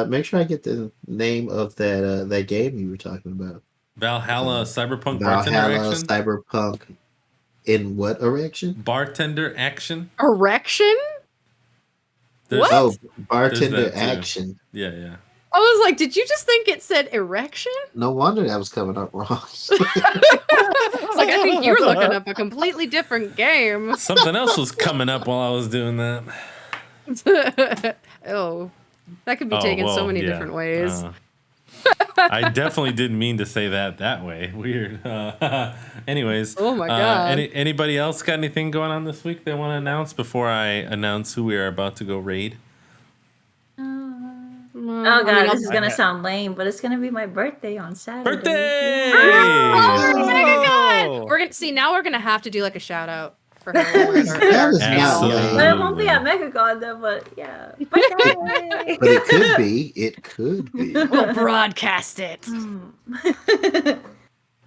Make sure I get the name of that game you were talking about. Valhalla Cyberpunk Bartender Valhalla Action. Cyberpunk in what erection? Bartender Action. Erection? There's- What? Oh, there's bartender that too. action. Yeah. I was like, did you just think it said erection? No wonder that was coming up wrong. It's like, I think you were looking up a completely different game. Something else was coming up while I was doing that. Oh, that could be taken so many different ways. I definitely didn't mean to say that way. Weird. Anyways. Oh my God. Anybody else got anything going on this week they want to announce before I announce who we are about to go raid? Oh god, this is gonna sound lame, but it's gonna be my birthday on Saturday. Birthday! Oh my God! We're gonna see now. We're gonna have to do like a shout out for her. That is not lame. But it won't be at MegaCon though. But yeah, birthday. But it could be. It could be. We'll broadcast it.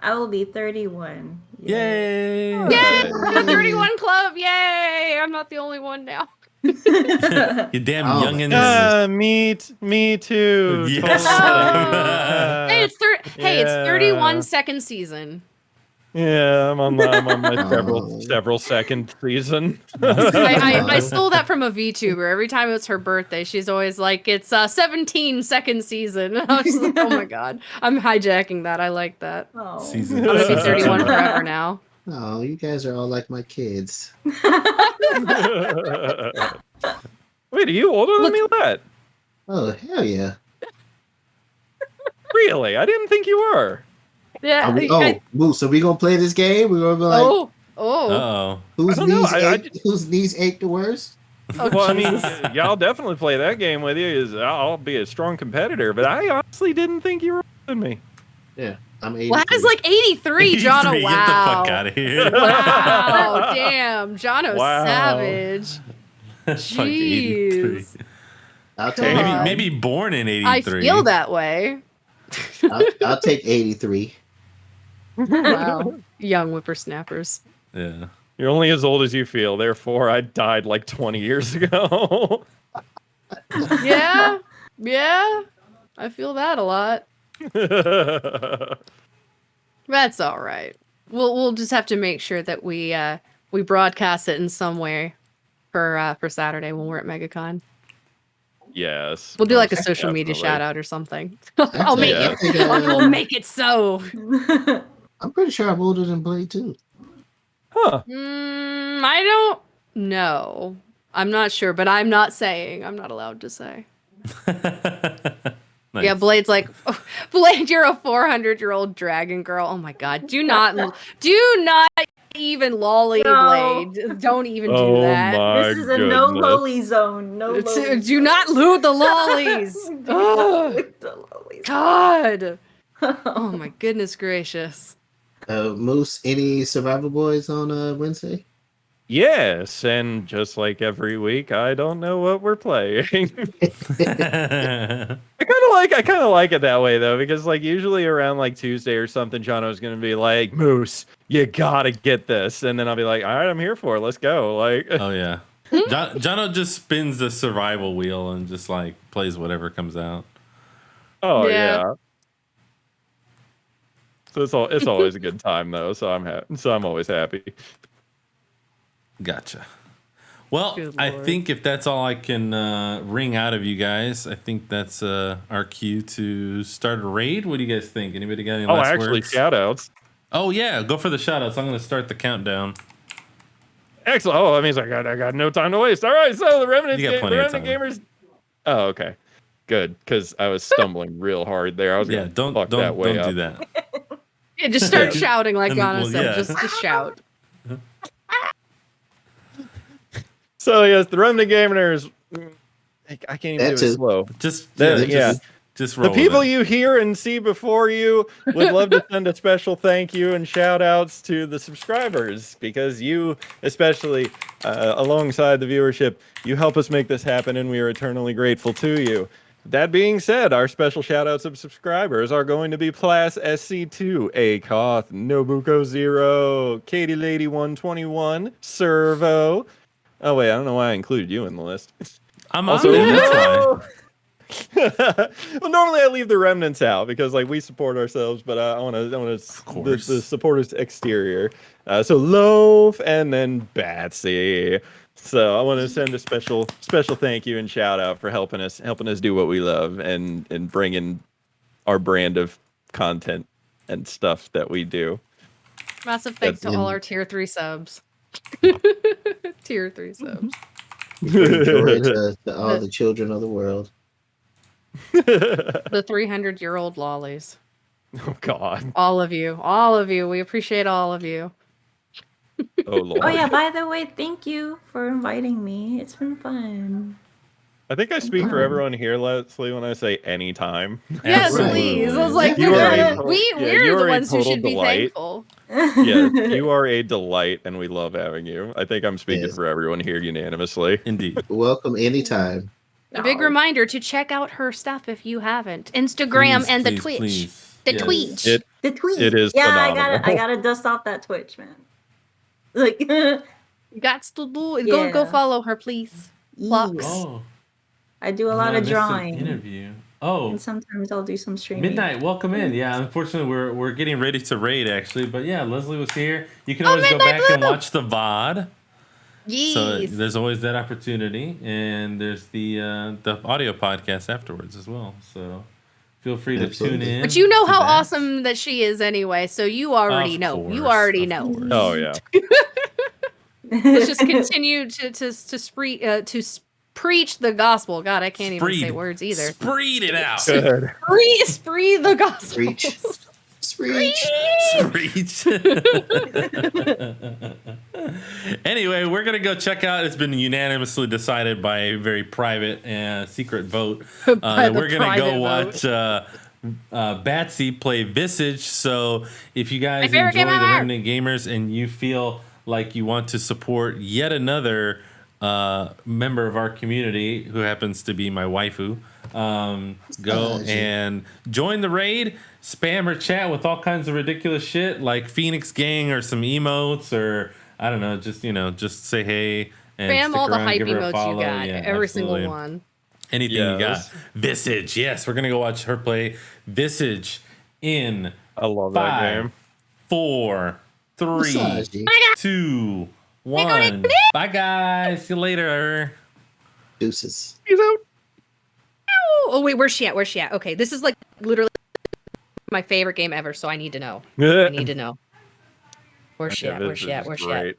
I will be 31. Yay! Yay! The 31 Club! Yay! I'm not the only one now. You damn youngins. Me too. Yes. Hey, it's 31 Yeah. second season. Yeah, I'm on my several second season. I stole that from a VTuber. Every time it's her birthday, she's always like, it's 17 second season. I was just like, oh my God. I'm hijacking that. I like that. Oh. I'm gonna be 31 forever now. Oh, you guys are all like my kids. Wait, are you older than me, Lat? Oh, hell yeah. Really? I didn't think you were. Yeah. Moose, are we gonna play this game? We're gonna be like, Uh-oh. whose I don't know, knees whose knees ache the worst? Well, I mean, y'all definitely play that game with you. I'll be a strong competitor, but I honestly didn't think you were older than me. Yeah, I'm 83. Well, that is like 83, Jono. 83, Wow. get the fuck out of here. Wow. Damn. Jono's Wow. savage. Fuck 83. Jeez. I'll take Maybe born in 83. I feel that way. I'll take 83. Wow. Young whippersnappers. Yeah. You're only as old as you feel. Therefore, I died like 20 years ago. Yeah. Yeah. I feel that a lot. That's all right. We'll just have to make sure that we broadcast it in some way for Saturday when we're at MegaCon. Yes. We'll do like a most social media definitely. shout out or something. I'll make I it. think, We'll make it so. I'm pretty sure I've older than Blade too. Huh. I don't know. I'm not sure, but I'm not saying. I'm not allowed to say. Nice. Yeah, Blade's like, Blade, you're a 400-year-old dragon girl. Oh my god, do not even lolly No. Blade. Don't even do Oh that. my This is a no goodness. lolly zone. No lolly. Do not loot the lollies. Do not loot the lollies. God. Oh my goodness gracious. Moose, any Survival Boys on Wednesday? Yes, and just like every week, I don't know what we're playing. I kind of like it that way though, because like usually around like Tuesday or something, Jono's gonna be like, "Moose, you gotta get this," and then I'll be like, "All right, I'm here for it. Let's go." Like, Oh yeah, Jono just spins the survival wheel and just like plays whatever comes out. oh Yeah. yeah. So it's always a good time though. So I'm always happy. Gotcha. Well, Good I Lord. think if that's all I can wring out of you guys, I think that's our cue to start a raid. What do you guys think? Anybody got any Oh, last actually, words? shout outs. Oh yeah, go for the shout outs. I'm going to start the countdown. Excellent. Oh, that means I got no time to waste. All right, so the Remnant, You got plenty of time. Gamers. Oh, okay, good, because I was stumbling real hard there. I was Yeah, gonna fuck that way up. do that. Yeah, just start shouting like And, Yana well, said. yeah. Just shout. So yes, the Remnant Gamers. I can't even That do it too. slow. Just Yeah. just The roll with people it. you hear and see before you would love to send a special thank you and shout outs to the subscribers, because you, especially alongside the viewership, you help us make this happen, and we are eternally grateful to you. That being said, our special shout outs of subscribers are going to be Plas SC2, Akoth, Nobuko Zero, Katie Lady 121, Servo. Oh wait, I don't know why I included you in the list. I'm Also, on there. That's why. well, normally I leave the remnants out because like we support ourselves, but I want to the supporters exterior. So Loaf and then Batsy. So I want to send a special thank you and shout out for helping us do what we love and bringing our brand of content and stuff that we do. Massive thanks to all our tier 3 subs. Tier 3 subs. We bring joy to all the children of the world. The 300-year-old lollies. Oh God. All of you. We appreciate all of you. Oh Lord. Oh yeah, by the way, thank you for inviting me. It's been fun. I think I speak for everyone here, Leslie, when I say anytime. Yes, Absolutely. please. I was like, You are we're the a ones who total should be delight. thankful. Yes, you are a delight, and we love having you. I think I'm speaking Yes. for everyone here unanimously. Indeed. Welcome anytime. A big Oh. reminder to check out her stuff if you haven't. Instagram Please, and the please, Twitch. please. The Yes. Twitch. The tweet. It is Yeah, phenomenal. I gotta dust off that Twitch, man. Like, You got to do it. Yeah. Go follow her, please. Plucks. Oh. I do a No, lot I of missed an drawing, interview. Oh. and sometimes I'll do some streaming. Midnight, welcome in. Yeah, unfortunately, we're getting ready to raid actually, but yeah, Leslie was here. You can always go Midnight back and Blue! watch the VOD. So Yes. there's always that opportunity, and there's the audio podcast afterwards as well. So feel free to tune Absolutely. in. But you know to how that. awesome that she is anyway, so you already Of know. course, You already of know. course. Oh yeah. Let's just continue to preach the gospel. God, I can't even say words either. Spread it out. Good. Spree the gospel. Preach. Preach. Preach. Anyway, we're gonna go check out. It's been unanimously decided by a very private and secret vote. By the We're gonna go private watch Batsy play Visage. So if you guys My enjoy favorite the game ever. Remnant Gamers and you feel like you want to support yet another member of our community who happens to be my waifu, go and join the raid. Spam her chat with all kinds of ridiculous shit like Phoenix Gang or some emotes, or I don't know, just say hey and Spam stick all the around, hype give her a emotes you follow. got. Yeah, Every absolutely. single one. Anything you got? Yes. Visage. Yes, we're gonna go watch her play Visage in I love that 5, game. 4, 3, Massage, G. 2, 1. Bye guys. See you later. Deuces. Oh wait, where's she at? Where's she at? Okay, this is like literally my favorite game ever, so I need to know. I need to know. Where's she at? Where's she at? Where's she at?